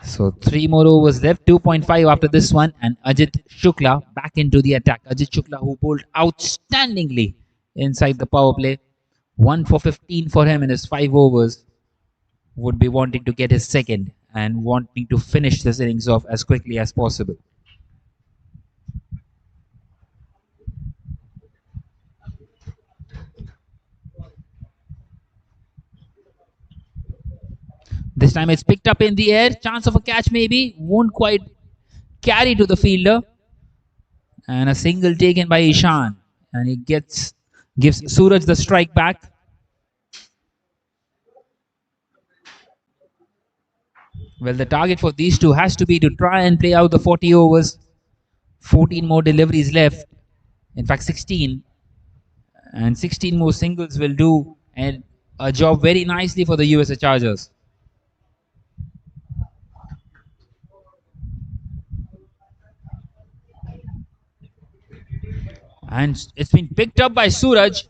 So 3 more overs left, 2.5 after this one, and Ajit Shukla back into the attack. Ajit Shukla, who bowled outstandingly inside the power play, 1 for 15 for him in his 5 overs, would be wanting to get his second and wanting to finish this innings off as quickly as possible. This time it's picked up in the air. Chance of a catch maybe. Won't quite carry to the fielder. And a single taken by Ishan. And he gives Suraj the strike back. Well, the target for these two has to be to try and play out the 40 overs. 14 more deliveries left. In fact, 16. And 16 more singles will do a job very nicely for the USA Chargers. And it's been picked up by Suraj.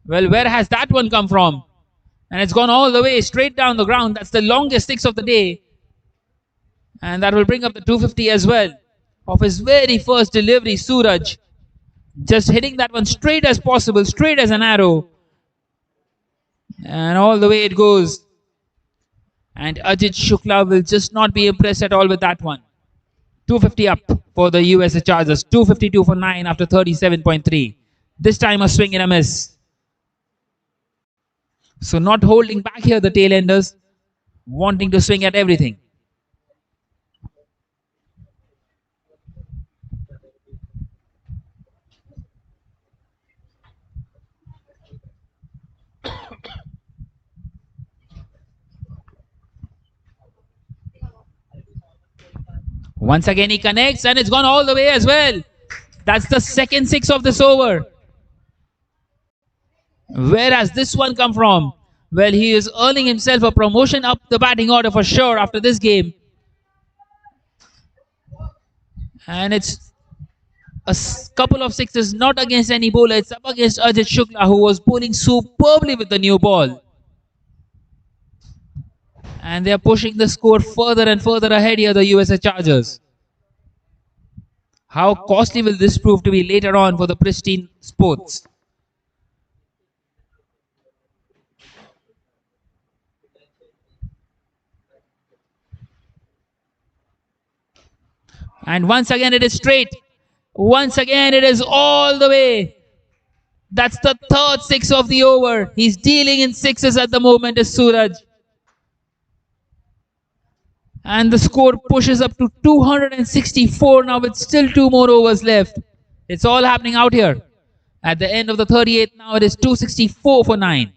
Well, where has that one come from? And it's gone all the way straight down the ground. That's the longest 6 of the day. And that will bring up the 250 as well. Of his very first delivery, Suraj just hitting that one straight as possible, straight as an arrow. And all the way it goes. And Ajit Shukla will just not be impressed at all with that one. 250 up for the USA Chargers. 252 for 9 after 37.3. This time a swing and a miss. So not holding back here, the tailenders, wanting to swing at everything. Once again he connects and it's gone all the way as well. That's the second 6 of this over. Where has this one come from? Well, he is earning himself a promotion up the batting order for sure after this game. And it's a couple of sixes, not against any bowler. It's up against Ajit Shukla, who was bowling superbly with the new ball. And they are pushing the score further and further ahead here, the USA Chargers. How costly will this prove to be later on for the Pristine Sports? And once again it is straight. Once again it is all the way. That's the third six of the over. He's dealing in sixes at the moment is Suraj. And the score pushes up to 264 now with still 2 more overs left. It's all happening out here. At the end of the 38th now it is 264 for 9.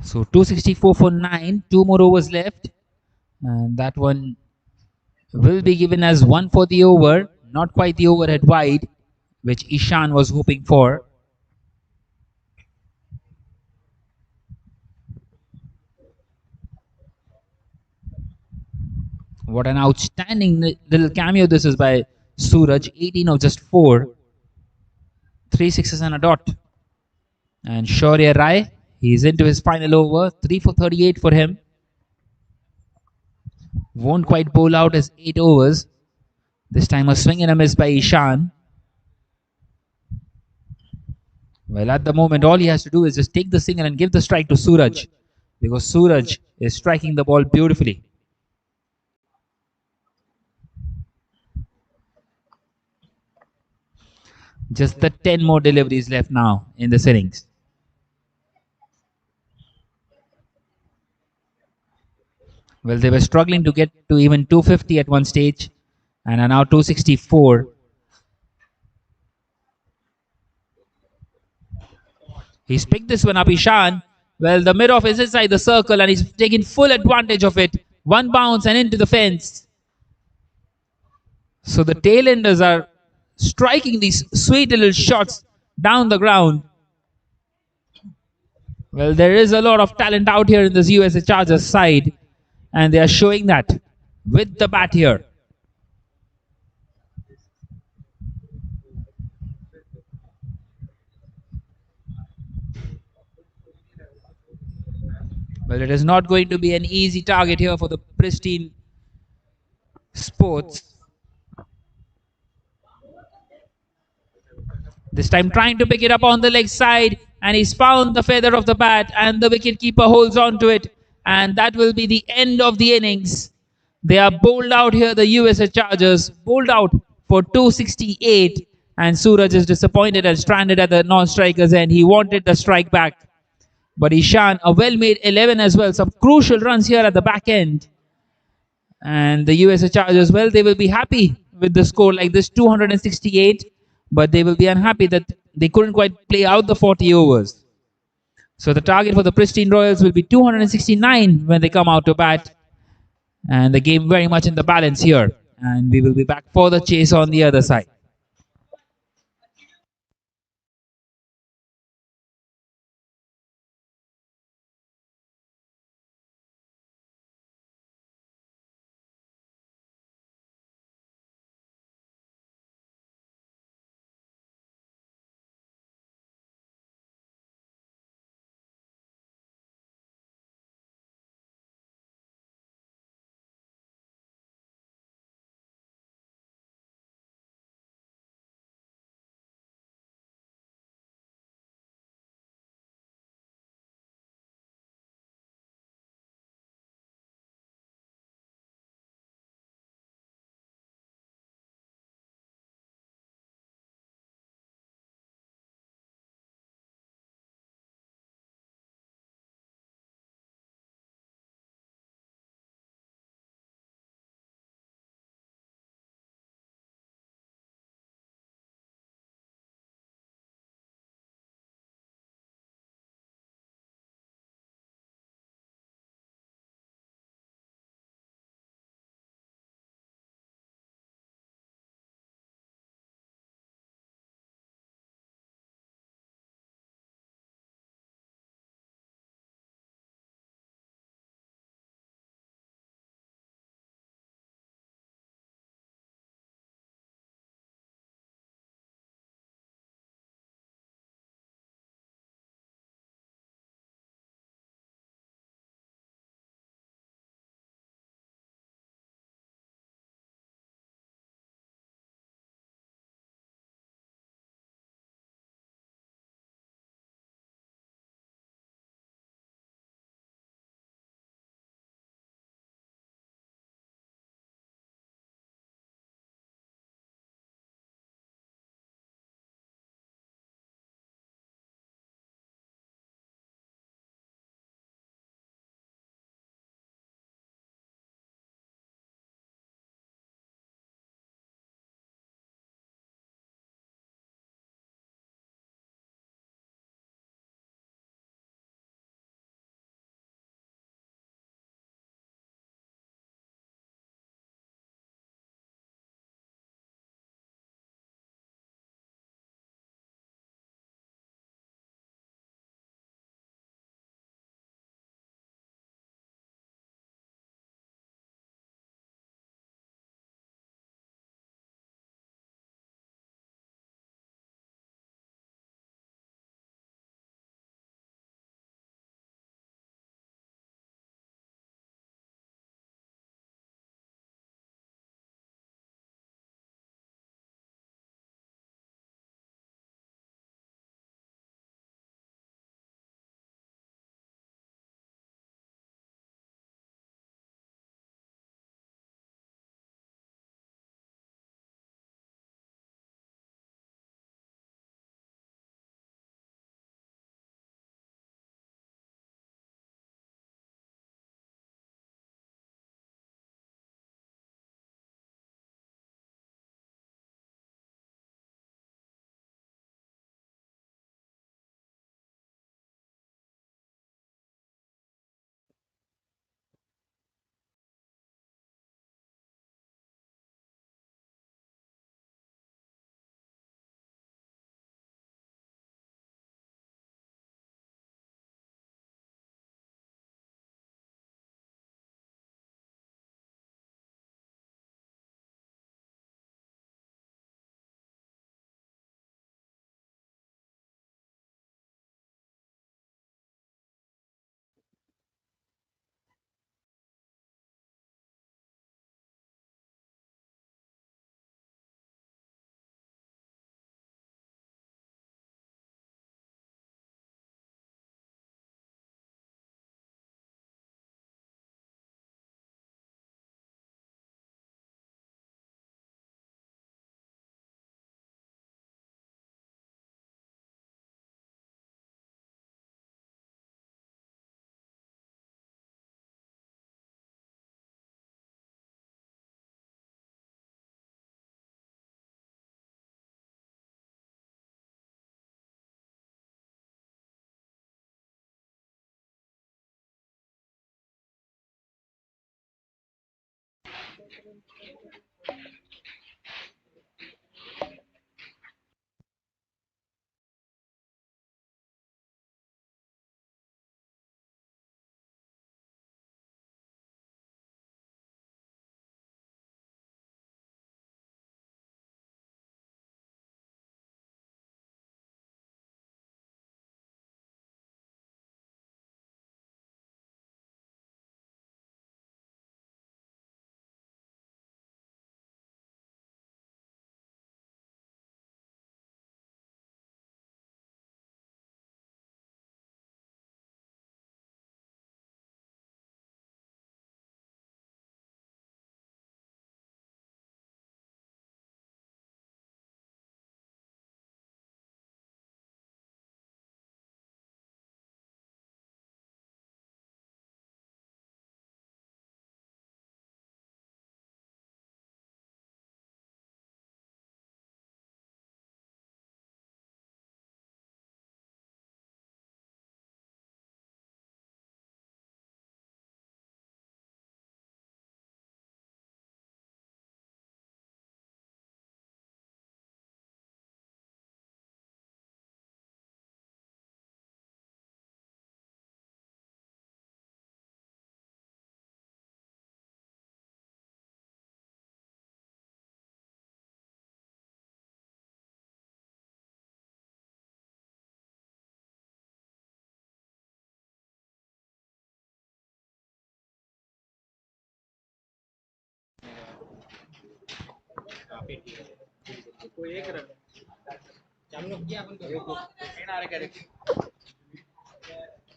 So 264 for 9, 2 more overs left. And that one will be given as one for the over, not quite the overhead wide, which Ishan was hoping for. What an outstanding little cameo this is by Suraj, 18 of just 4, 3 sixes and a dot. And Shaurya Rai, he's into his final over, 3 for 38 for him. Won't quite bowl out his 8 overs. This time a swing and a miss by Ishan. Well, at the moment, all he has to do is just take the single and give the strike to Suraj, because Suraj is striking the ball beautifully. Just the 10 more deliveries left now in this innings. Well, they were struggling to get to even 250 at one stage and are now 264. He's picked this one up, Ishan. Well, the mid-off is inside the circle and he's taking full advantage of it. One bounce and into the fence. So the tailenders are striking these sweet little shots down the ground. Well, there is a lot of talent out here in this USA Chargers side, and they are showing that with the bat here. Well, it is not going to be an easy target here for the Pristine Sports. This time trying to pick it up on the leg side, and he's found the feather of the bat, and the wicketkeeper holds on to it, and that will be the end of the innings. They are bowled out here, the USA Chargers, bowled out for 268, and Suraj is disappointed and stranded at the non-striker's end. He wanted the strike back. But Ishan, a well-made 11 as well. Some crucial runs here at the back end. And the USA Chargers, well, they will be happy with the score like this, 268. But they will be unhappy that they couldn't quite play out the 40 overs. So the target for the Pristine Royals will be 269 when they come out to bat. And the game very much in the balance here. And we will be back for the chase on the other side.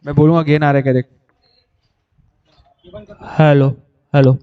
मैं बोलूंगा gain आ रहा है क्या देख। Hello hello.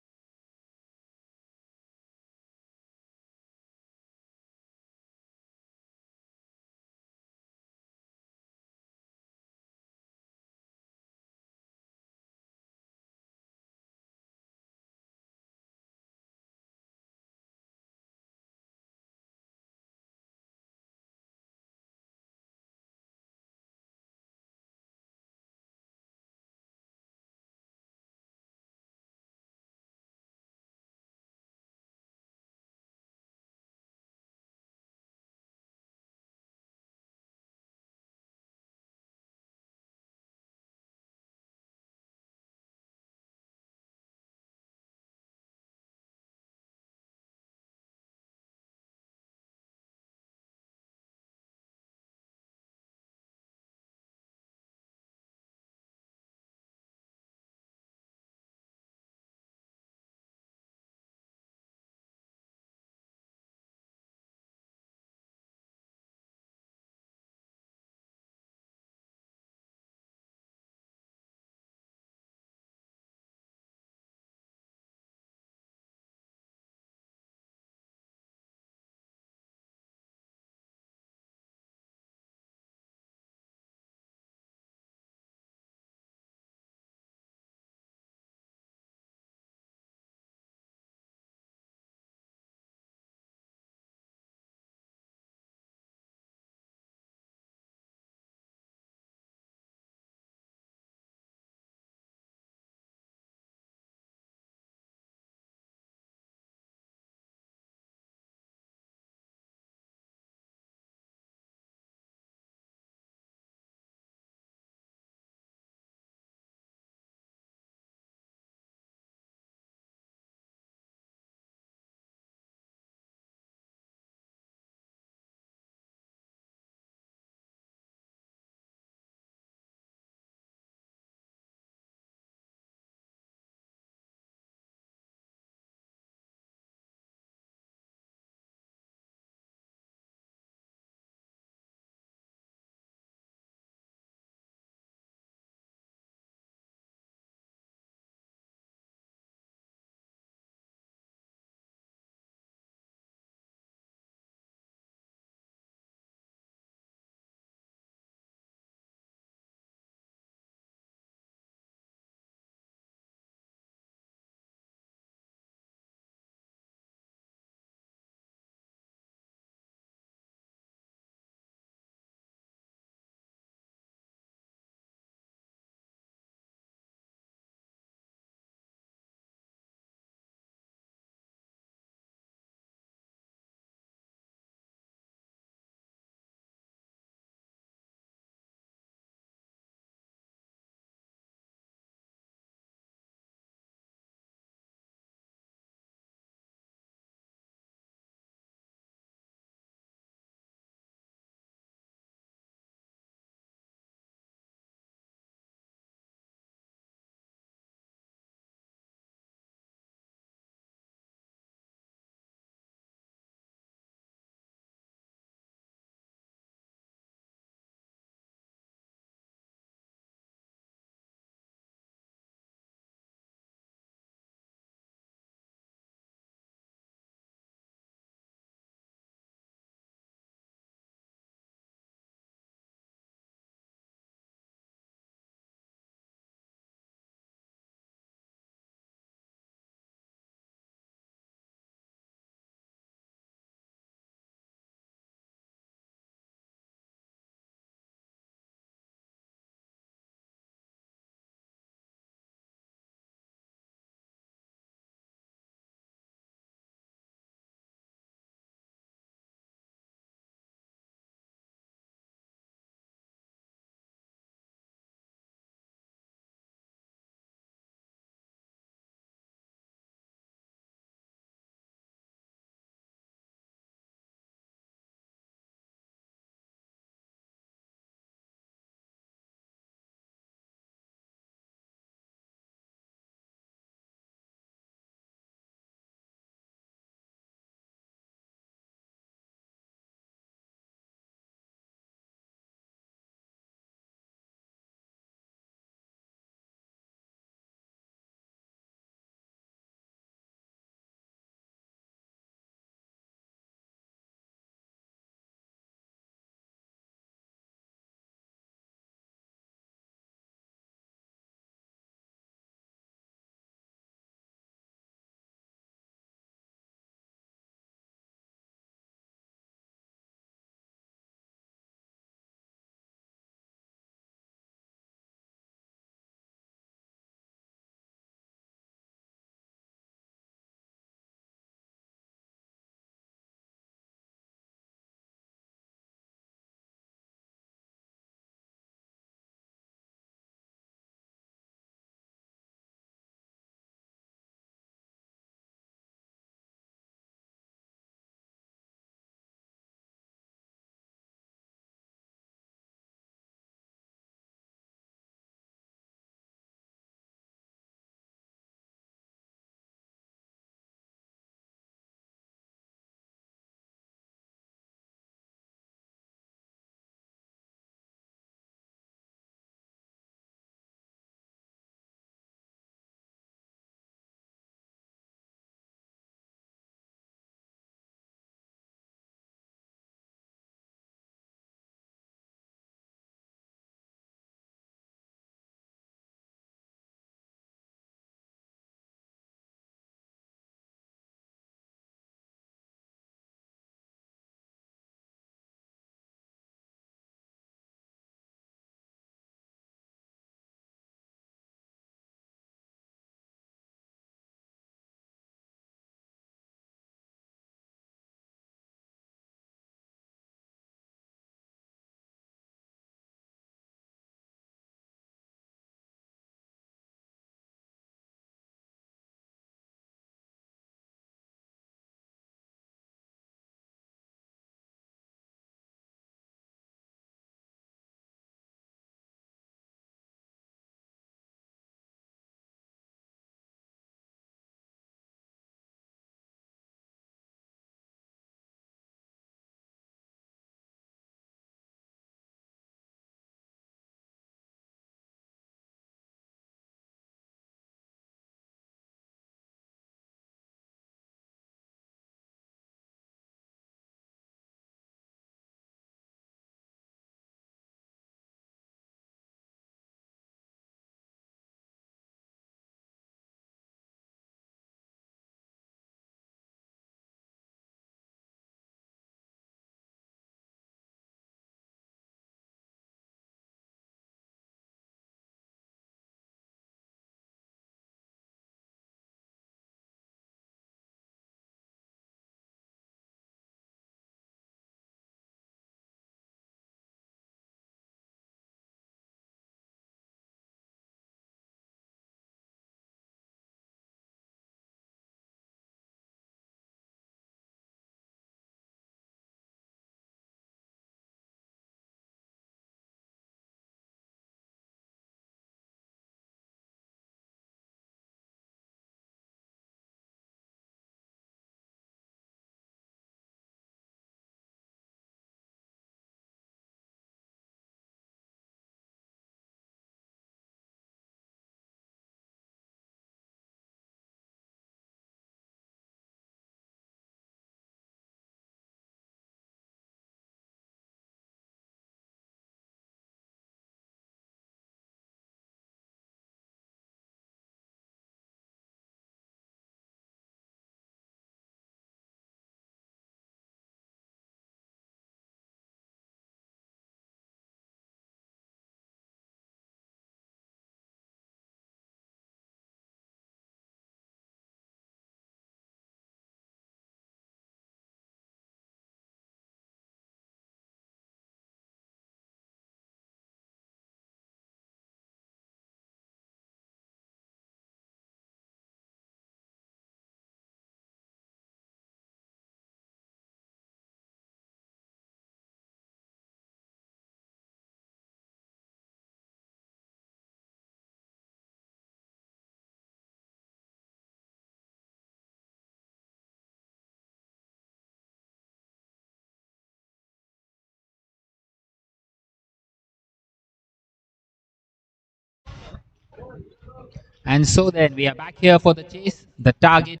And so then we are back here for the chase. The target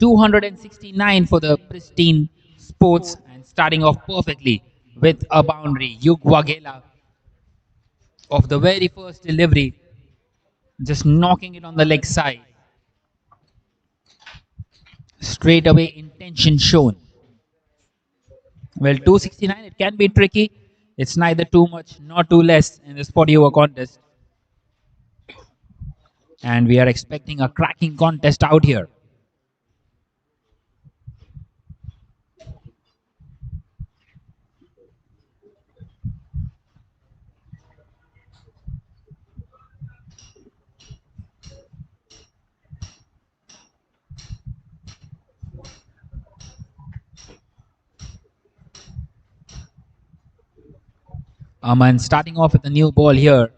269 for the Pristine Sports and starting off perfectly with a boundary. Yug Wagela of the very first delivery, just knocking it on the leg side. Straight away intention shown. Well, 269, it can be tricky. It's neither too much nor too less in this 40 over contest. And we are expecting a cracking contest out here. Aman starting off with a new ball here.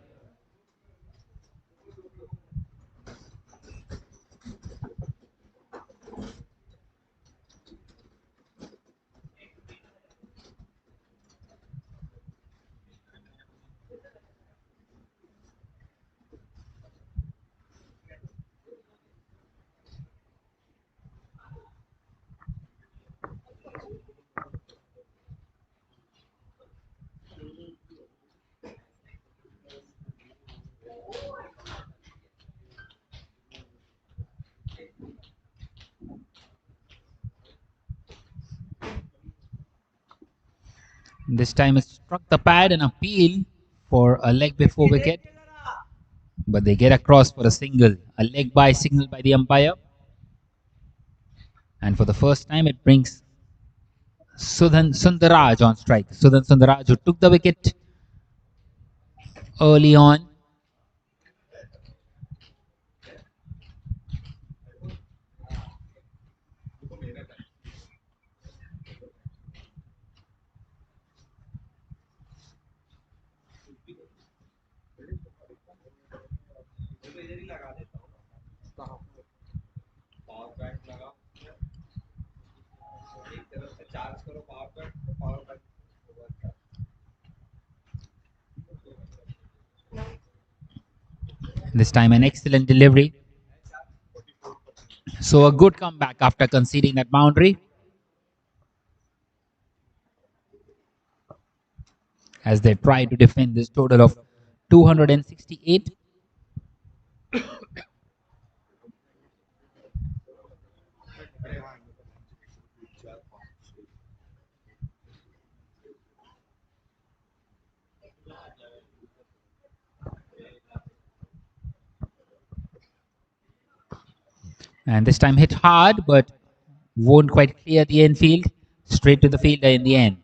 This time it struck the pad and appeal for a leg before wicket. But they get across for a single. A leg by signal by the umpire. And for the first time it brings Sudhan Sundaraj on strike. Sudhan Sundaraj who took the wicket early on. This time an excellent delivery. So a good comeback after conceding that boundary. As they try to defend this total of 268. And this time hit hard, but won't quite clear the infield. Straight to the fielder in the end.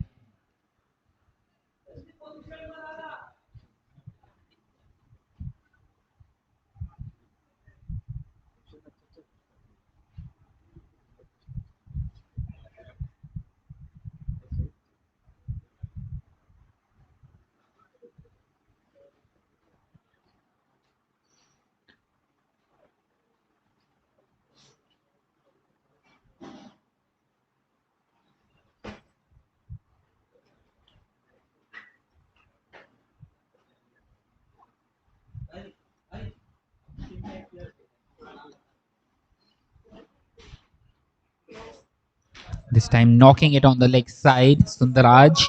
This time knocking it on the leg side, Sundaraj.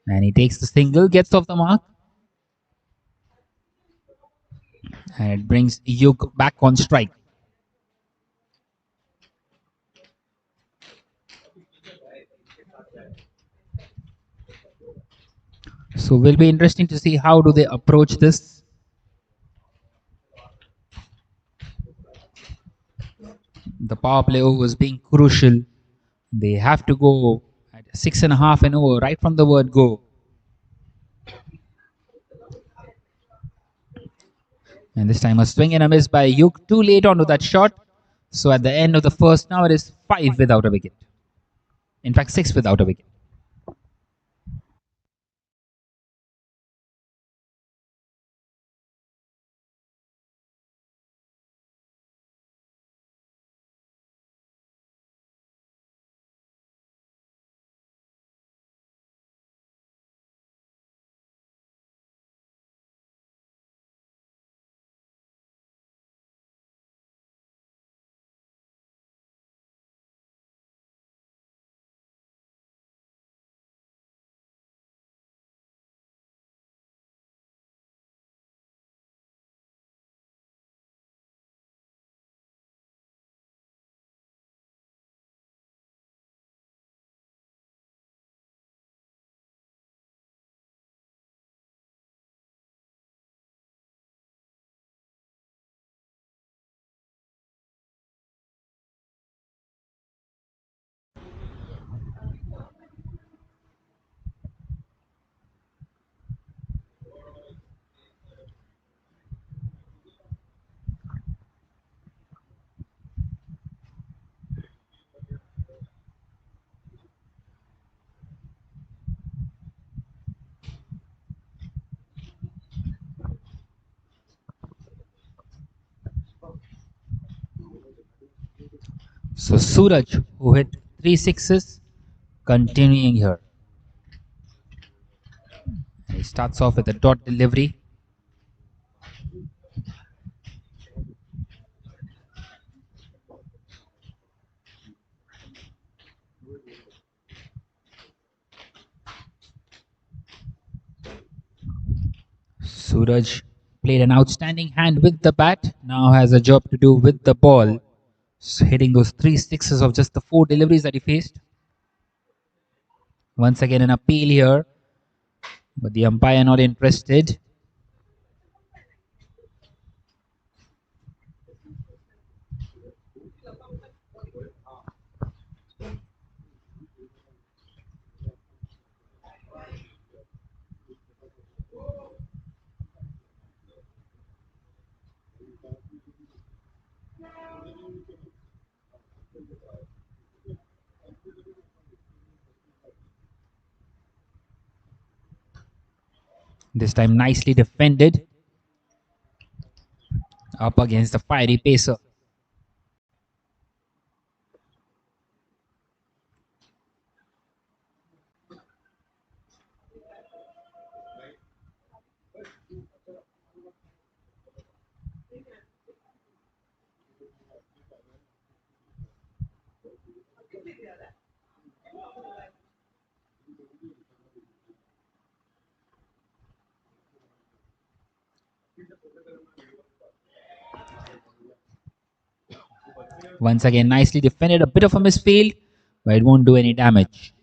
And he takes the single, gets off the mark. And it brings Yug back on strike. So will be interesting to see how do they approach this. The power play overs being crucial. They have to go at 6.5 and over right from the word go. And this time a swing and a miss by Yug. Too late onto that shot. So at the end of the first, now it is 5 without a wicket. In fact, 6 without a wicket. So Suraj, who hit three sixes, continuing here. And he starts off with a dot delivery. Suraj played an outstanding hand with the bat, now has a job to do with the ball. So hitting those three sixes of just the four deliveries that he faced. Once again, an appeal here, but the umpire not interested. This time, nicely defended up against the fiery pacer. Once again, nicely defended. A bit of a misfield, but it won't do any damage.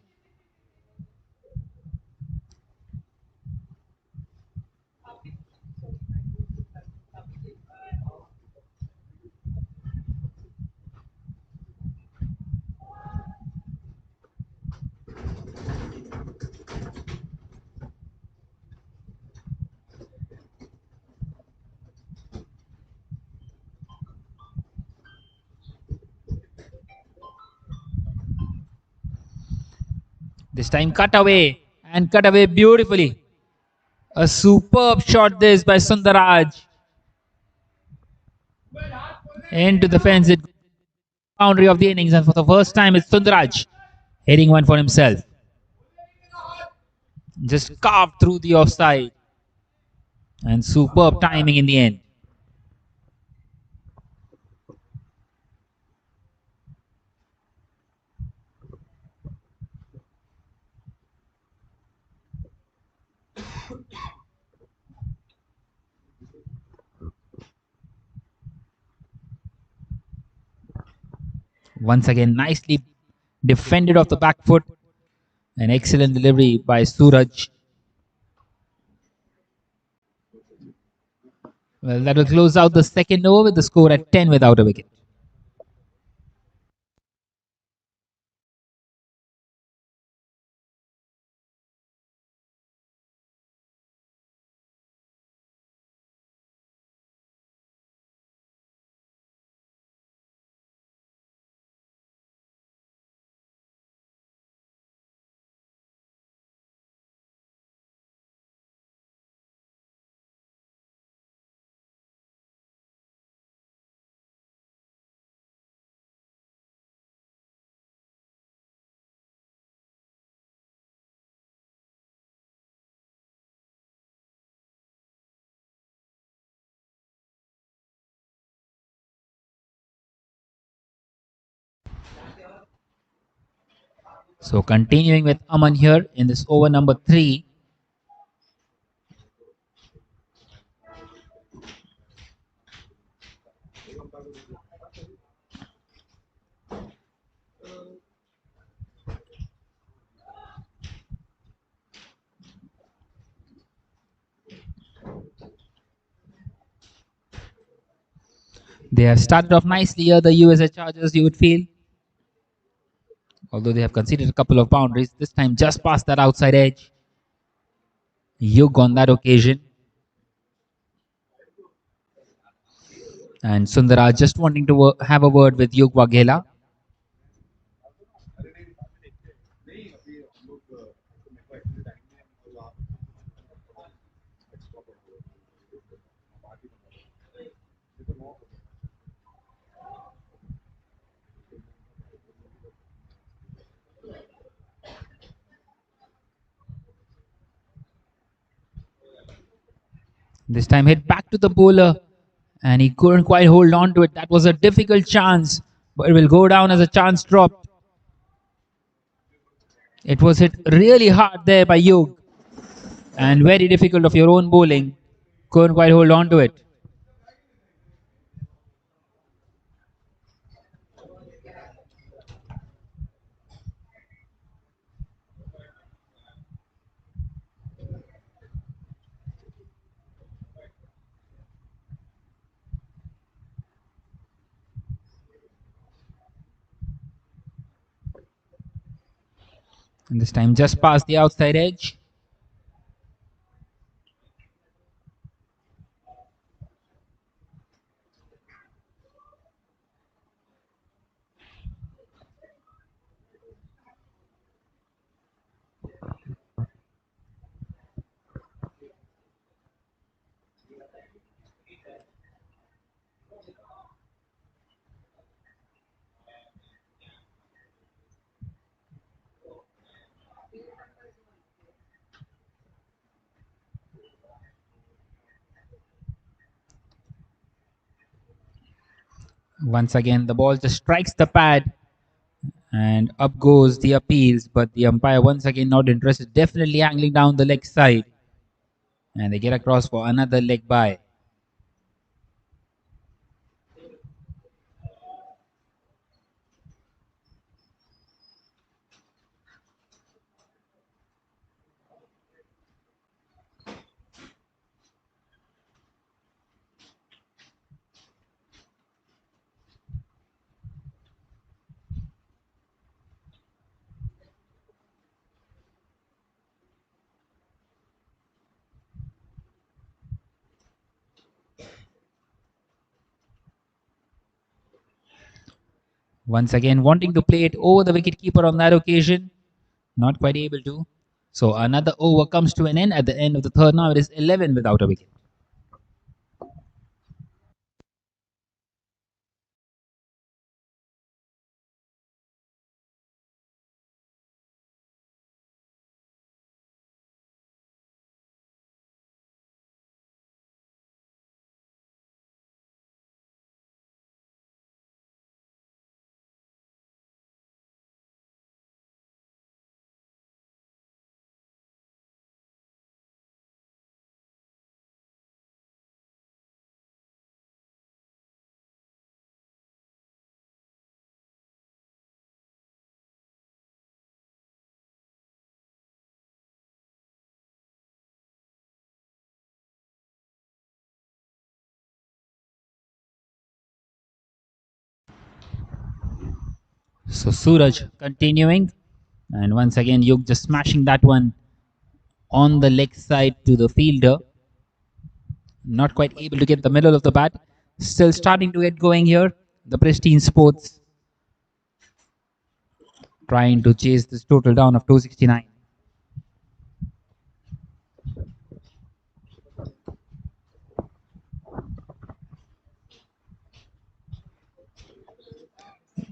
This time, cut away beautifully. A superb shot this by Sundaraj. Into the fence, it boundary of the innings, and for the first time, it's Sundaraj hitting one for himself. Just carved through the offside, and superb timing in the end. Once again, nicely defended off the back foot. An excellent delivery by Suraj. Well, that will close out the second over with the score at 10 without a wicket. So continuing with Aman here in this over number 3. They have started off nicely here, the USA Chargers, you would feel. Although they have conceded a couple of boundaries, this time just past that outside edge. Yug on that occasion. And Sundaraj just wanting to have a word with Yug Waghela. This time hit back to the bowler and he couldn't quite hold on to it. That was a difficult chance, but it will go down as a chance dropped. It was hit really hard there by Yog and very difficult of your own bowling. Couldn't quite hold on to it. And this time just past the outside edge. Once again, the ball just strikes the pad and up goes the appeals, but the umpire once again not interested, definitely angling down the leg side. And they get across for another leg by. Once again, wanting to play it over the wicketkeeper on that occasion, not quite able to. So another over comes to an end at the end of the third. Now it is 11 without a wicket. So Suraj continuing, and once again Yug just smashing that one on the leg side to the fielder. Not quite able to get the middle of the bat. Still starting to get going here. The Pristine Sports trying to chase this total down of 269.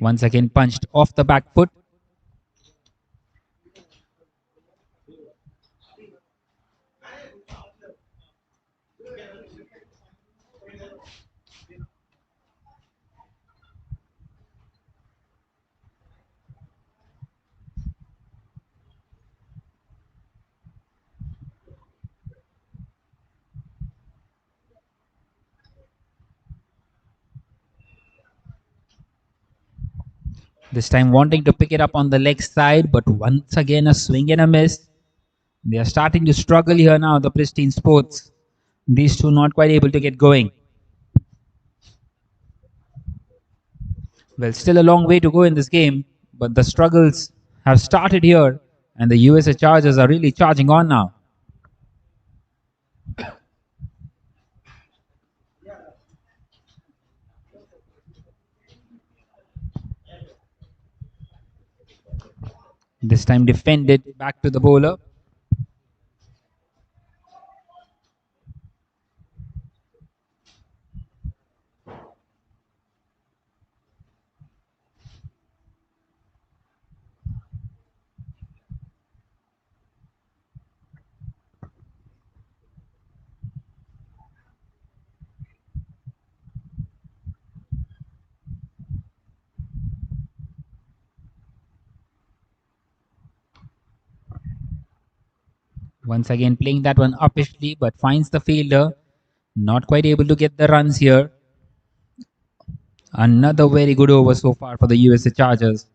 Once again punched off the back foot. This time wanting to pick it up on the leg side, but once again a swing and a miss. They are starting to struggle here now, the Pristine Sports. These two not quite able to get going. Well, still a long way to go in this game, but the struggles have started here, and the USA Chargers are really charging on now. This time defended back to the bowler. Once again playing that one uppishly, but finds the fielder. Not quite able to get the runs here. Another very good over so far for the USA Chargers.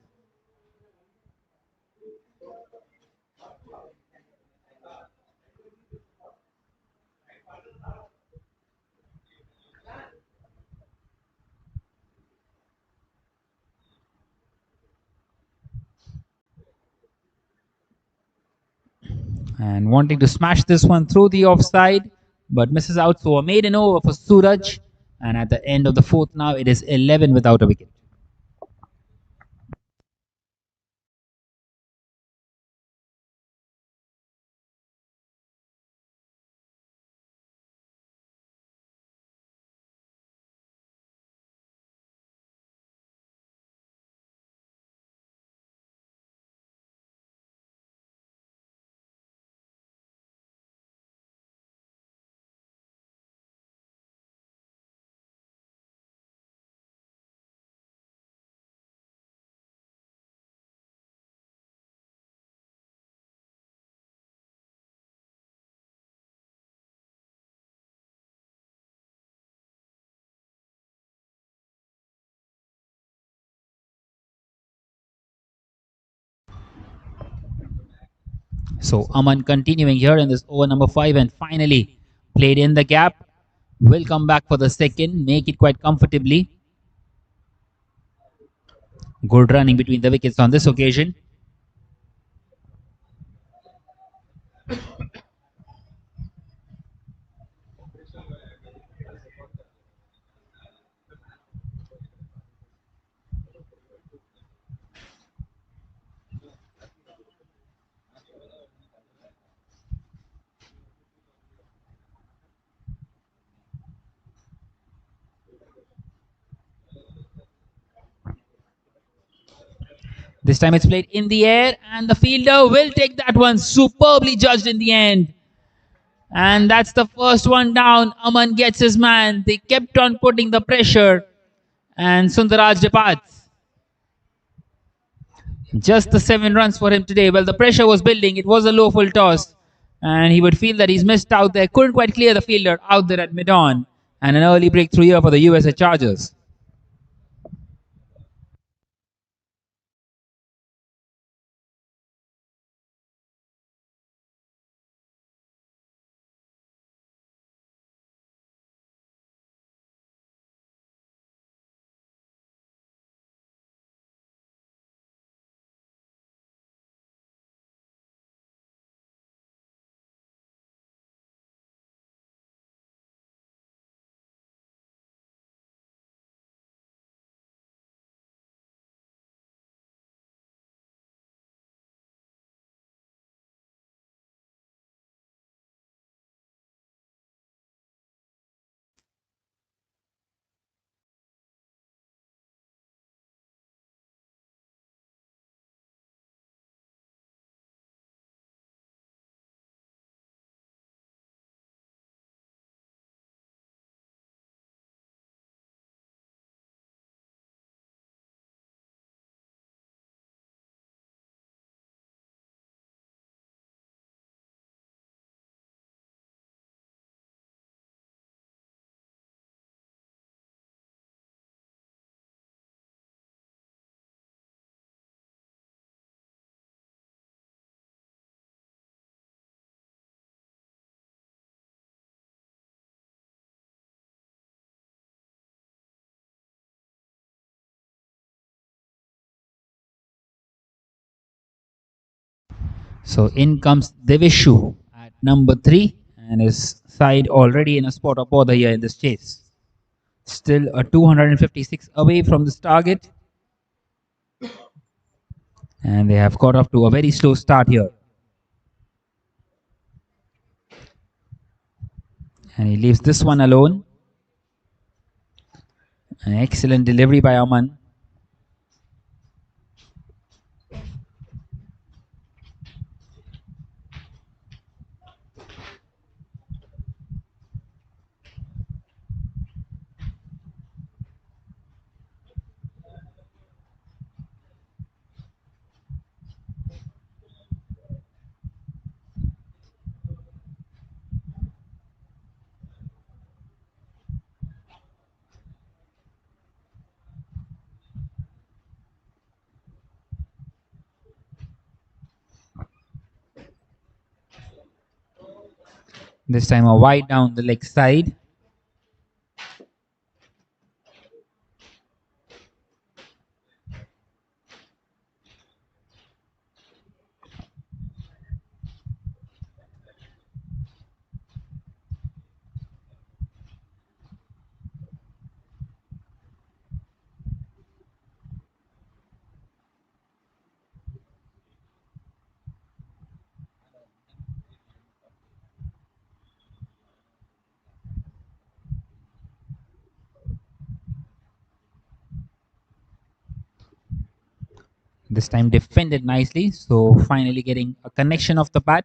And wanting to smash this one through the offside, but misses out. So a maiden over for Suraj. And at the end of the fourth now, it is 11 without a wicket. So Aman continuing here in this over number 5 and finally played in the gap. Will come back for the second, make it quite comfortably. Good running between the wickets on this occasion. This time it's played in the air, and the fielder will take that one. Superbly judged in the end. And that's the first one down. Aman gets his man. They kept on putting the pressure, and Sundaraj departs. Just the 7 runs for him today. Well, the pressure was building. It was a low full toss, and he would feel that he's missed out there. Couldn't quite clear the fielder out there at mid on. And an early breakthrough here for the USA Chargers. So in comes Devishu at number 3, and his side already in a spot of bother here in this chase. Still a 256 away from this target, and they have got off to a very slow start here. And he leaves this one alone. An excellent delivery by Aman. This time a wide down the leg side. This time defended nicely, so finally getting a connection of the bat.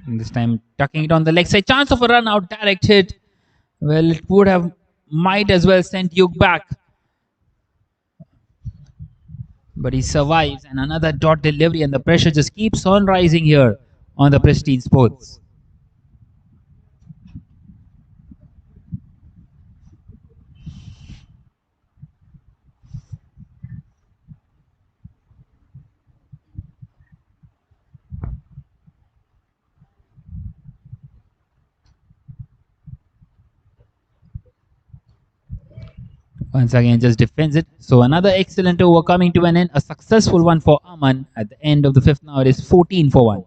And this time tucking it on the leg side. Chance of a run out, direct hit. Well, it would have might as well sent Yug back. But he survives, and another dot delivery, and the pressure just keeps on rising here on the Pristine Sports. Once again, just defends it. So another excellent over coming to an end. A successful one for Aman at the end of the fifth. Now it is 14 for 1.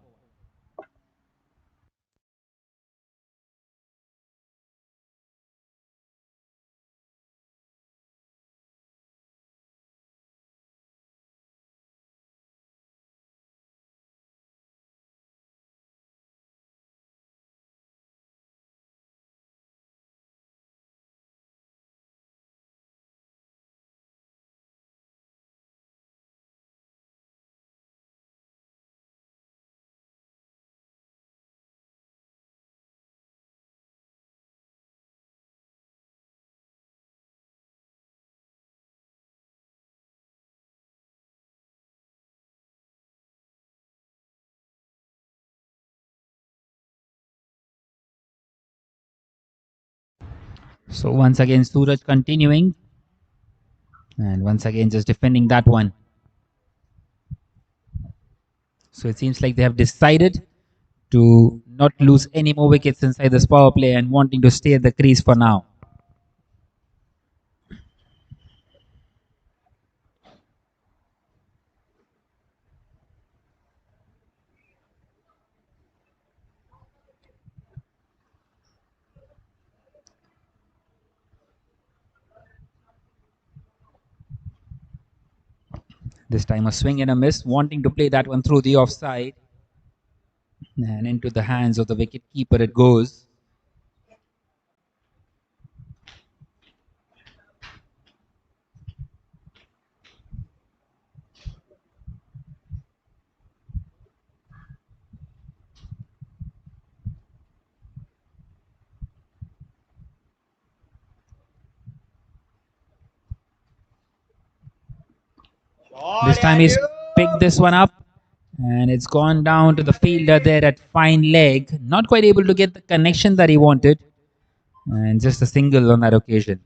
So once again, Suraj continuing, and once again just defending that one. So it seems like they have decided to not lose any more wickets inside this power play and wanting to stay at the crease for now. This time a swing and a miss, wanting to play that one through the offside. And into the hands of the wicket keeper it goes. This time he's picked this one up, and it's gone down to the fielder there at fine leg. Not quite able to get the connection that he wanted, and just a single on that occasion.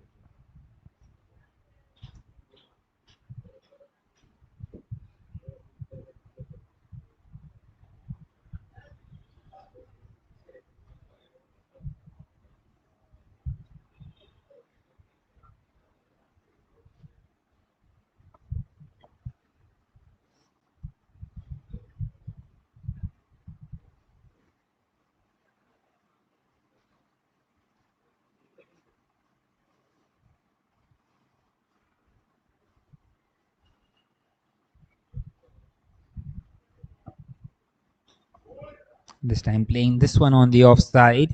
This time playing this one on the offside.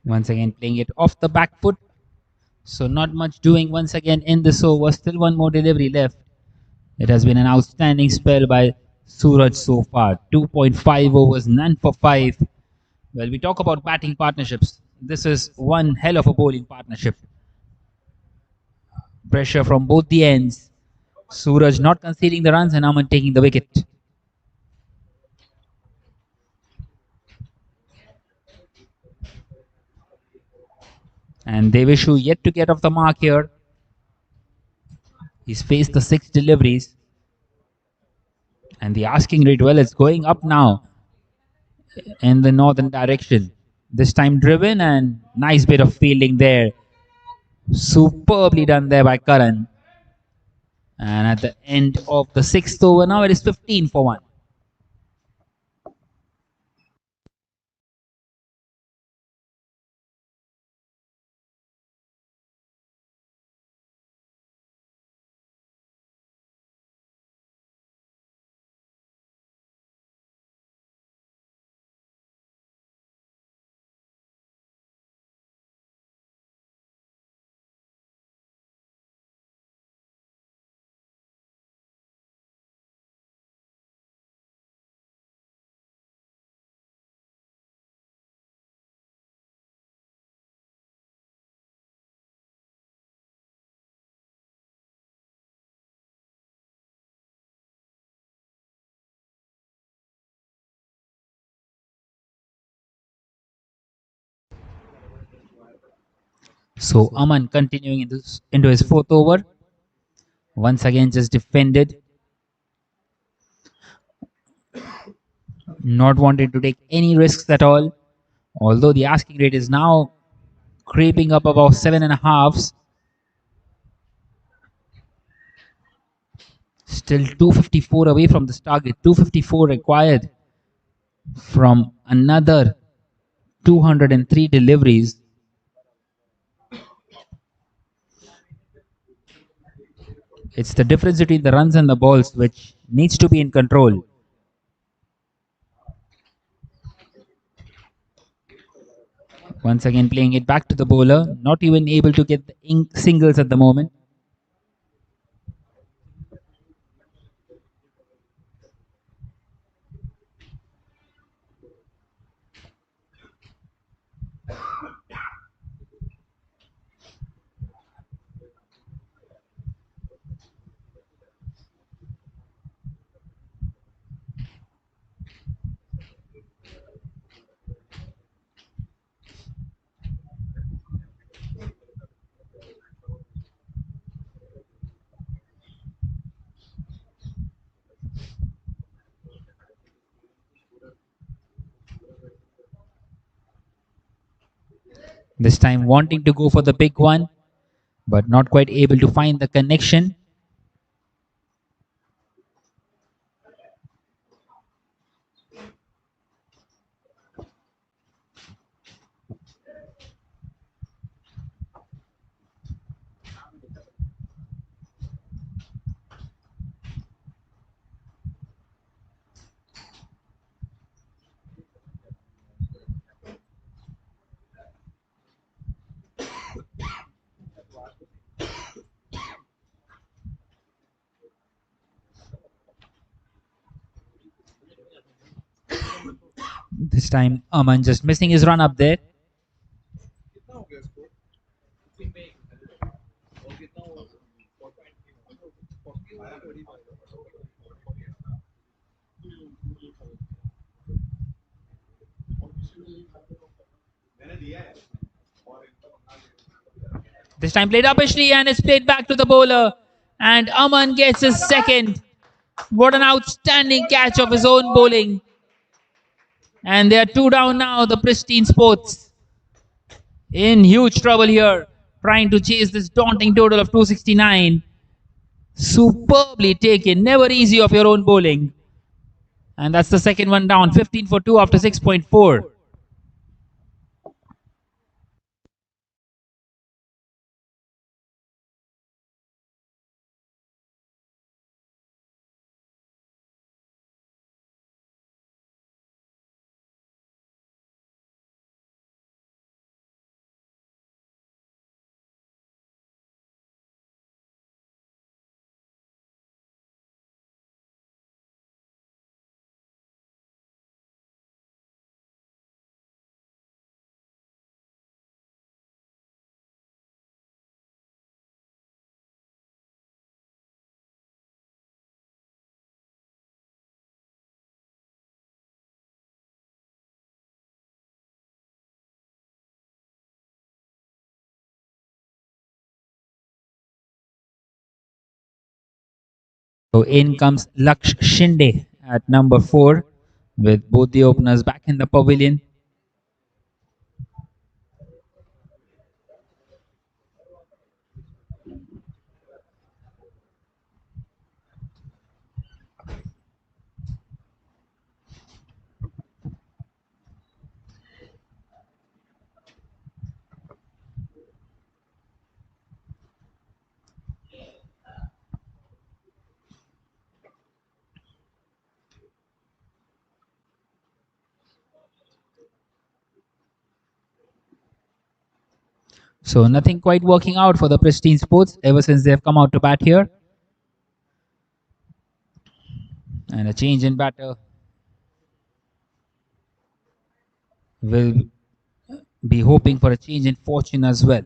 Once again playing it off the back foot. So not much doing once again in this over. Still one more delivery left. It has been an outstanding spell by Suraj so far. 2.5 overs, none for 5. Well, we talk about batting partnerships. This is one hell of a bowling partnership. Pressure from both the ends. Suraj not conceding the runs and Aman taking the wicket. And Devishu yet to get off the mark here. He's faced the 6 deliveries. And the asking rate, well, it's going up now in the northern direction. This time driven and nice bit of fielding there. Superbly done there by Karan. And at the end of the 6th over, now it is 15 for 1. So Aman continuing into his 4th over. Once again just defended. Not wanting to take any risks at all. Although the asking rate is now creeping up about 7.5s. Still 254 away from this target. 254 required from another 203 deliveries. It's the difference between the runs and the balls which needs to be in control. Once again playing it back to the bowler. Not even able to get the singles at the moment. This time wanting to go for the big one, but not quite able to find the connection. This time Aman just missing his run up there. This time played uppishly and it's played back to the bowler. And Aman gets his second. What an outstanding catch of his own bowling. And they are 2 down now, the Pristine Sports. In huge trouble here, trying to chase this daunting total of 269. Superbly taken, never easy of your own bowling. And that's the second one down, 15 for 2 after 6.4. So in comes Laksh Shinde at number 4 with both the openers back in the pavilion. So nothing quite working out for the Pristine Sports ever since they've come out to bat here. And a change in batter will be hoping for a change in fortune as well.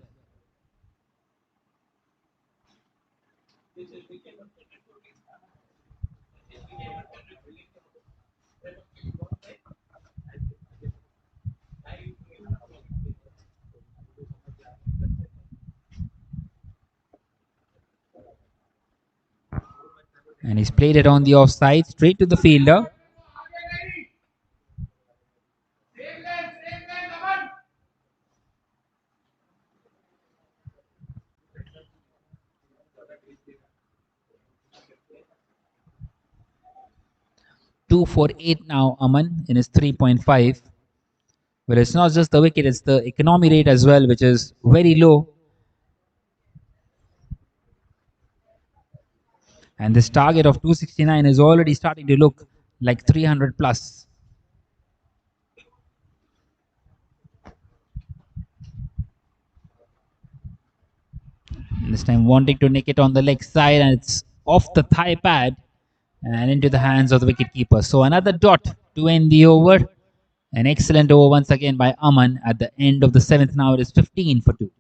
And he's played it on the offside straight to the fielder. Two for eight now, Aman in his 3.5. But it's not just the wicket, it's the economy rate as well, which is very low. And this target of 269 is already starting to look like 300 plus. And this time wanting to nick it on the leg side, and it's off the thigh pad and into the hands of the wicketkeeper. So another dot to end the over. An excellent over once again by Aman at the end of the seventh. Now it is 15 for 2.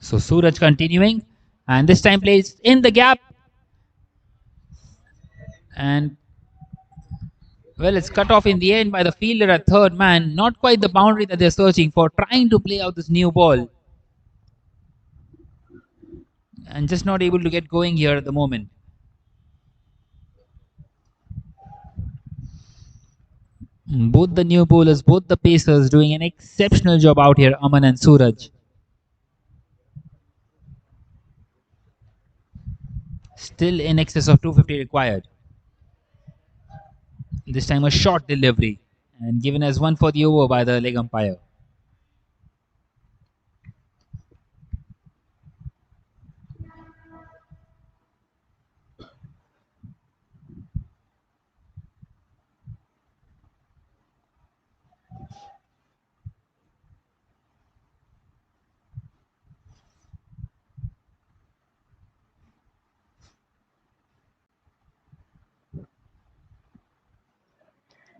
So Suraj continuing, and this time plays in the gap, and well, it's cut off in the end by the fielder at third man. Not quite the boundary that they're searching for, trying to play out this new ball, and just not able to get going here at the moment. Both the new bowlers, both the pacers doing an exceptional job out here, Aman and Suraj. Still in excess of 250 required. This time a short delivery and given as one for the over by the leg umpire.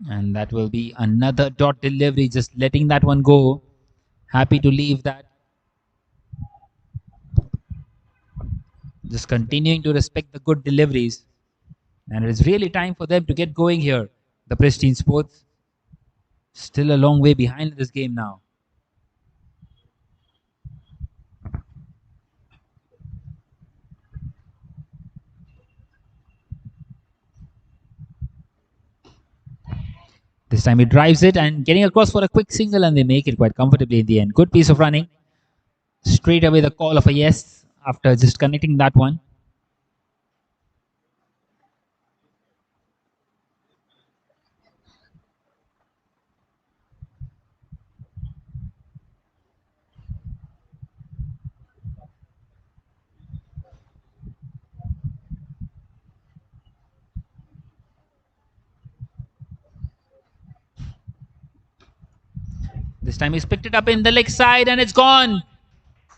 And that will be another dot delivery, just letting that one go. Happy to leave that. Just continuing to respect the good deliveries. And it is really time for them to get going here. The Pristine Sports still a long way behind in this game now. This time he drives it and getting across for a quick single, and they make it quite comfortably in the end. Good piece of running. Straight away the call of a yes after just connecting that one. This time he's picked it up in the leg side and it's gone.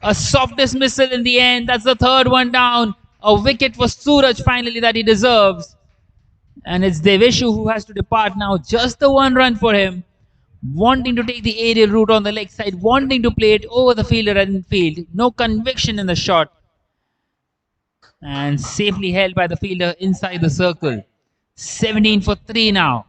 A soft dismissal in the end. That's the third one down. A wicket for Suraj finally that he deserves. And it's Deveshu who has to depart now. Just the one run for him. Wanting to take the aerial route on the leg side, wanting to play it over the fielder in field. No conviction in the shot. And safely held by the fielder inside the circle. 17 for 3 now.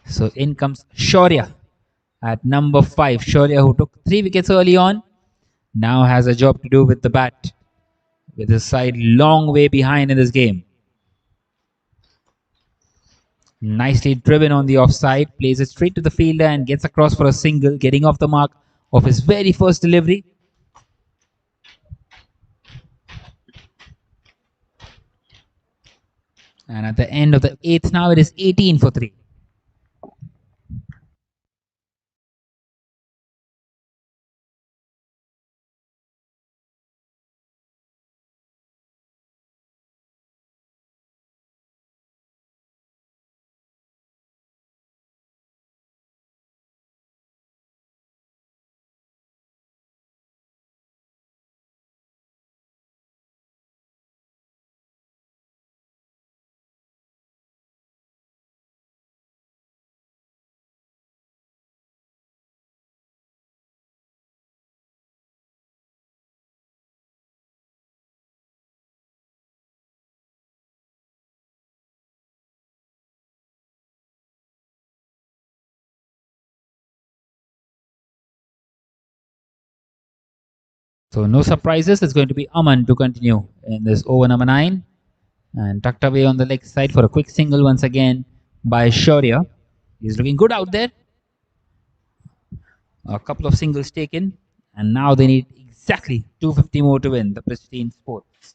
So in comes Shaurya at number 5. Shaurya, who took 3 wickets early on, now has a job to do with the bat, with his side long way behind in this game. Nicely driven on the offside, plays it straight to the fielder and gets across for a single, getting off the mark of his very first delivery. And at the end of the 8th, now it is 18 for 3. So no surprises. It's going to be Aman to continue in this over number 9. And tucked away on the leg side for a quick single once again by Shaurya. He's looking good out there. A couple of singles taken. And now they need exactly 250 more to win the Pristine Sports.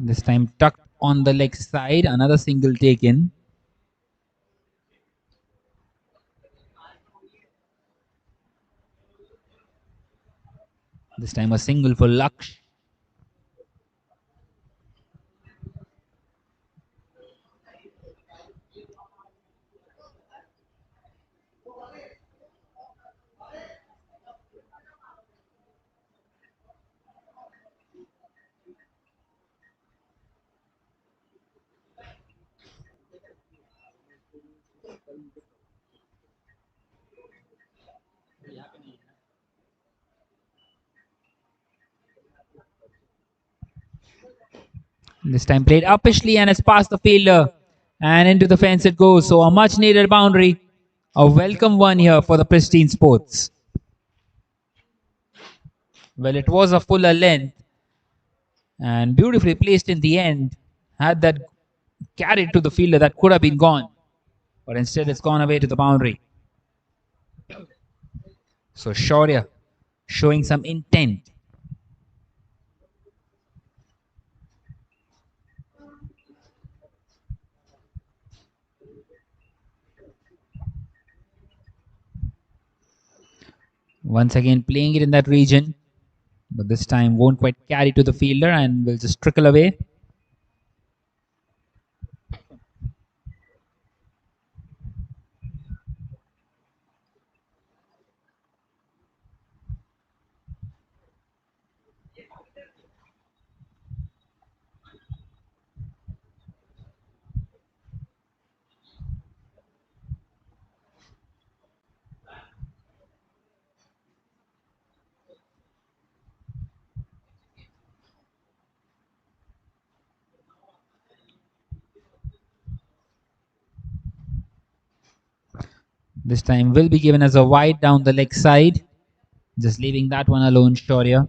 This time tucked on the leg side. Another single taken. This time a single for Laksh. This time played uppishly and it's past the fielder. And into the fence it goes. So a much needed boundary. A welcome one here for the Pristine Sports. Well, it was a fuller length and beautifully placed in the end. Had that carried to the fielder, that could have been gone. But instead it's gone away to the boundary. So Shaurya showing some intent. Once again, playing it in that region, but this time won't quite carry to the fielder and will just trickle away. This time will be given as a wide down the leg side, just leaving that one alone, Shaurya.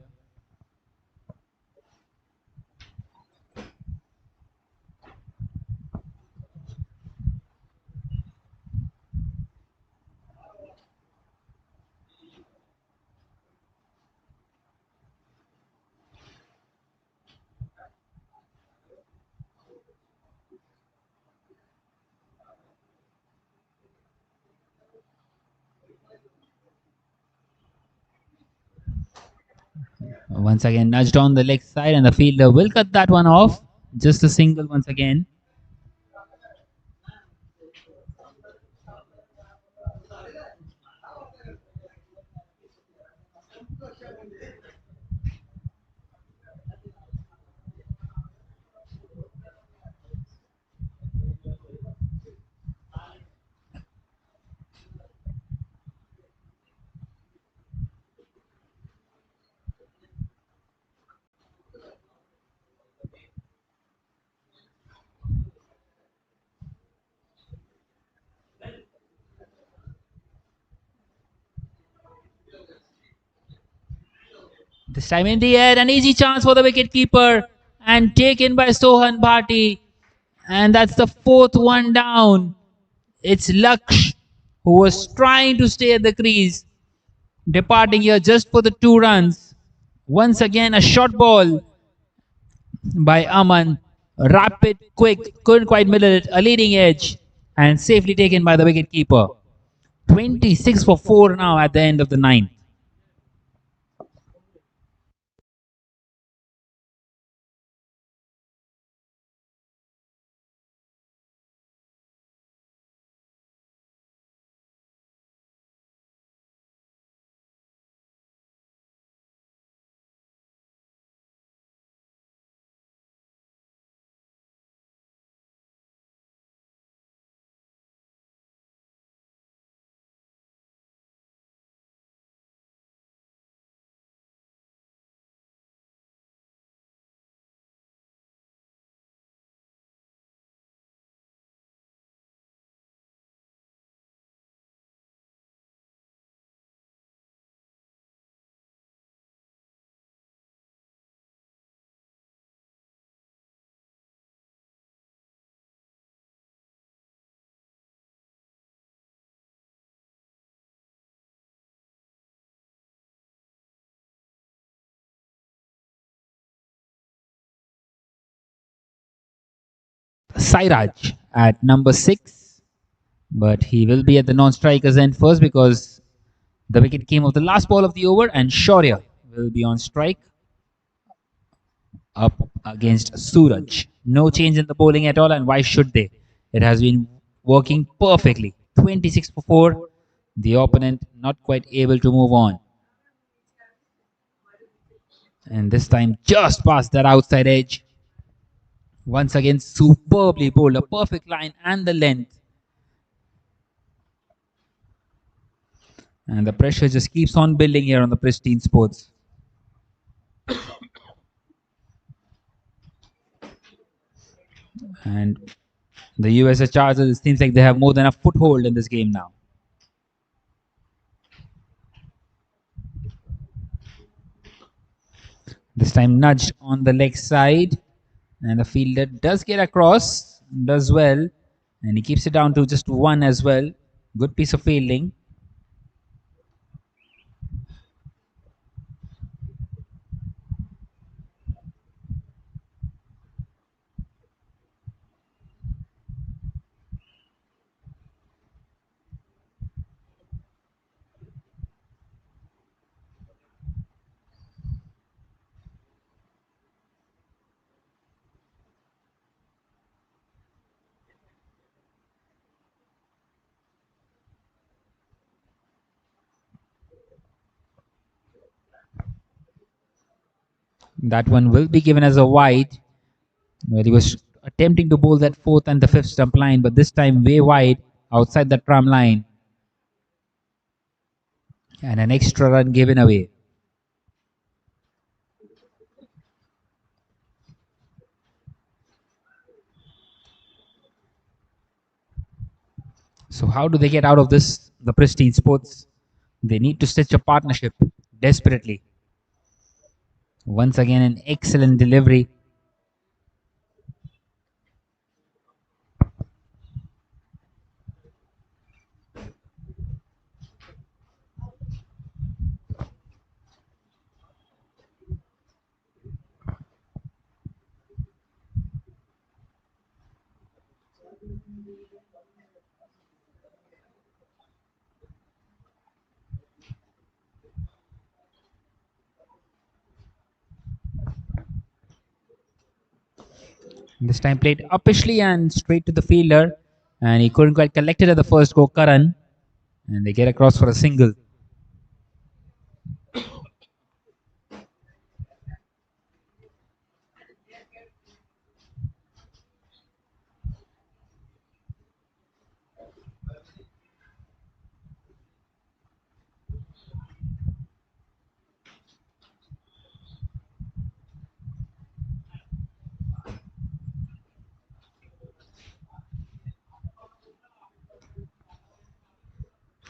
Once again, nudged on the leg side, and the fielder will cut that one off. Just a single once again. This time in the air, an easy chance for the wicket keeper, and taken by Sohan Bhati. And that's the fourth one down. It's Laksh who was trying to stay at the crease, departing here just for the 2 runs. Once again, a short ball by Aman. Rapid, quick, couldn't quite middle it, a leading edge, and safely taken by the wicket keeper. 26 for 4 now at the end of the ninth. Sairaj at number 6, but he will be at the non-strikers end first because the wicket came off the last ball of the over, and Shaurya will be on strike up against Suraj. No change in the bowling at all, and why should they? It has been working perfectly. 26 for 4. The opponent not quite able to move on. And this time just past that outside edge. Once again, superbly bowled. A perfect line and the length. And the pressure just keeps on building here on the Pristine Sports. And the USA Chargers, it seems like they have more than a foothold in this game now. This time nudged on the leg side. And the fielder does get across, does well. And he keeps it down to just 1 as well. Good piece of fielding. That one will be given as a wide, where he was attempting to bowl that fourth and the fifth stump line, but this time way wide outside the tram line. And an extra run given away. So how do they get out of this? The Pristine Sports, they need to stitch a partnership desperately. Once again, an excellent delivery. This time played uppishly and straight to the fielder, and he couldn't quite collect it at the first go, Karan, and they get across for a single.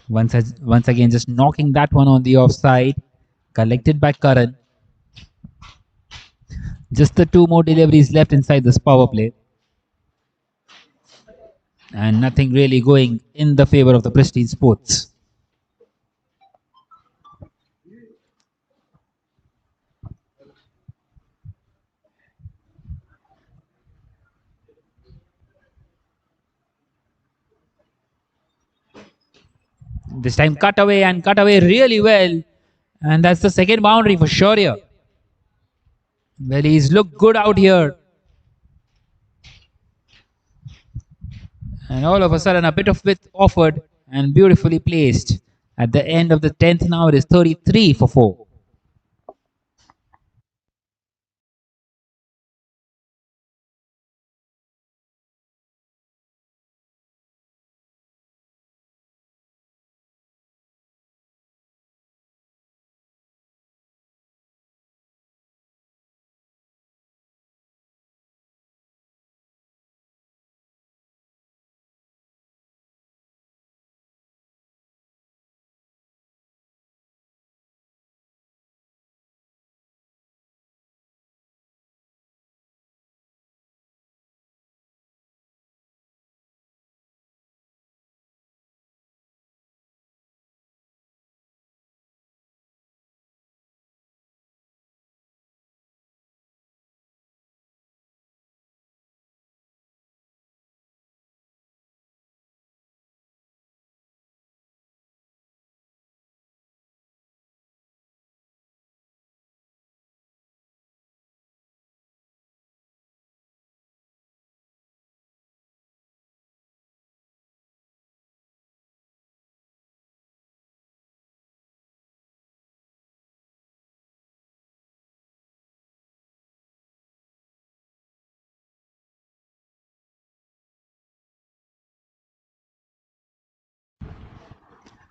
Once again, just knocking that one on the offside, collected by Karan. Just the two more deliveries left inside this power play, and nothing really going in the favor of the Pristine Sports. This time cut away really well, and that's the second boundary for Shaurya. Well, he's looked good out here. And all of a sudden, a bit of width offered and beautifully placed. At the end of the 10th now, it is 33 for 4.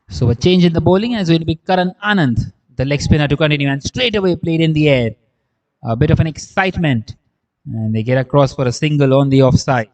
So a change in the bowling is going to be Karan Anand, the leg spinner, to continue, and straight away played in the air. A bit of an excitement, and they get across for a single on the offside.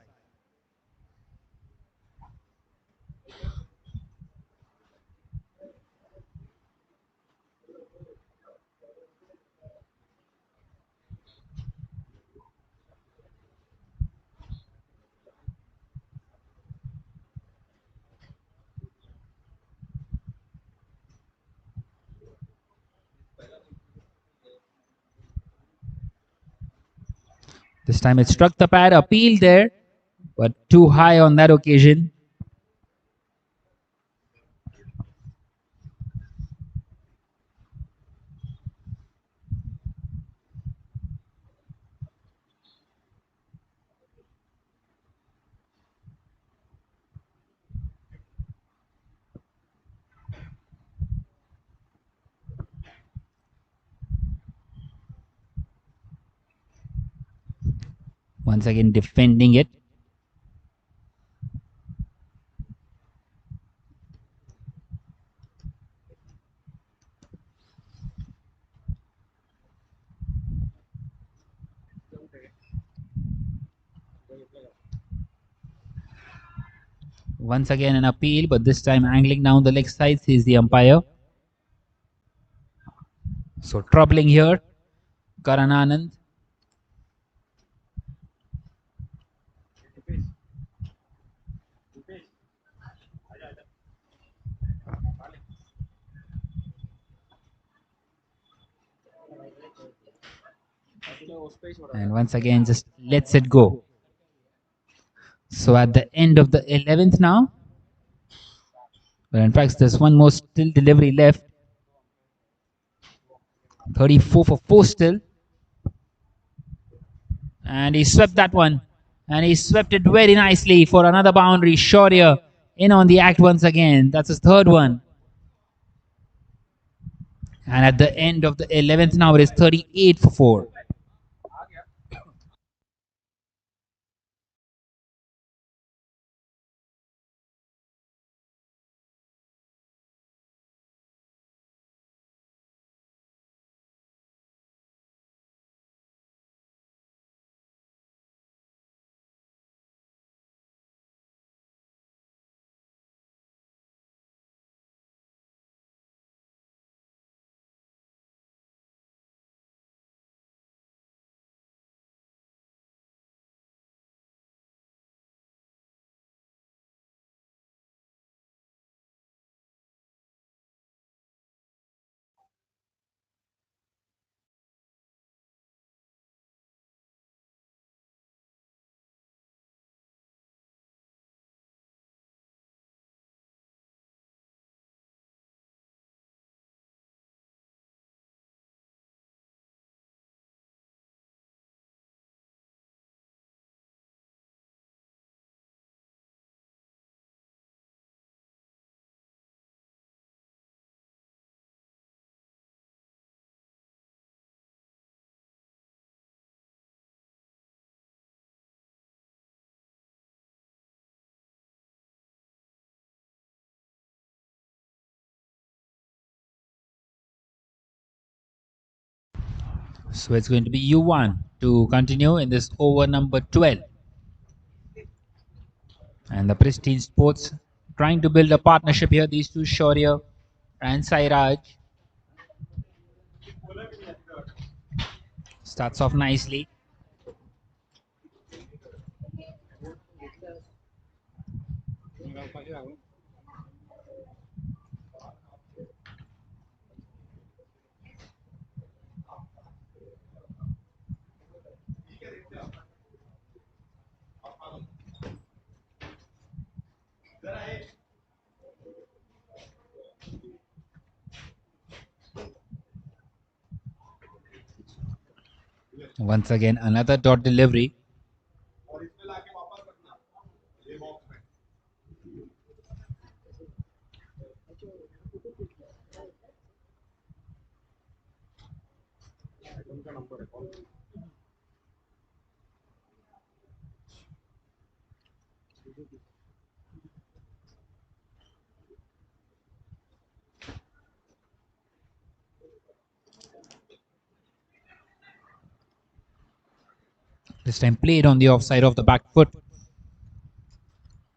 This time it struck the pad, appealed there, but too high on that occasion. Once again defending it. Once again an appeal, but this time angling down the leg side, sees the umpire. So troubling here, Karan Anand. And once again just lets it go. So at the end of the 11th now, but in fact there's one more still delivery left. 34 for 4 still. And he swept that one. And he swept it very nicely for another boundary. Shaurya in on the act once again. That's his third one. And at the end of the 11th now, it is 38 for 4. So it's going to be U1 to continue in this over number 12. And the Pristine Sports trying to build a partnership here. These two, Shaurya and Sairaj. Starts off nicely. Once again, another dot delivery. This time played on the offside of the back foot.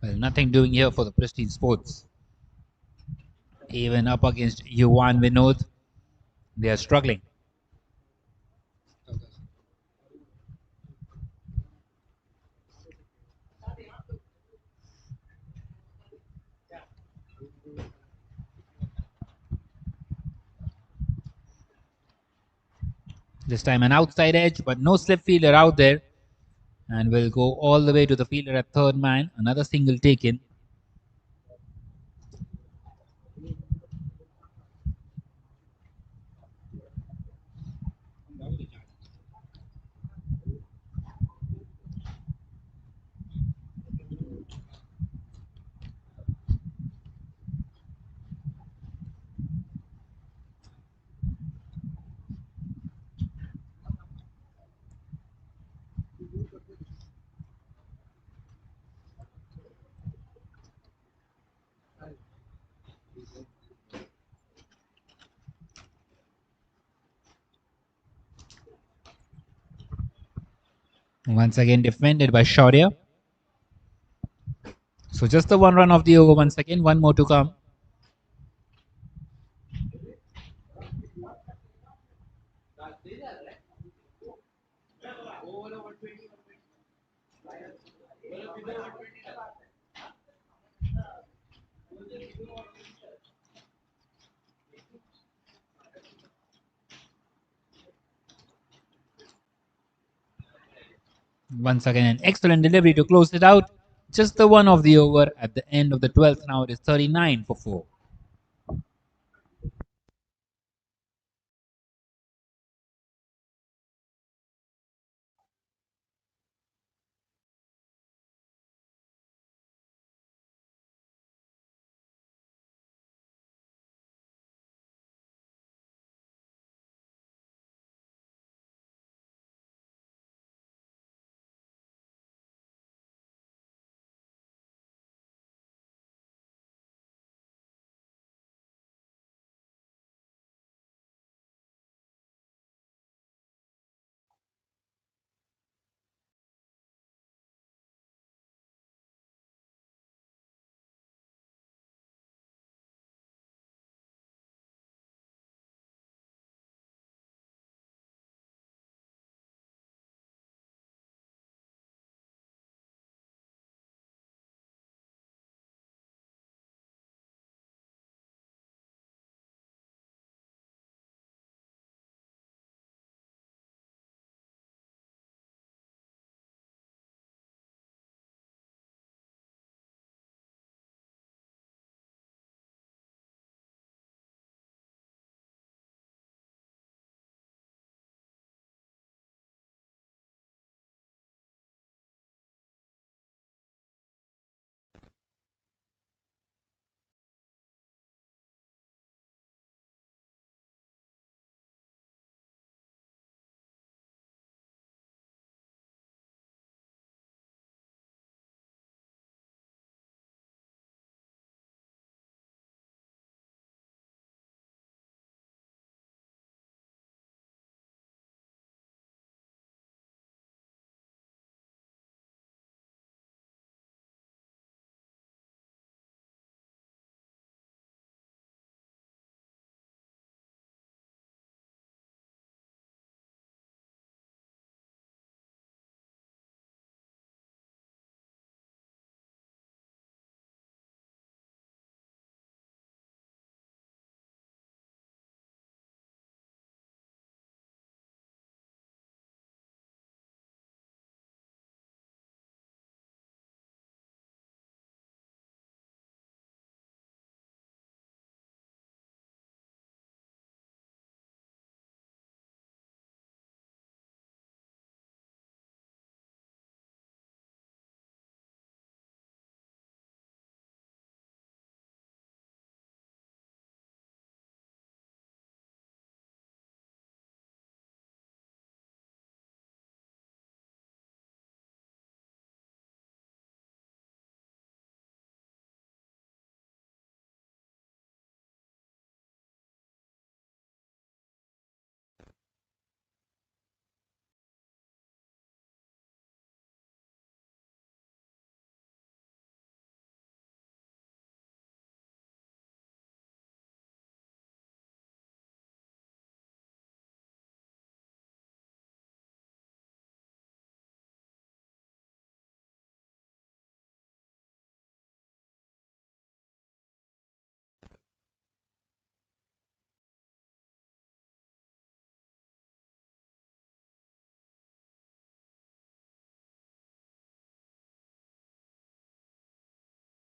Well, nothing doing here for the Pristine Sports. Even up against Yuvan Vinod, they are struggling. This time an outside edge, but no slip fielder out there. And will go all the way to the fielder at third man. Another single taken. Once again defended by Shaurya. So just the one run of the over once again. One more to come. Once again, an excellent delivery to close it out. Just the one of the over at the end of the 12th. Now it is 39 for 4.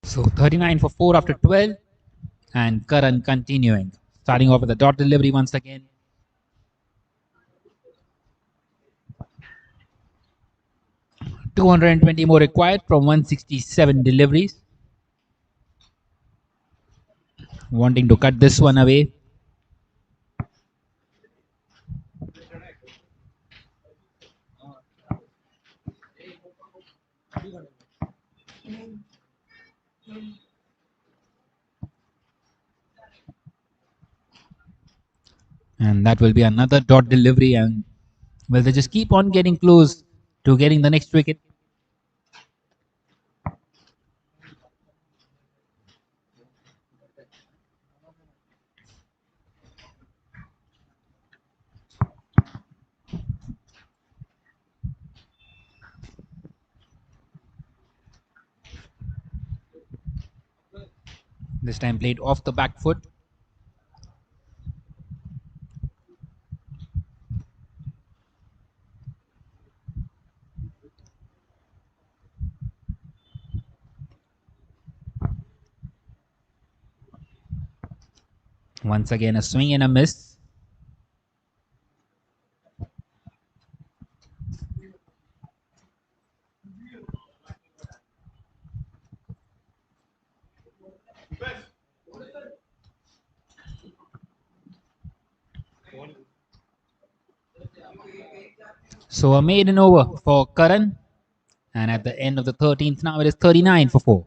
So 39 for 4 after 12. And Karan continuing. Starting off with a dot delivery once again. 220 more required from 167 deliveries. Wanting to cut this one away. And that will be another dot delivery. And well, they just keep on getting close to getting the next wicket. This time played off the back foot. Once again, a swing and a miss. So a maiden over for Karan. And at the end of the 13th, now it is 39 for 4.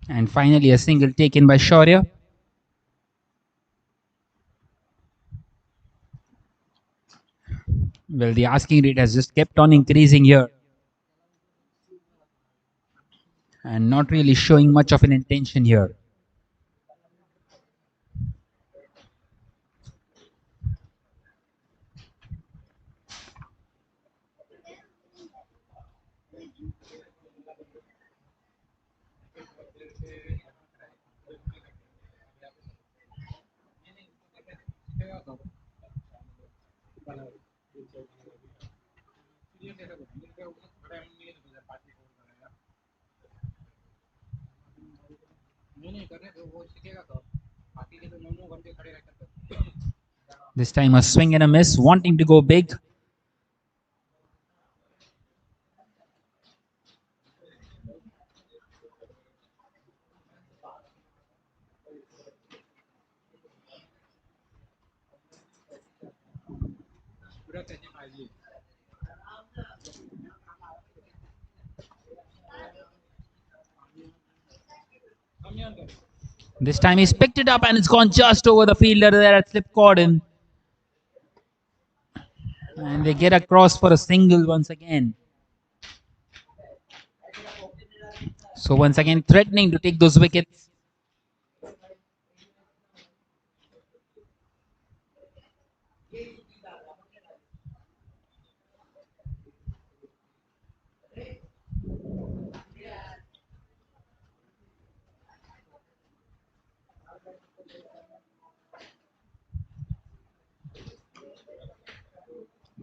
And finally, a single taken by Shaurya. Well, the asking rate has just kept on increasing here and not really showing much of an intention here. This time a swing and a miss, wanting to go big. This time he's picked it up and it's gone just over the fielder there at slip cordon. And they get across for a single once again. So once again threatening to take those wickets.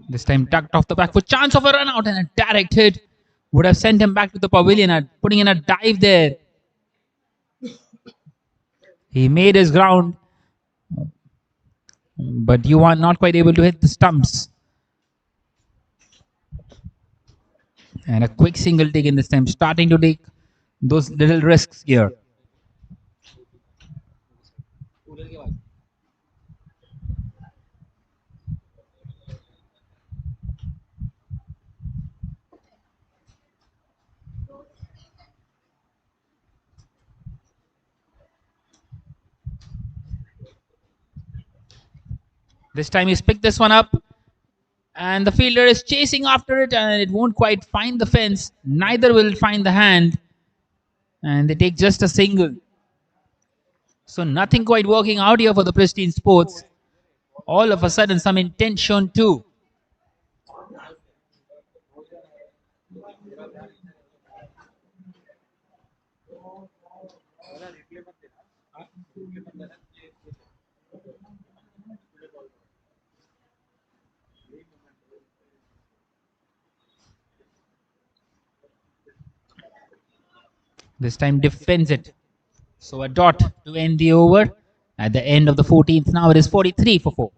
This time tucked off the back foot. Chance of a run out and a direct hit would have sent him back to the pavilion, putting in a dive there. He made his ground, but you are not quite able to hit the stumps. And a quick single taken this time, starting to take those little risks here. This time he's picked this one up, and the fielder is chasing after it, and it won't quite find the fence. Neither will it find the hand, and they take just a single. So nothing quite working out here for the Pristine Sports. All of a sudden, some intent shown too. This time defends it. So a dot to end the over. At the end of the 14th, now it is 43 for 4.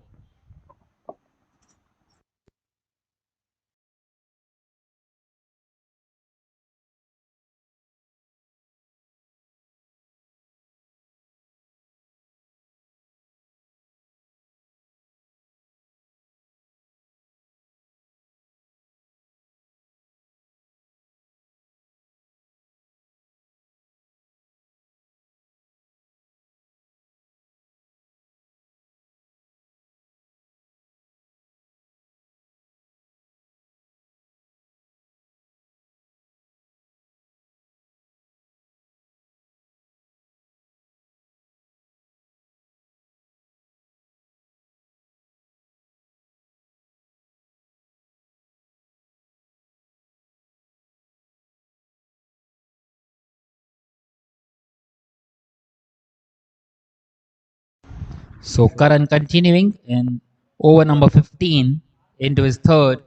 So Karan continuing in over number 15 into his third.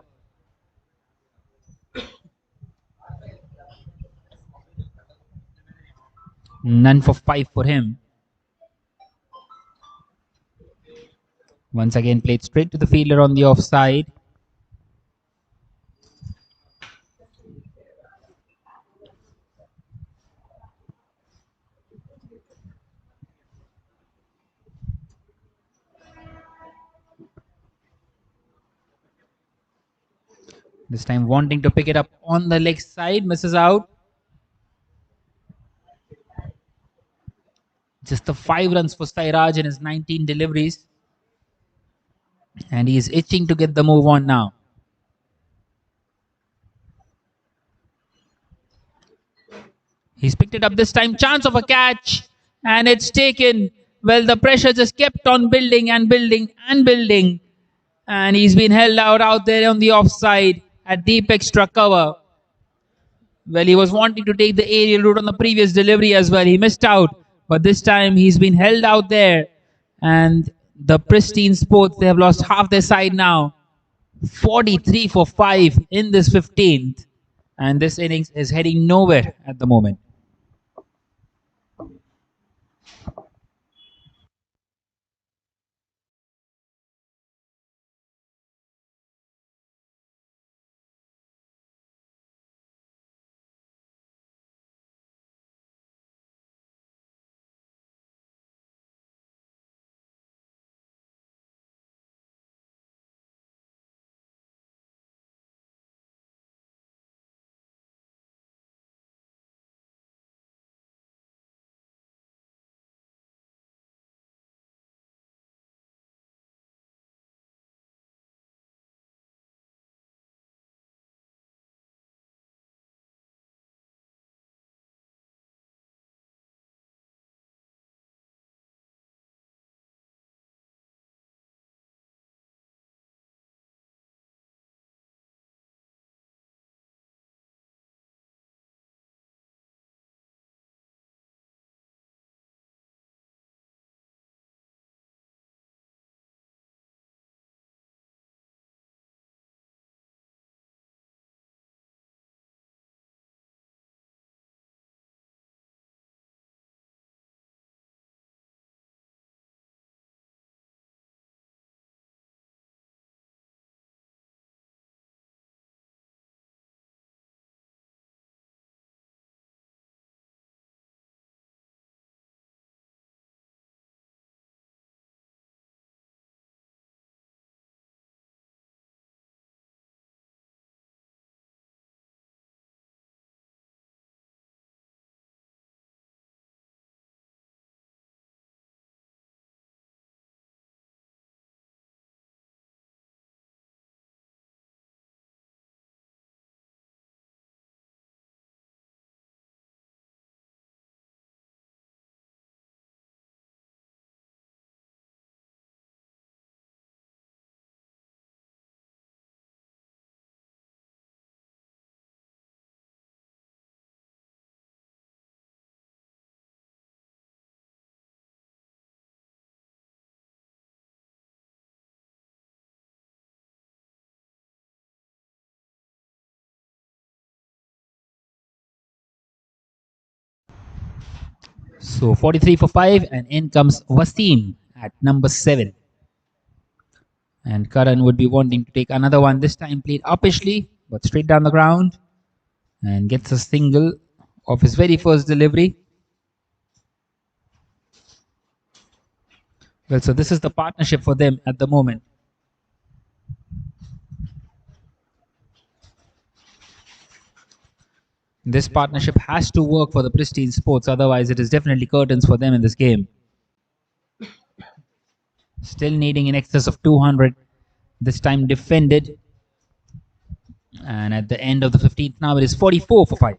None for 5 for him. Once again played straight to the fielder on the offside. This time wanting to pick it up on the leg side, misses out. Just the 5 runs for Sairaj in his 19 deliveries. And he is itching to get the move on now. He's picked it up this time. Chance of a catch. And it's taken. Well, the pressure just kept on building and building and building. And he's been held out there on the offside at deep extra cover. Well, he was wanting to take the aerial route on the previous delivery as well. He missed out. But this time he's been held out there. And the Pristine Sports, they have lost half their side now. 43 for 5 in this 15th. And this innings is heading nowhere at the moment. So 43 for 5, and in comes Wasim at number 7. And Karan would be wanting to take another one, this time played uppishly, but straight down the ground, and gets a single of his very first delivery. Well, so this is the partnership for them at the moment. This partnership has to work for the Pristine Sports, otherwise it is definitely curtains for them in this game. Still needing in excess of 200. This time defended. And at the end of the 15th, now it is 44 for 5.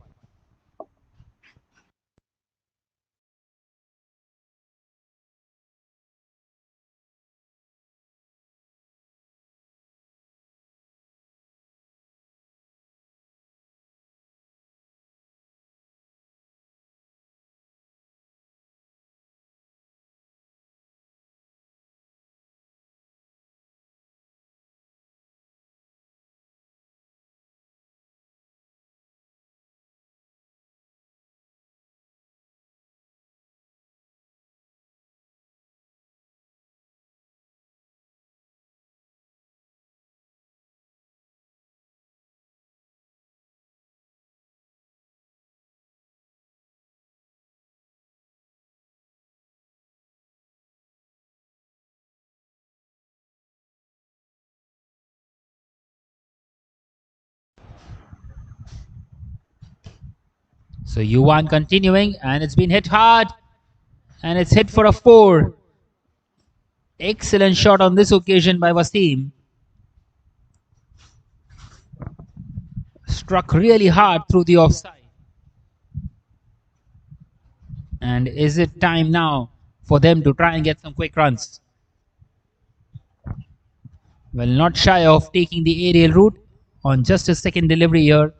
So Yuan continuing, and it's been hit hard, and it's hit for a 4. Excellent shot on this occasion by Wasim. Struck really hard through the offside. And is it time now for them to try and get some quick runs? Well, not shy of taking the aerial route on just a second delivery here.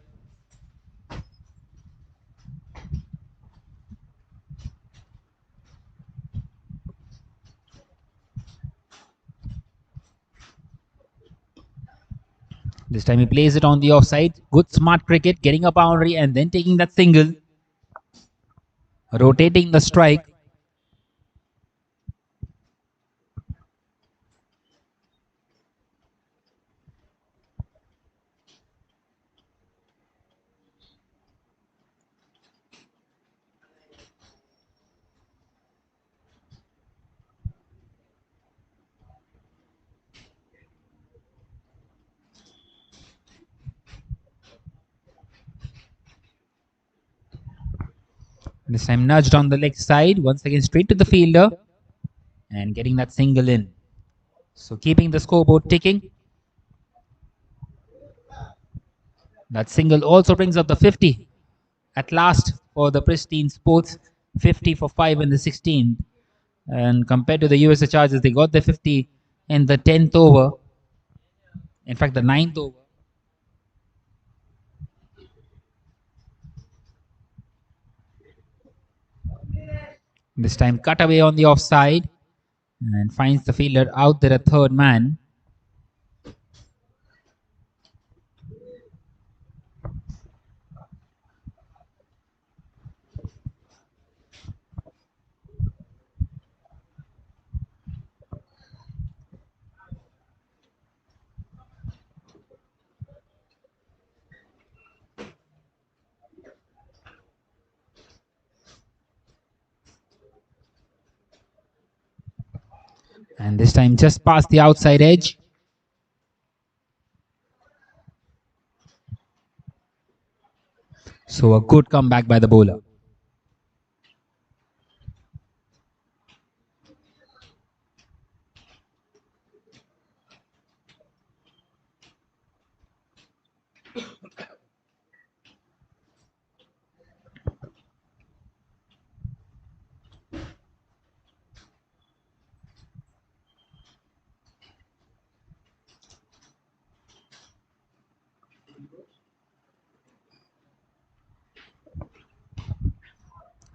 This time he plays it on the offside. Good smart cricket, getting a boundary and then taking that single. Rotating the strike. This time nudged on the leg side. Once again straight to the fielder. And getting that single in. So keeping the scoreboard ticking. That single also brings up the 50 at last for the Pristine Sports. 50 for 5 in the 16th. And compared to the USA Chargers, they got the 50 in the 10th over. In fact, the 9th over. This time cut away on the offside and finds the fielder out there, a third man. And this time just past the outside edge. So a good comeback by the bowler.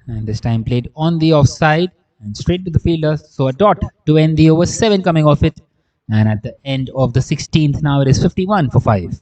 And this time played on the offside and straight to the fielder. So a dot to end the over, 7 coming off it. And at the end of the 16th, now it is 51 for 5.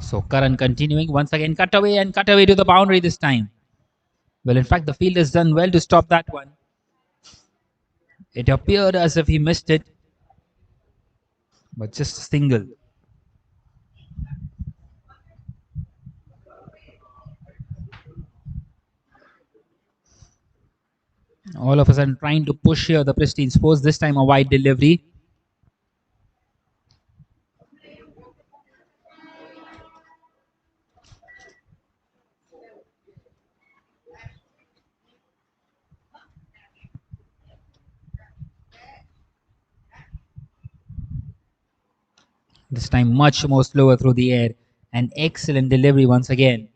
So Karan continuing once again, cut away to the boundary this time. Well, in fact, the field has done well to stop that one. It appeared as if he missed it, but just a single. All of a sudden trying to push here the Pristine Sports, this time a wide delivery. This time much more slower through the air. An excellent delivery once again.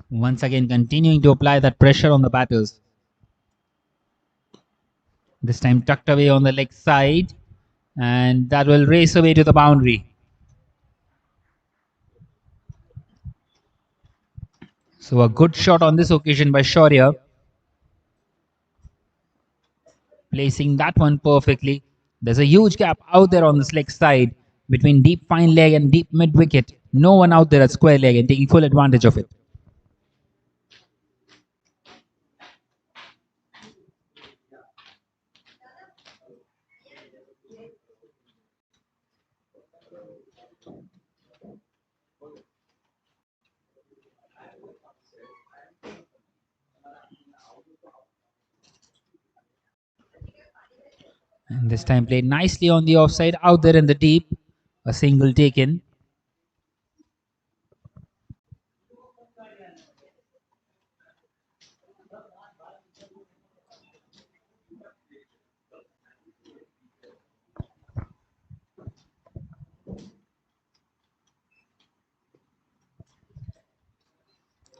Once again continuing to apply that pressure on the batters. This time tucked away on the leg side, and that will race away to the boundary. So a good shot on this occasion by Shaurya, placing that one perfectly. There's a huge gap out there on this leg side between deep fine leg and deep mid wicket. No one out there at square leg and taking full advantage of it. And this time played nicely on the offside, out there in the deep. A single taken.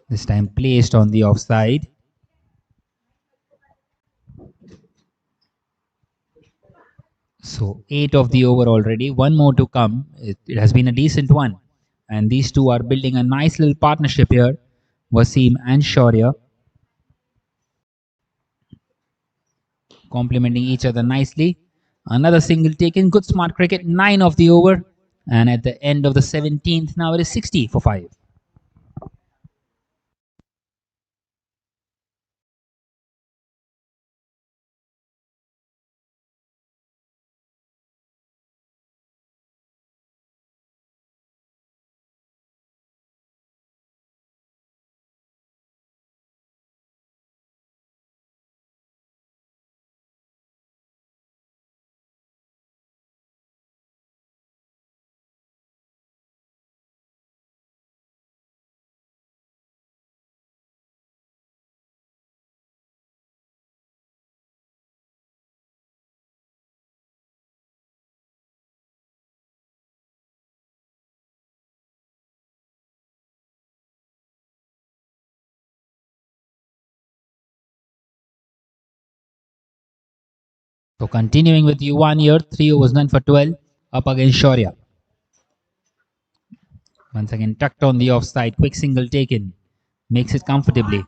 This time placed on the offside. So 8 of the over already. One more to come. It has been a decent one. And these two are building a nice little partnership here. Wasim and Shaurya. Complementing each other nicely. Another single taken. Good smart cricket. 9 of the over. And at the end of the 17th, now it is 60 for 5. So continuing with Yuvan here, 3 overs done for 12, up against Shaurya. Once again tucked on the offside, quick single taken, makes it comfortably.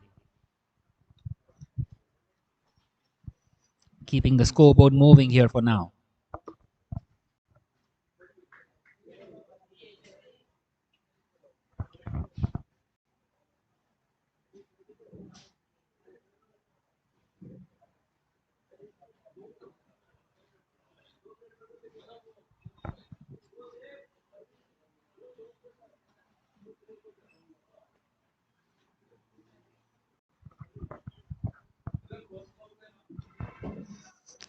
Keeping the scoreboard moving here for now.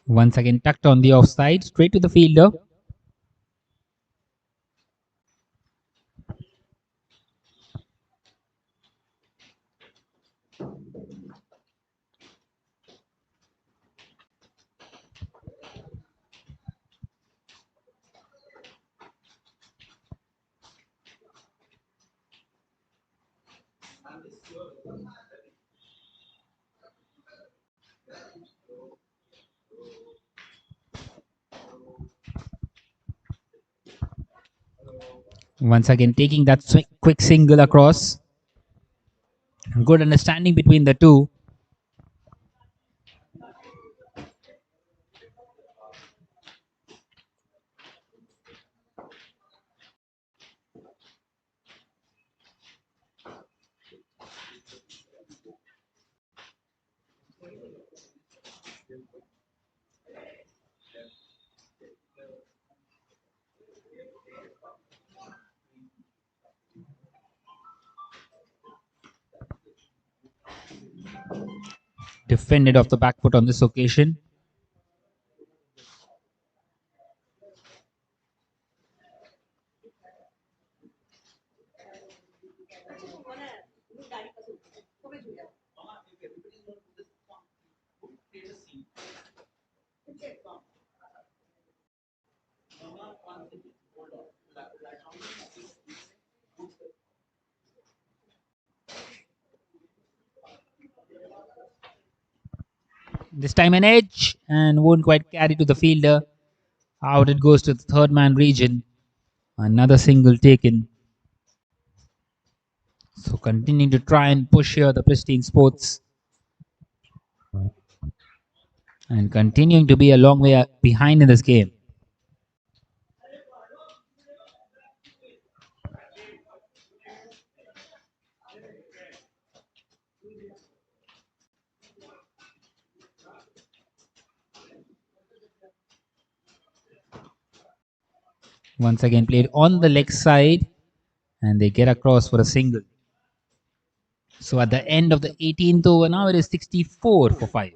Once again tucked on the offside, straight to the fielder. Once again taking that quick single across. Good understanding between the two. defended off the back foot on this occasion. This time an edge and won't quite carry to the fielder. Out it goes to the third man region. Another single taken. So continuing to try and push here the Pristine Sports. And continuing to be a long way behind in this game. Once again played on the leg side and they get across for a single. So at the end of the 18th over, now it is 64 for 5.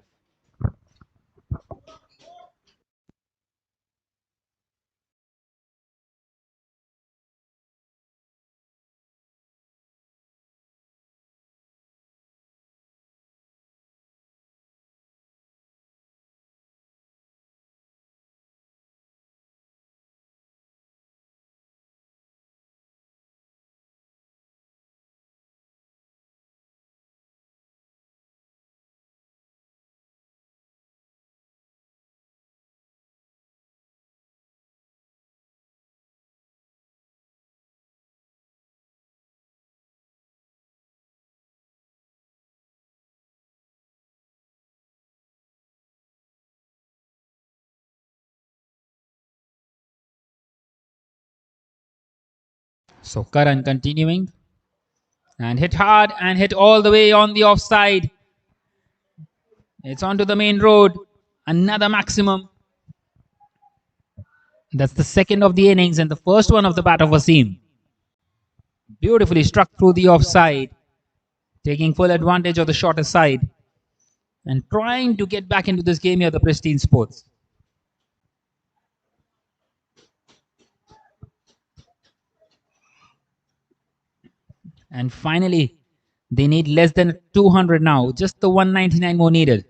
So Karan continuing and hit hard and hit all the way on the offside. It's onto the main road. Another maximum. That's the second of the innings and the first one of the bat of Wasim. Beautifully struck through the offside, taking full advantage of the shorter side and trying to get back into this game here, the Pristine Sports. And finally, they need less than 200 now, just the 199 more needed.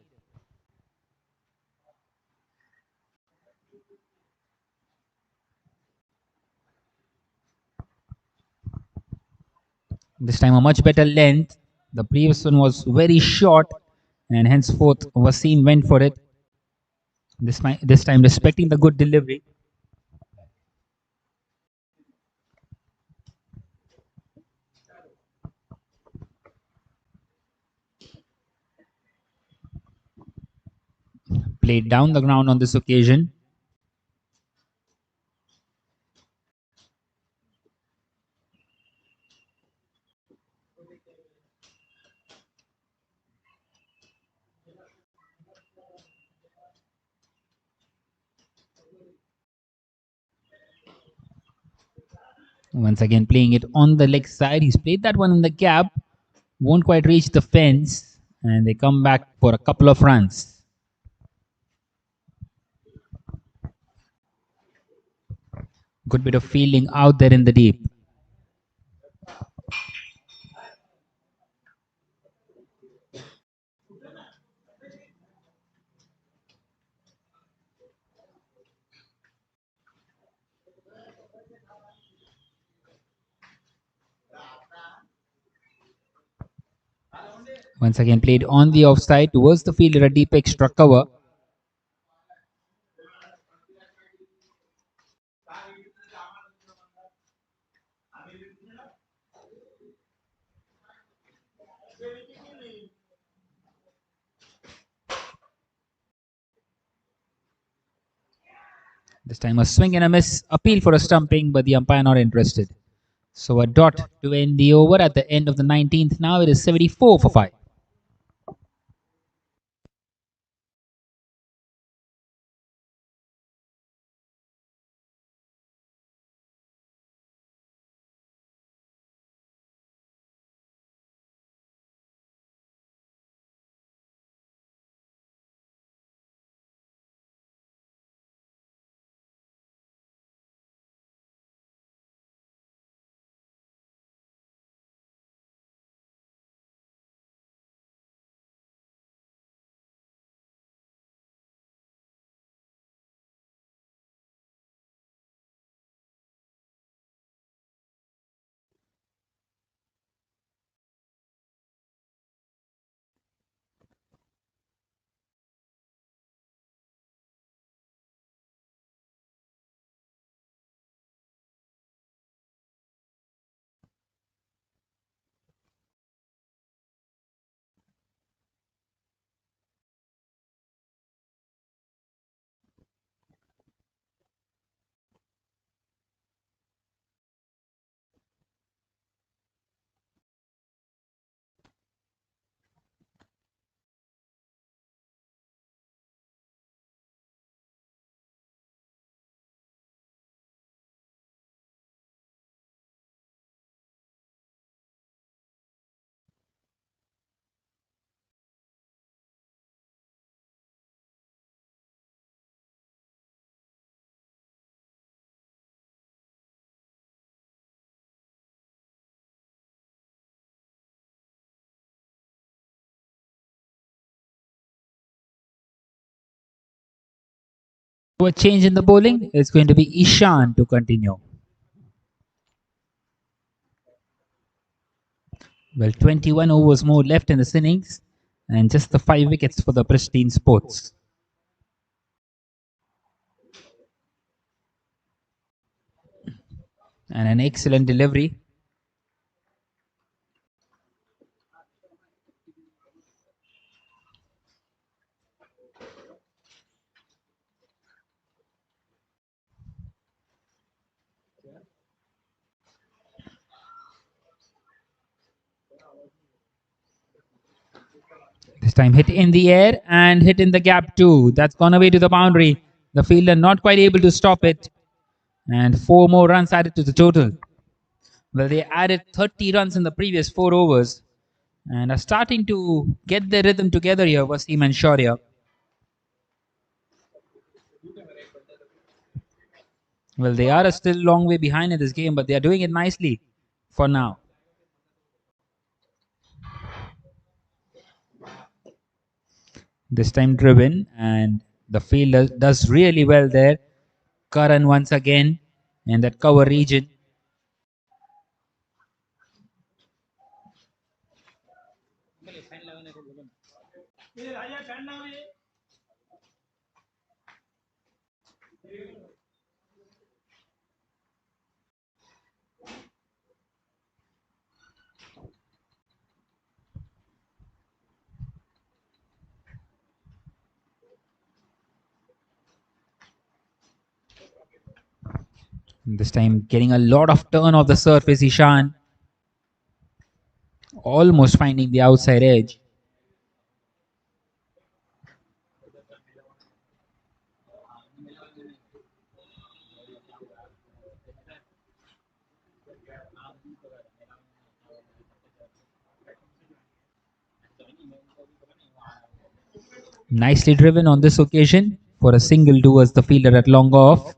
This time a much better length. The previous one was very short and henceforth Wasim went for it. This time respecting the good delivery. Played down the ground on this occasion. Once again playing it on the leg side. He's played that one in the gap. Won't quite reach the fence. And they come back for a couple of runs. Good bit of fielding out there in the deep. Once again played on the offside towards the fielder, a deep extra cover. This time a swing and a miss, appeal for a stumping, but the umpire not interested. So a dot to end the over at the end of the 19th. Now it is 74 for 5. A change in the bowling. It's going to be Ishan to continue. Well, 21 overs more left in this innings, and just the 5 wickets for the Pristine Sports. And an excellent delivery. This time hit in the air and hit in the gap too. That's gone away to the boundary. The fielder not quite able to stop it. And 4 more runs added to the total. Well, they added 30 runs in the previous 4 overs and are starting to get their rhythm together here, Wasim and Shaurya. Well, they are still a long way behind in this game, but they are doing it nicely for now. This time driven, and the fielder does really well there. Karan once again in that cover region. This time getting a lot of turn off the surface, Ishan. Almost finding the outside edge. Nicely driven on this occasion for a single towards the fielder at long off.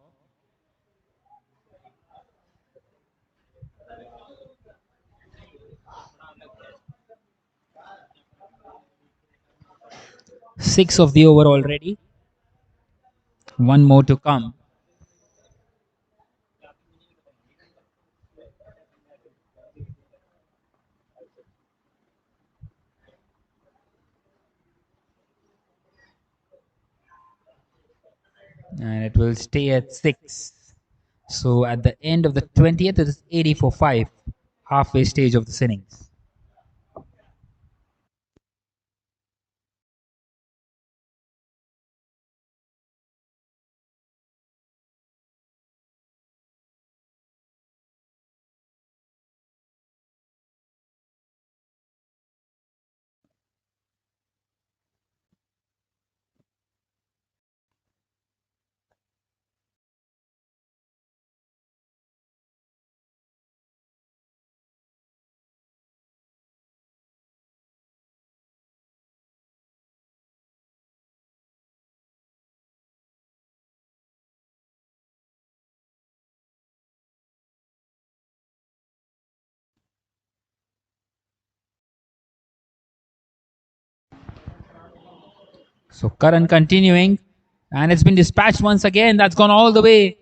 Six of the over already. One more to come. And it will stay at 6. So at the end of the 20th, it is 80 for 5, halfway stage of the innings. So Karan continuing, and it's been dispatched once again. That's gone all the way.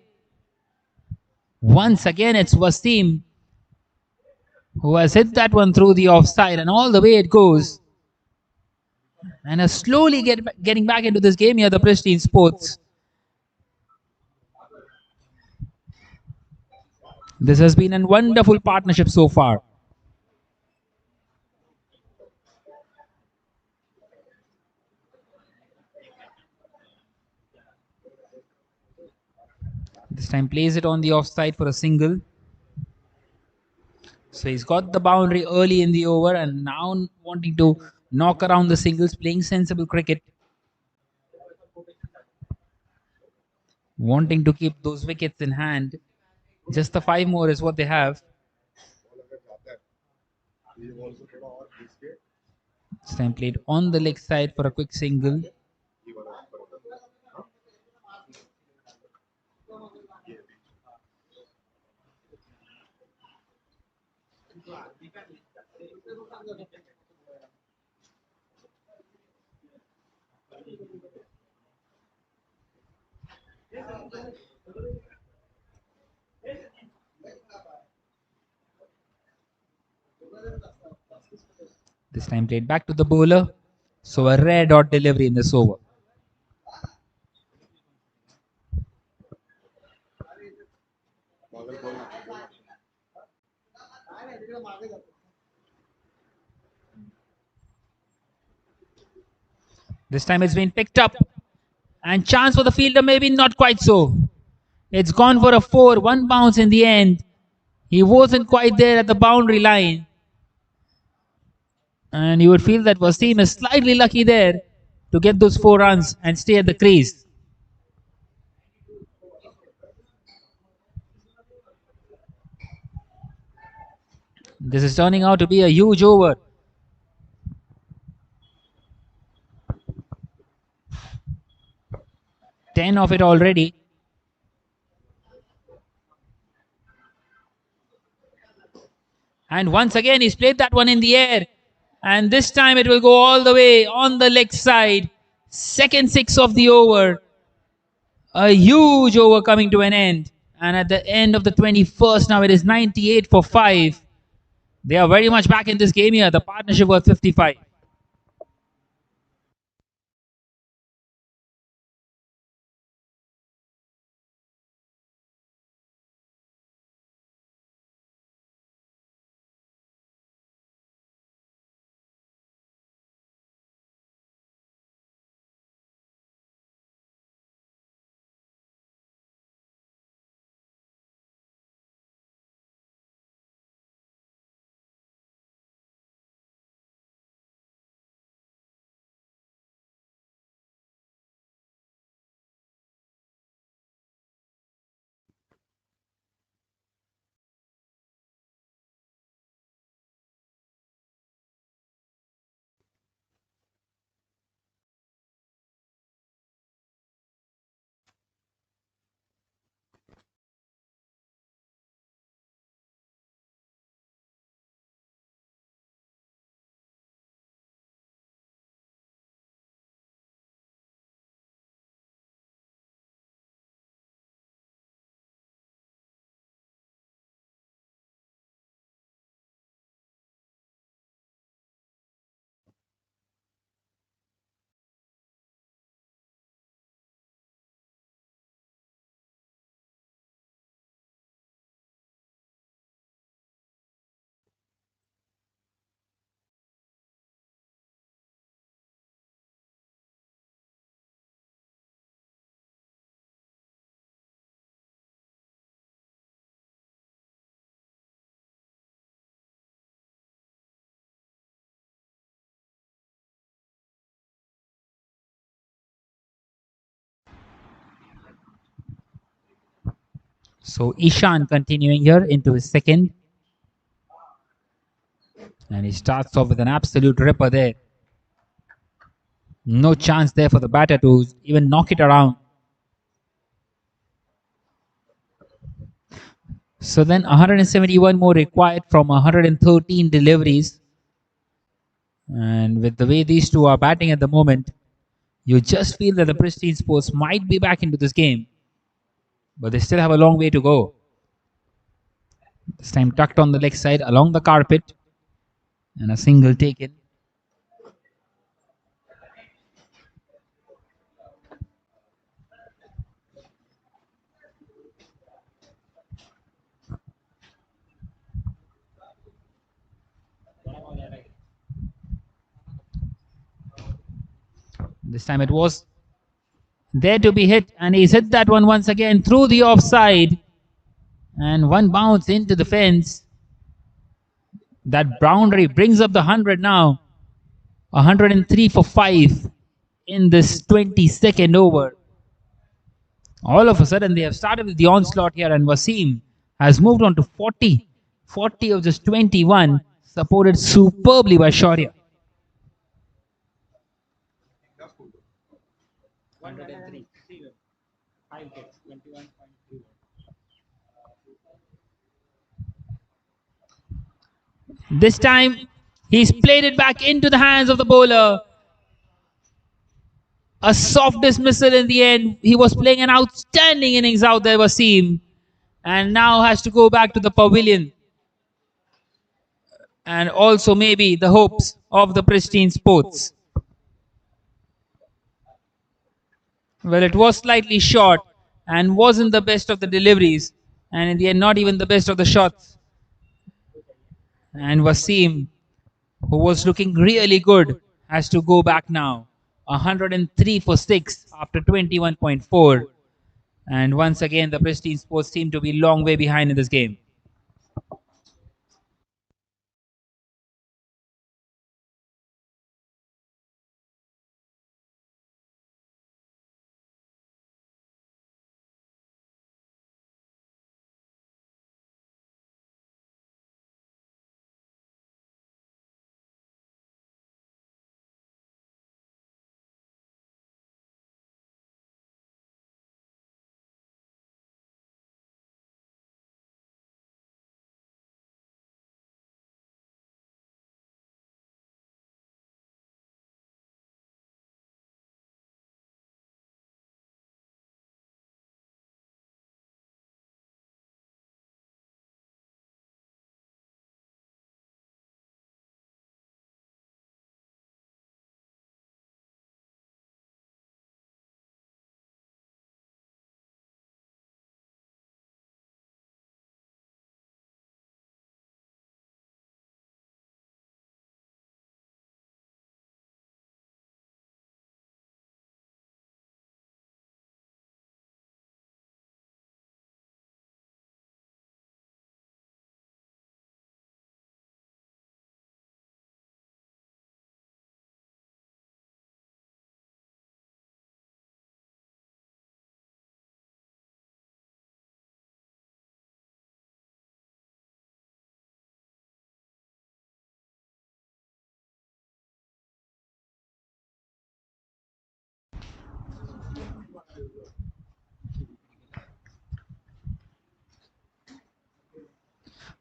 Once again, it's Wasim who has hit that one through the offside, and all the way it goes. And are slowly getting back into this game here, the Pristine Sports. This has been a wonderful partnership so far. This time plays it on the offside for a single. So he's got the boundary early in the over and now wanting to knock around the singles, playing sensible cricket. Wanting to keep those wickets in hand. Just the 5 more is what they have. This time played on the leg side for a quick single. This time played back to the bowler. So a rare dot delivery in this over. This time it's been picked up. And chance for the fielder, maybe not quite so. It's gone for a 4, one bounce in the end. He wasn't quite there at the boundary line. And you would feel that Wasim is slightly lucky there to get those 4 runs and stay at the crease. This is turning out to be a huge over. Ten of it already. And once again, he's played that one in the air. And this time it will go all the way on the leg side. Second six of the over. A huge over coming to an end. And at the end of the 21st, now it is 98 for 5. They are very much back in this game here. The partnership was 55. So Ishan continuing here into his second. And he starts off with an absolute ripper there. No chance there for the batter to even knock it around. So then 171 more required from 113 deliveries. And with the way these two are batting at the moment, you just feel that the Pristine Sports might be back into this game. But they still have a long way to go. This time tucked on the leg side along the carpet. And a single taken. This time it was there to be hit, and he's hit that one once again through the offside. And one bounce into the fence. That boundary brings up the 100 now. 103 for 5 in this 22nd over. All of a sudden, they have started with the onslaught here, and Wasim has moved on to 40. 40 of just 21, supported superbly by Shaurya. This time, he's played it back into the hands of the bowler. A soft dismissal in the end. He was playing an outstanding innings out there, Wasim, and now has to go back to the pavilion. And also maybe the hopes of the Pristine Sports. Well, it was slightly short and wasn't the best of the deliveries, and in the end, not even the best of the shots. And Wasim, who was looking really good, has to go back now. 103 for 6 after 21.4. And once again, the Pristine Sports seem to be long way behind in this game.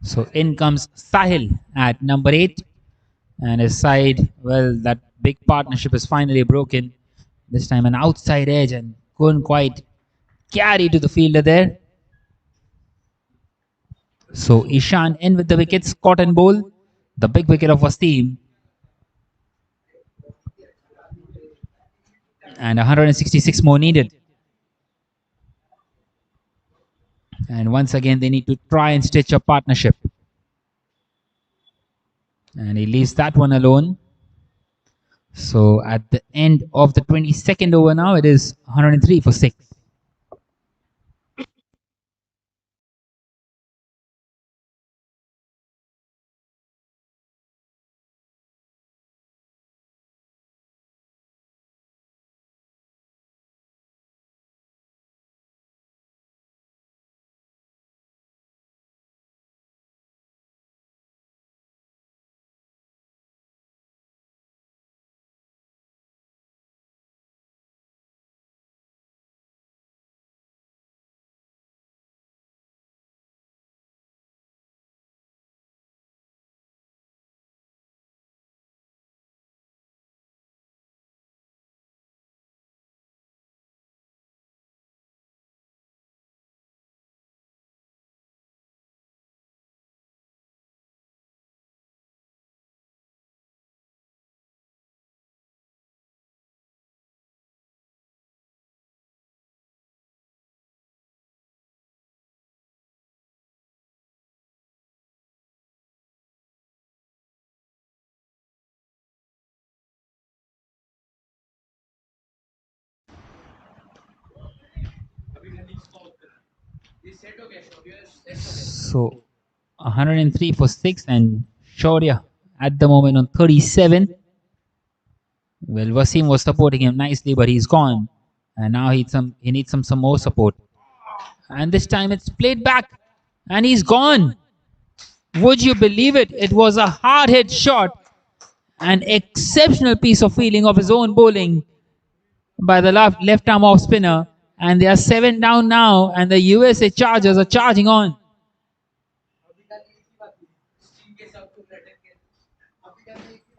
So in comes Sahil at number 8. And his side, well, that big partnership is finally broken. This time an outside edge and couldn't quite carry to the fielder there. So Ishan in with the wickets, cotton bowl, the big wicket of Wasim, and 166 more needed. And once again, they need to try and stitch a partnership. And he leaves that one alone. So at the end of the 22nd over now, it is 103 for 6. So 103 for 6 and Shaurya at the moment on 37. Well, Wasim was supporting him nicely, but he's gone. And now he needs some more support. And this time it's played back and he's gone. Would you believe it? It was a hard hit shot, an exceptional piece of fielding of his own bowling by the left arm off spinner. And they are 7 down now, and the USA Chargers are charging on.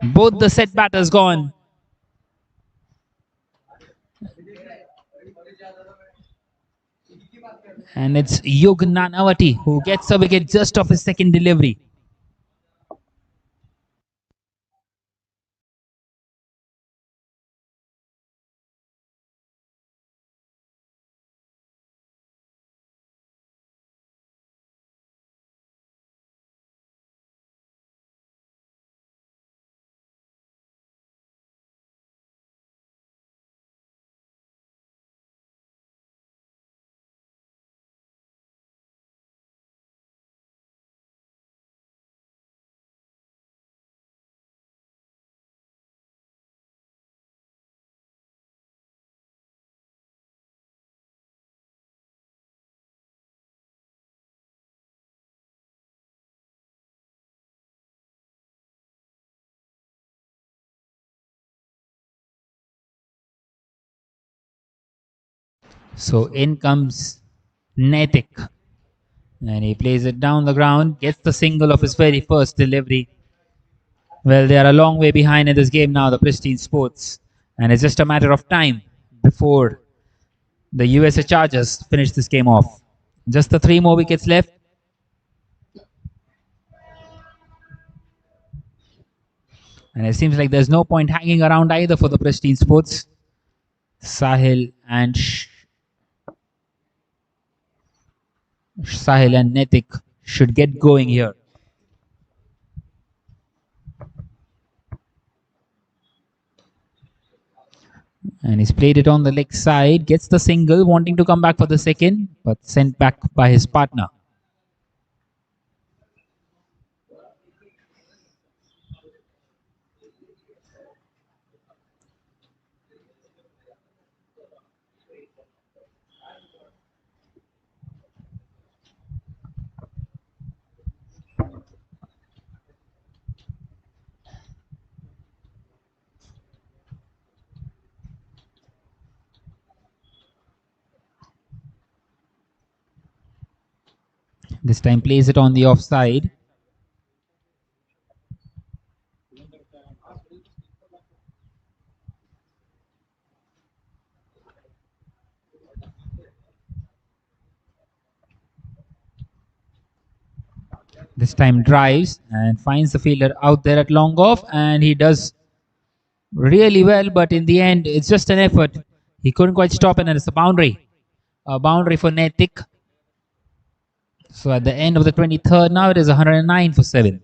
Both the set batters gone. And it's Yug Nanavati who gets a wicket just off his second delivery. So in comes Netik, and he plays it down the ground, gets the single of his very first delivery. Well, they are a long way behind in this game now, the Pristine Sports, and it's just a matter of time before the USA Chargers finish this game off. Just the three more wickets left. And it seems like there's no point hanging around either for the Pristine Sports. Sahil and Netik should get going here. And he's played it on the leg side, gets the single, wanting to come back for the second, but sent back by his partner. This time plays it on the offside. This time drives and finds the fielder out there at long off, and he does really well, but in the end, it's just an effort. He couldn't quite stop it, and it's a boundary. A boundary for Netik. So at the end of the 23rd, now it is 109 for 7.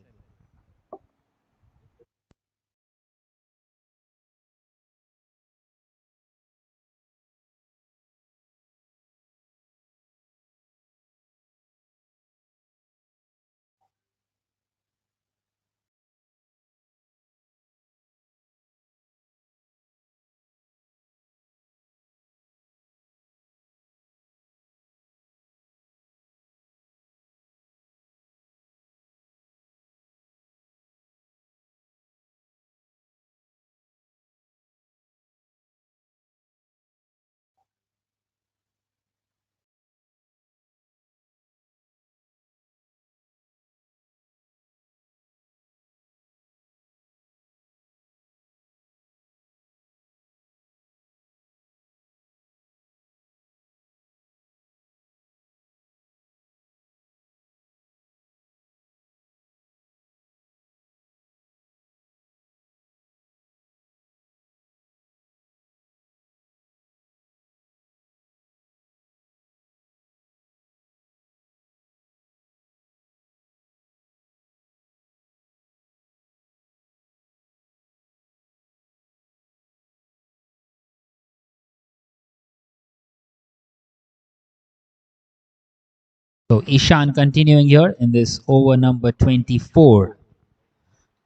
So Ishan continuing here in this over number 24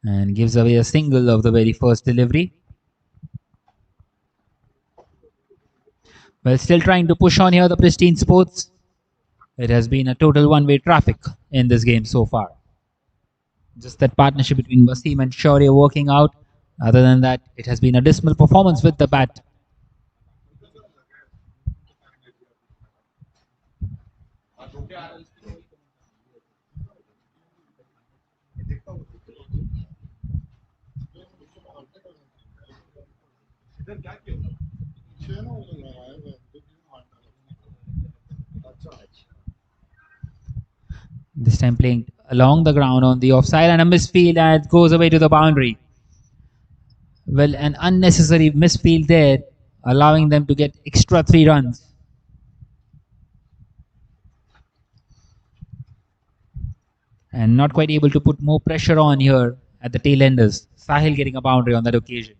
and gives away a single of the very first delivery. Well, still trying to push on here, the Pristine Sports. It has been a total one-way traffic in this game so far. Just that partnership between Wasim and Shaurya working out. Other than that, it has been a dismal performance with the bat. This time playing along the ground on the offside and a misfield and goes away to the boundary. Well, an unnecessary misfield there, allowing them to get extra 3 runs. And not quite able to put more pressure on here at the tail enders. Sahil getting a boundary on that occasion.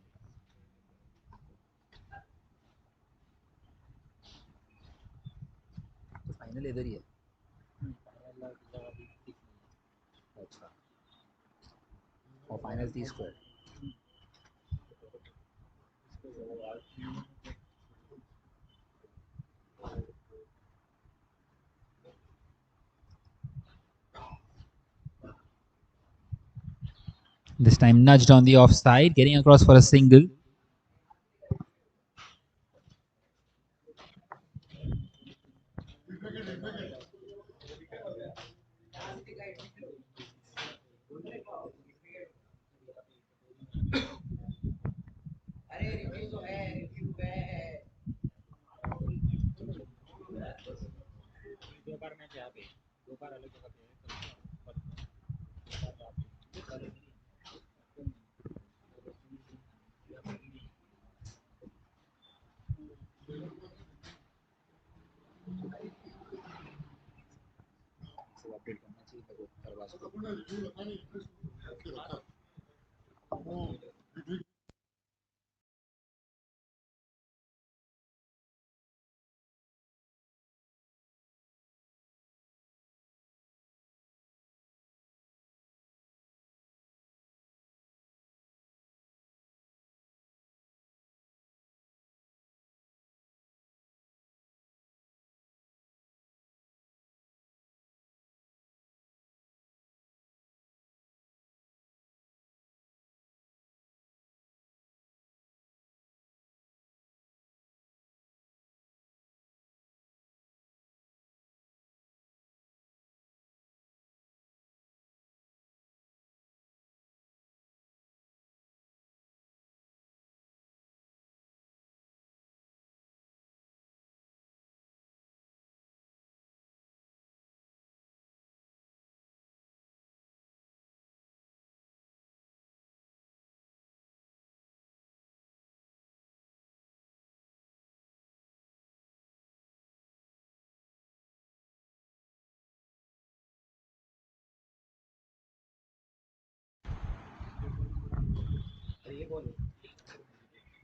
This time nudged on the offside, getting across for a single.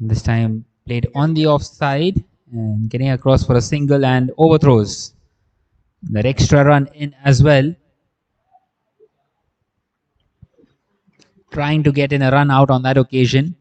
This time played on the offside and getting across for a single and overthrows. That extra run in as well. Trying to get in a run out on that occasion.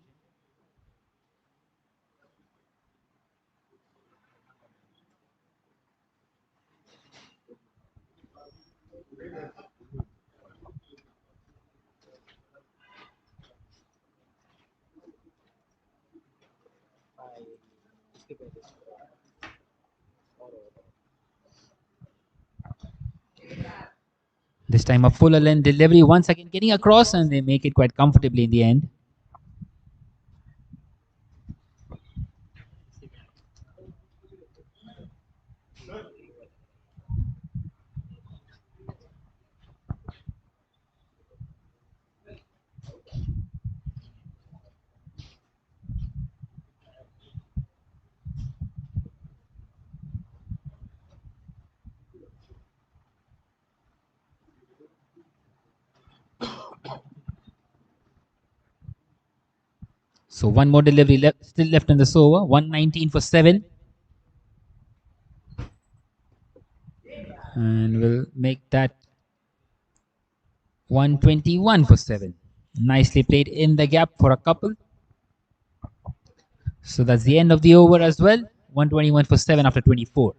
This time a fuller length delivery once again getting across and they make it quite comfortably in the end. So one more delivery left, still left in this over. 119 for 7. And we'll make that 121 for 7. Nicely played in the gap for a couple. So that's the end of the over as well. 121 for 7 after 24.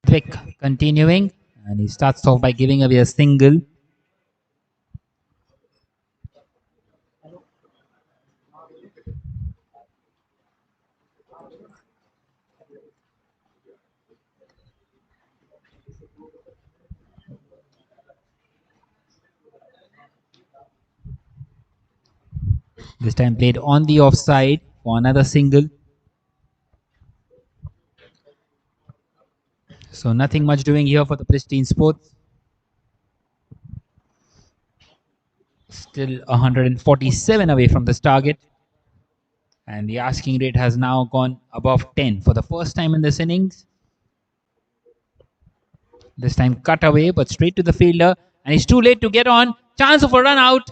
Vic continuing, and he starts off by giving away a single. This time played on the offside for another single. So nothing much doing here for the Pristine Sports. Still 147 away from this target. And the asking rate has now gone above 10 for the first time in this innings. This time cut away, but straight to the fielder. And it's too late to get on. Chance of a run out.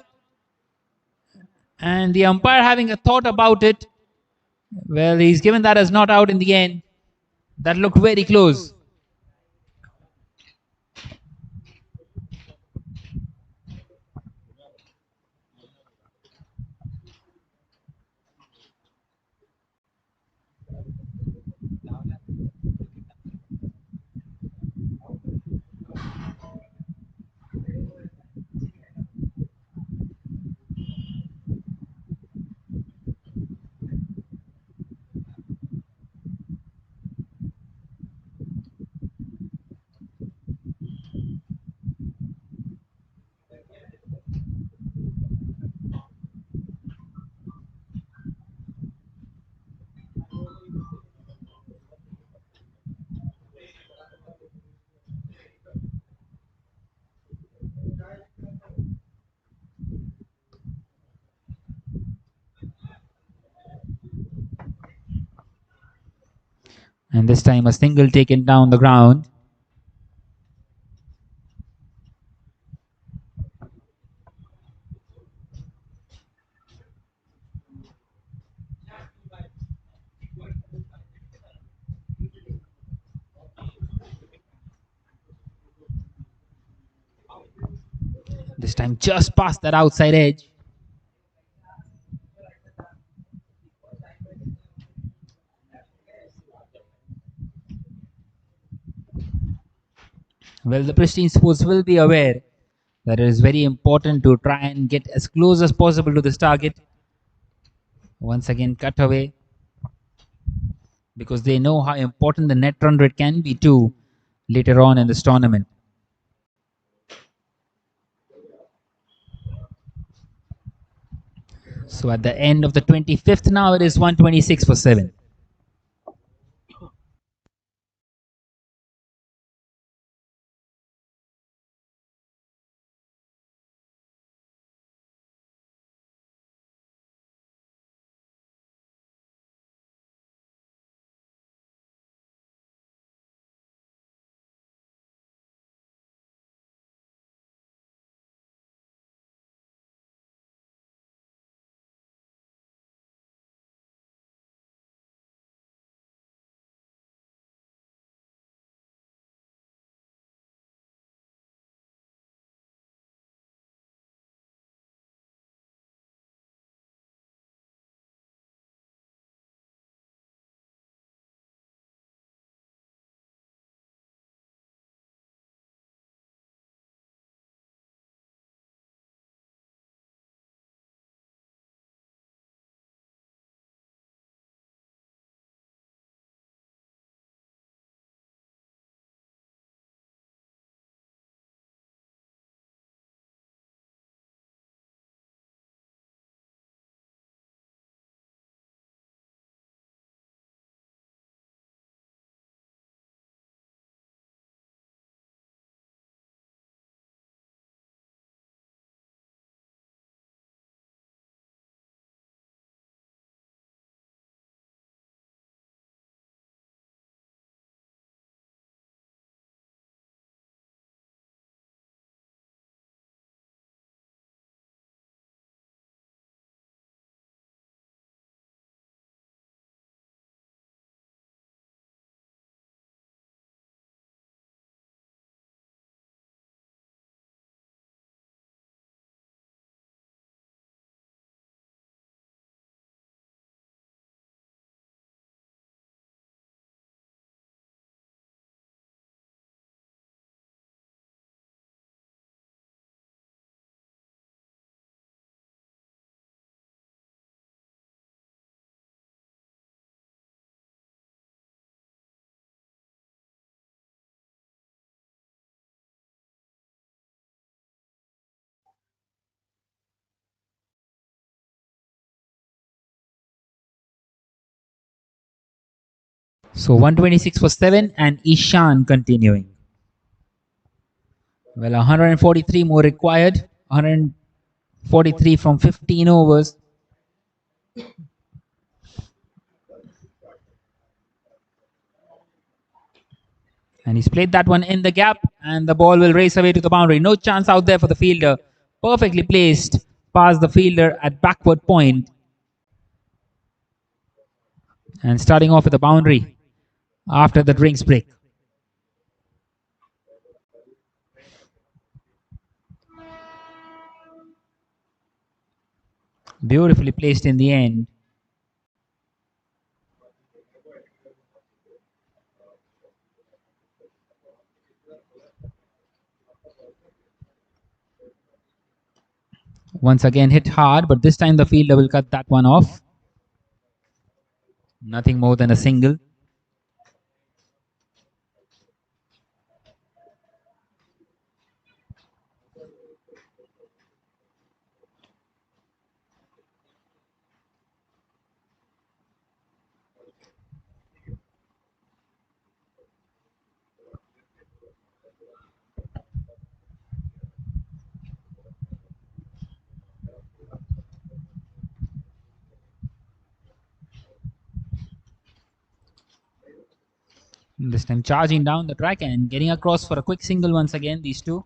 And the umpire having a thought about it. Well, he's given that as not out in the end. That looked very close. And this time a single taken down the ground. This time just past that outside edge. Well, the Pristine Sports will be aware that it is very important to try and get as close as possible to this target. Once again, cut away because they know how important the net run rate can be too later on in this tournament. So at the end of the 25th now, it is 126 for 7. So 126 for 7 and Ishan continuing. Well, 143 more required. 143 from 15 overs. And he's played that one in the gap, and the ball will race away to the boundary. No chance out there for the fielder. Perfectly placed past the fielder at backward point. And starting off with the boundary after the drinks break. Beautifully placed in the end. Once again hit hard, but this time the fielder will cut that one off. Nothing more than a single. This time charging down the track and getting across for a quick single once again, these two.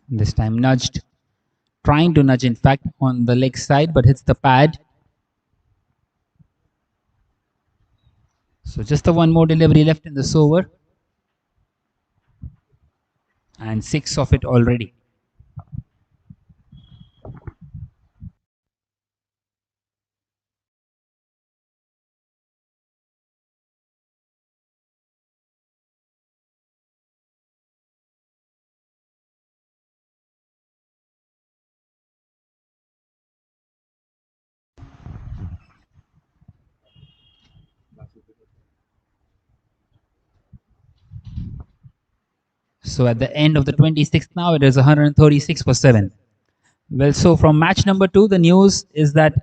This time nudged, trying to nudge in fact on the leg side, but hits the pad. So just the one more delivery left in this over. And 6 of it already. So at the end of the 26th now, it is 136 for 7. Well, so from match number 2, the news is that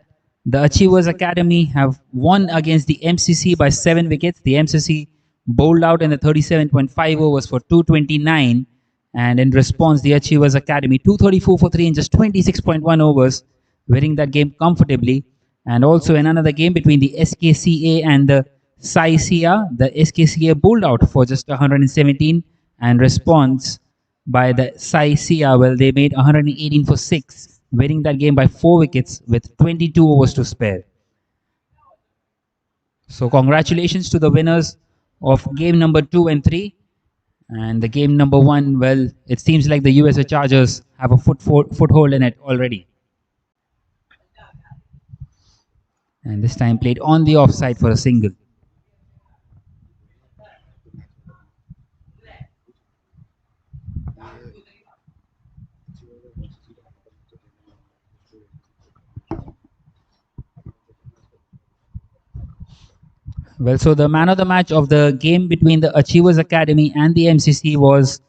the Achievers Academy have won against the MCC by 7 wickets. The MCC bowled out in the 37.5 overs for 229. And in response, the Achievers Academy 234 for 3 in just 26.1 overs, winning that game comfortably. And also in another game between the SKCA and the Saisia, the SKCA bowled out for just 117, and response by the Saisia, well, they made 118 for 6, winning that game by 4 wickets with 22 overs to spare. So congratulations to the winners of game number 2 and 3. And the game number 1, well, it seems like the USA Chargers have a foothold in it already. And this time played on the offside for a single. Well, so the man of the match of the game between the Achievers Academy and the MCC was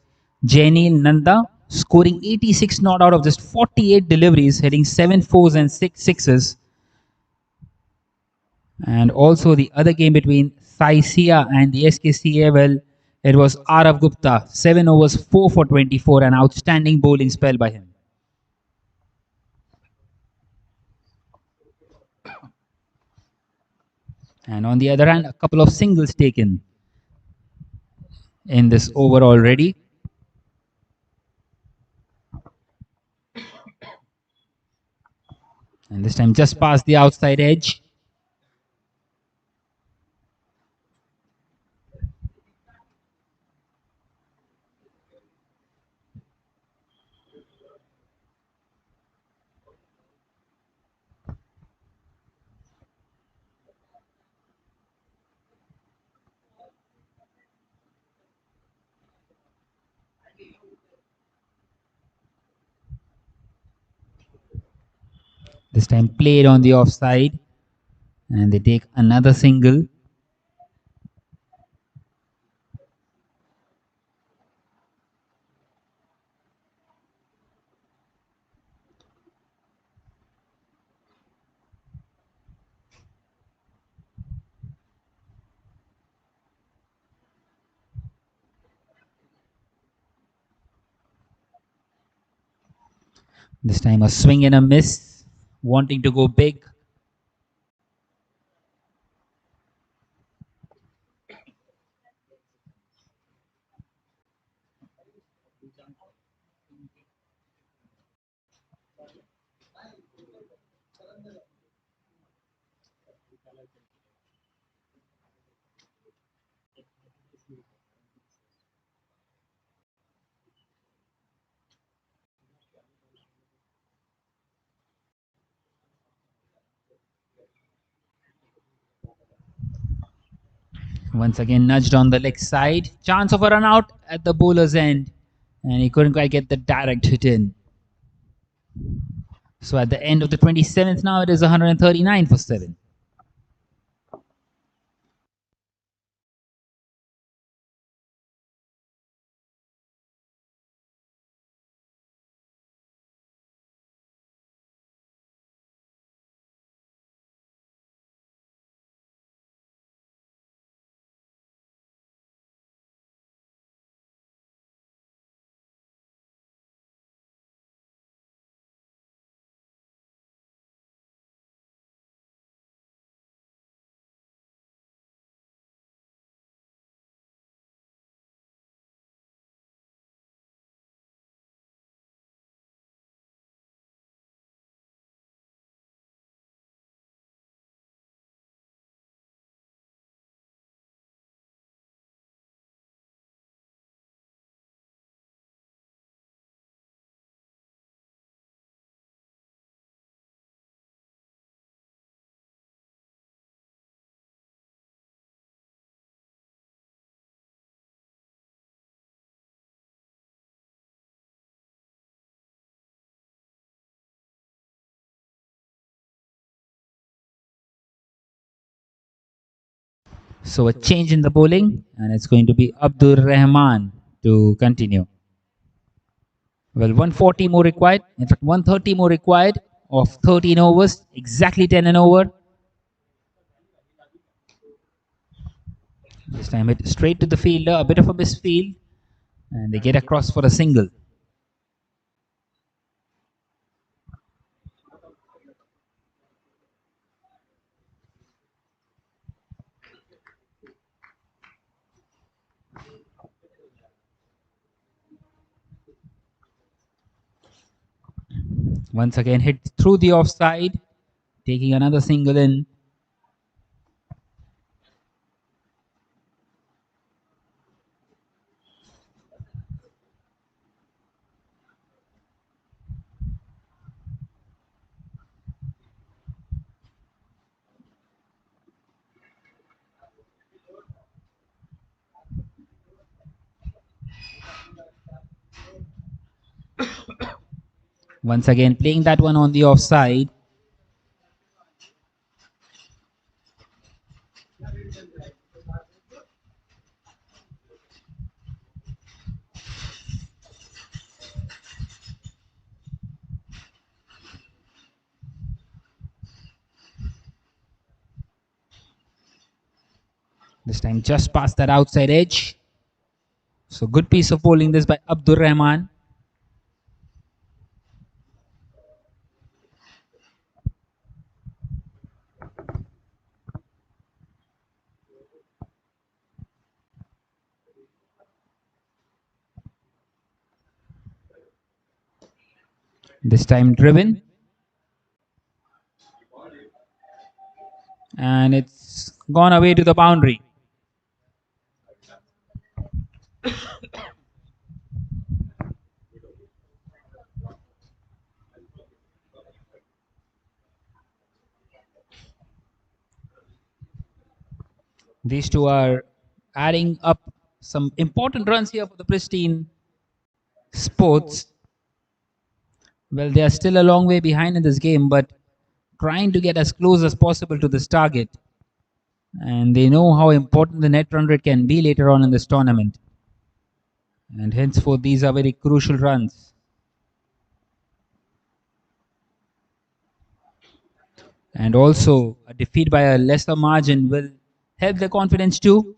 Jainil Nanda, scoring 86 not out of just 48 deliveries, hitting 7 fours and 6 sixes. And also the other game between Saisia and the SKCA, well, it was Arav Gupta, 7 overs, 4 for 24, an outstanding bowling spell by him. And on the other hand, a couple of singles taken in this over already. And this time just past the outside edge. This time played on the offside, and they take another single. This time a swing and a miss, wanting to go big. Once again nudged on the leg side. Chance of a run out at the bowler's end, and he couldn't quite get the direct hit in. So at the end of the 27th now, it is 139 for 7. So a change in the bowling, and it's going to be Abdur Rahman to continue. Well, 140 more required. In fact, 130 more required of 13 overs, exactly 10 an over. This time hit straight to the fielder, a bit of a misfield, and they get across for a single. Once again hit through the offside, taking another single in. Once again playing that one on the offside. This time just past that outside edge. So good piece of bowling this by Abdur Rahman. This time driven. And it's gone away to the boundary. These two are adding up some important runs here for the Pristine Sports. Well, they are still a long way behind in this game, but trying to get as close as possible to this target. And they know how important the net run rate can be later on in this tournament. And henceforth, these are very crucial runs. And also, a defeat by a lesser margin will help their confidence too.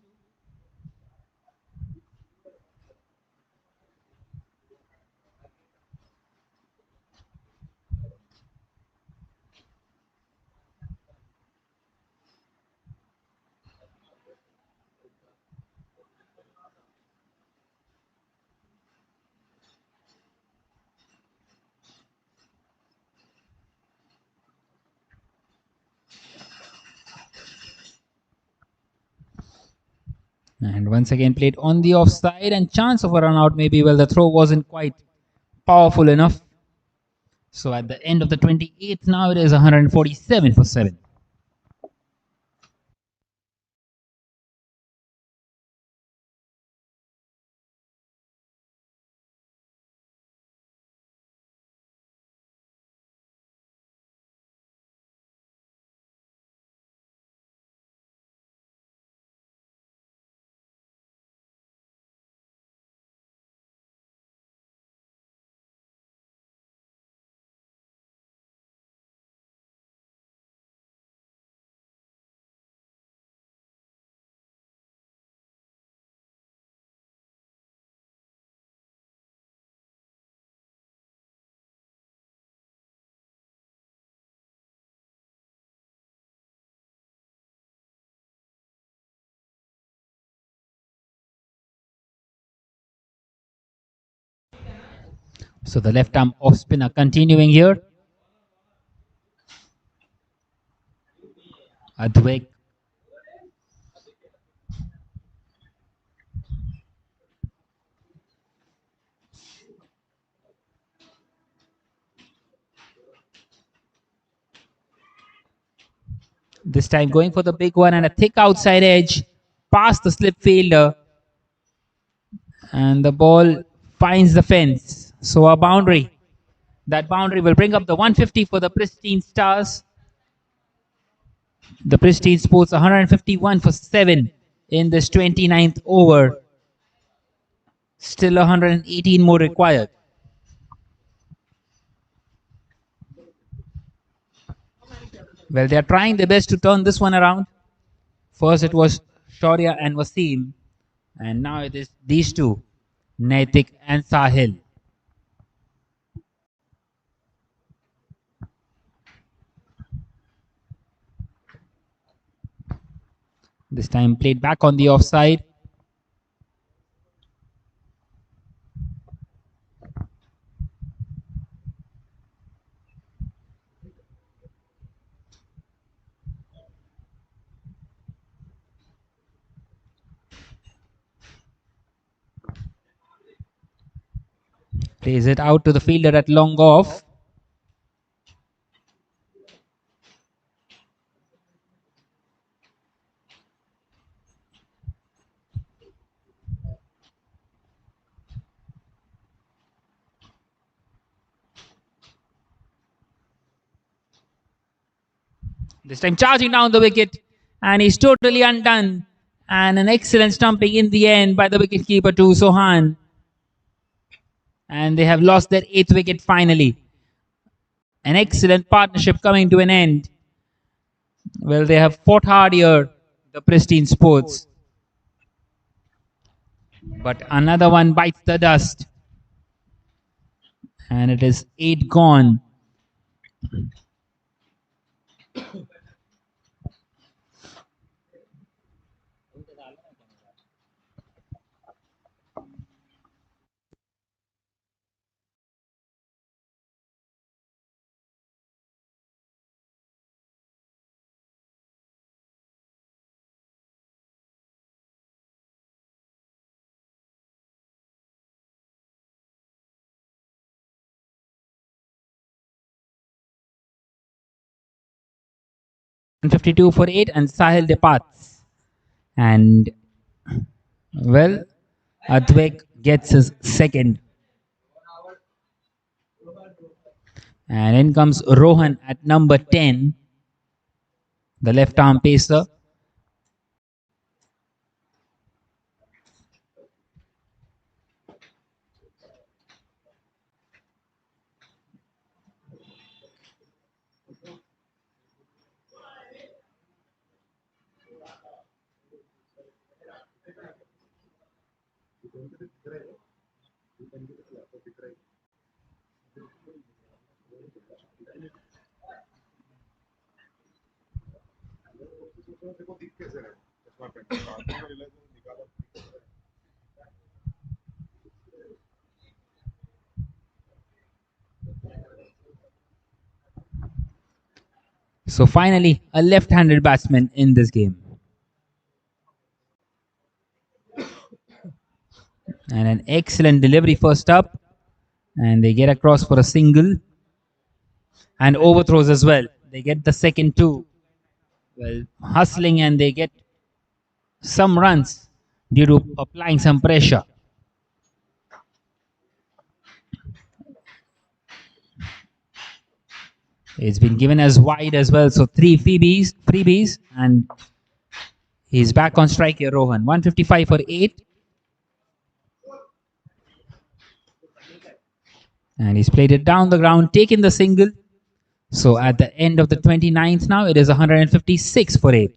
And once again played on the offside and chance of a run out maybe. Well, the throw wasn't quite powerful enough. So at the end of the 28th, now it is 147 for 7. So the left arm off spinner continuing here. Advik. This time going for the big one and a thick outside edge past the slip fielder. And the ball finds the fence. So a boundary. That boundary will bring up the 150 for the Pristine Stars. The Pristine Sports 151 for 7 in this 29th over. Still 118 more required. Well, they are trying their best to turn this one around. First it was Shaurya and Wasim. And now it is these two, Naitik and Sahil. This time played back on the offside. Plays it out to the fielder at long off. This time charging down the wicket, and he's totally undone. And an excellent stumping in the end by the wicketkeeper to Soham. And they have lost their 8th wicket finally. An excellent partnership coming to an end. Well, they have fought hard here, the Pristine Sports. But another one bites the dust. And it is 8 gone. And 52 for 8, and Sahil departs. And well, Advik gets his second. And in comes Rohan at number 10, the left arm pacer. So finally, a left-handed batsman in this game. And an excellent delivery first up. And they get across for a single. And overthrows as well. They get the second two. Well, hustling, and they get some runs due to applying some pressure. It's been given as wide as well. So 3 freebies, and he's back on strike here, Rohan. 155 for 8. And he's played it down the ground, taken the single. So at the end of the 29th now, it is 156 for 8.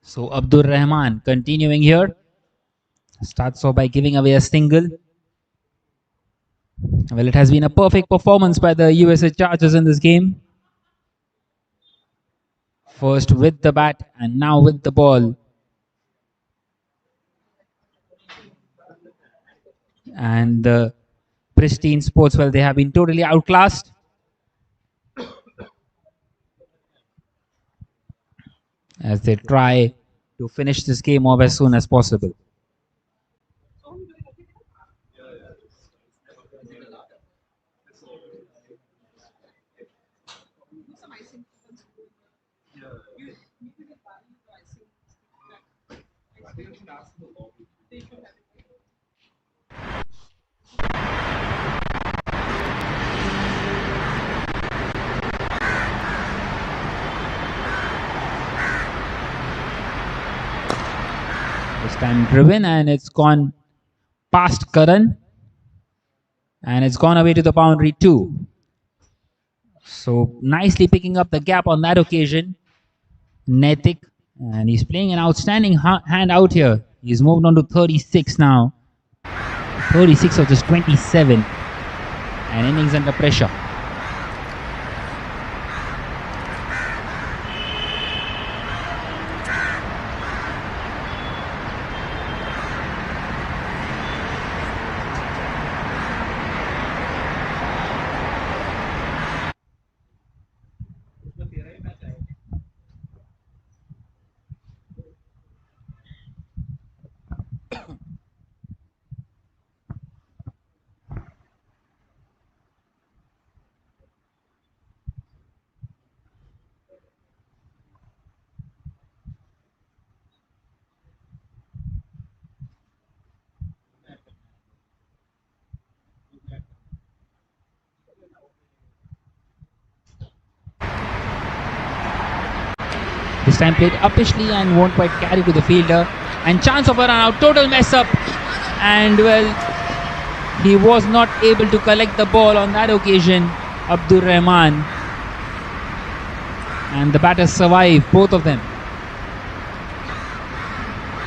So Abdur Rahman continuing here. Starts off by giving away a single. Well, it has been a perfect performance by the USA Chargers in this game. First with the bat and now with the ball. And the Pristine Sports, well, they have been totally outclassed. As they try to finish this game off as soon as possible. This time driven, and it's gone past Karan, and it's gone away to the boundary too. So nicely picking up the gap on that occasion, Netik, and he's playing an outstanding hand out here. He's moved on to 36 now. 36 of just 27, and innings under pressure. This time played uppishly and won't quite carry to the fielder. And chance of a run out, total mess up. And well, He was not able to collect the ball on that occasion, Abdur Rahman. And the batters survived, both of them.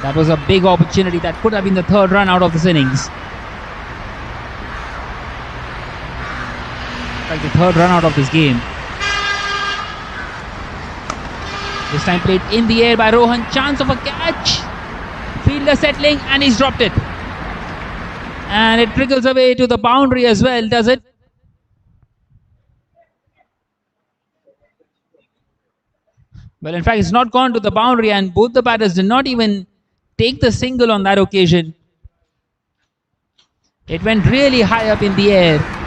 That was a big opportunity. That could have been the third run out of this innings. Like the third run out of this game. This time played in the air by Rohan. Chance of a catch. Fielder settling and he's dropped it. And it trickles away to the boundary as well, does it? Well, in fact, it's not gone to the boundary, and both the batters did not even take the single on that occasion. It went really high up in the air.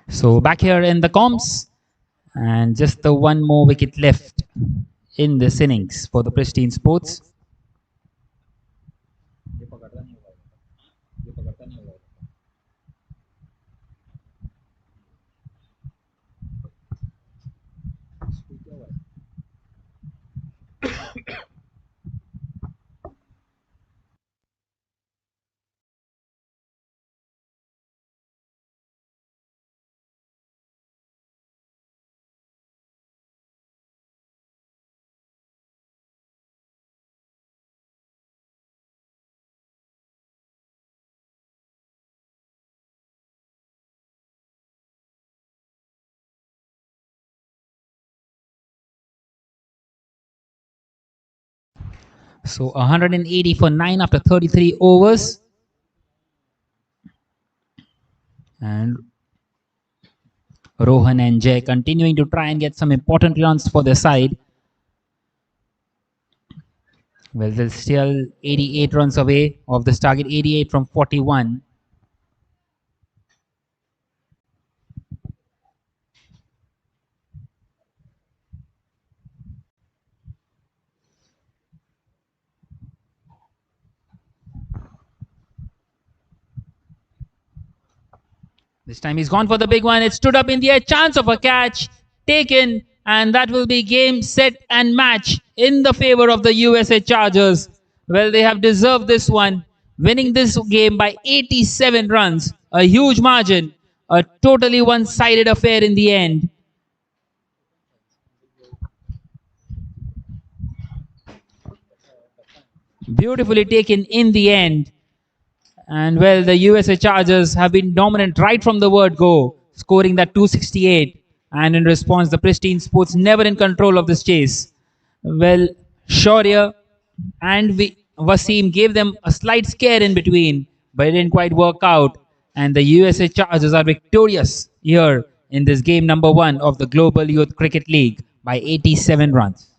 So back here in the comms, and just the one more wicket left in this innings for the Pristine Sports. So 180 for 9 after 33 overs. And Rohan and Jay continuing to try and get some important runs for their side. Well, they're still 88 runs away of this target, 88 from 41. This time he's gone for the big one. It stood up in the air. Chance of a catch taken. And that will be game, set, and match in the favor of the USA Chargers. Well, they have deserved this one, winning this game by 87 runs. A huge margin. A totally one sided affair in the end. Beautifully taken in the end. And well, the USA Chargers have been dominant right from the word go, scoring that 268. And in response, the Pristine Sports never in control of this chase. Well, Shaurya and Wasim gave them a slight scare in between, but it didn't quite work out. And the USA Chargers are victorious here in this game number one of the Global Youth Cricket League by 87 runs.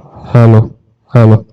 Hello. Hello.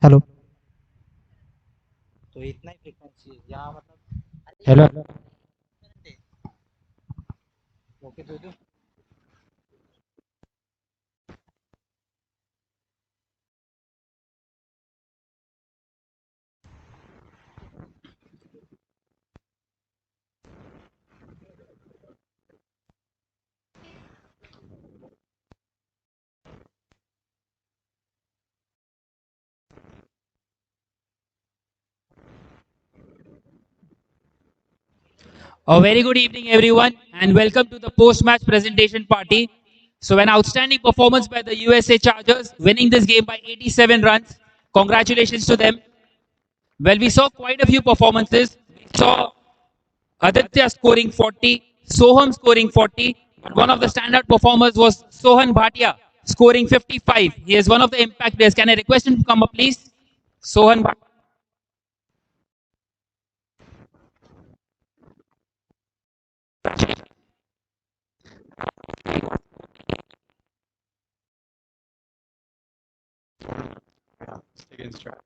Hello. Hello. A very good evening, everyone, and welcome to the post-match presentation party. So, an outstanding performance by the USA Chargers, winning this game by 87 runs. Congratulations to them. Well, we saw quite a few performances. We saw Aditya scoring 40, Soham scoring 40, but one of the standout performers was Sohan Bhatia scoring 55. He is one of the impact players. Can I request him to come up, please? Sohan Bhatia. Against track.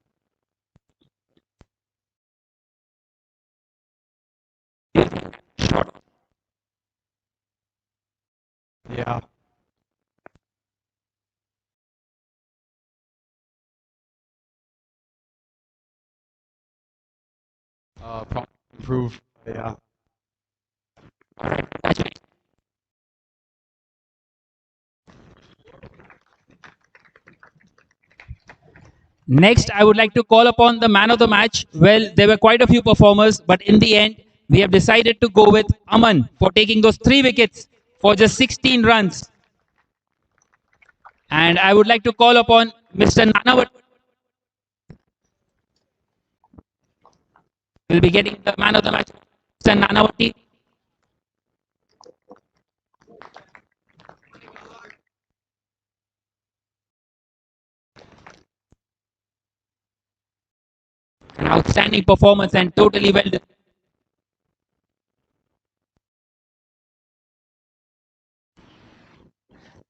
Yeah. improve. Yeah. Next, I would like to call upon the man of the match. Well, there were quite a few performers, but in the end, we have decided to go with Aman for taking those 3 wickets for just 16 runs. And I would like to call upon Mr. Nanawat. Will be getting the man of the match, Mr. Nanawati. An outstanding performance and totally well done.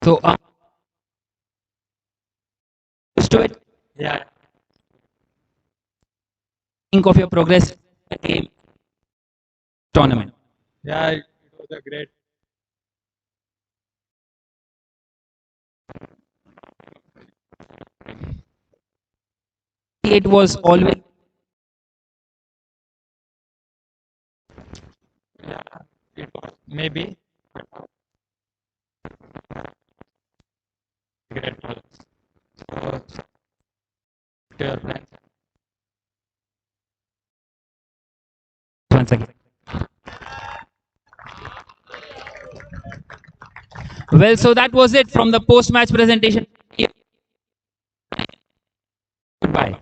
So, to it, Yeah. think of your progress in the game tournament. Yeah. It was a great. It was always Yeah. It was maybe great. So, your friends. once again. Well, so that was it from the post-match presentation. Goodbye.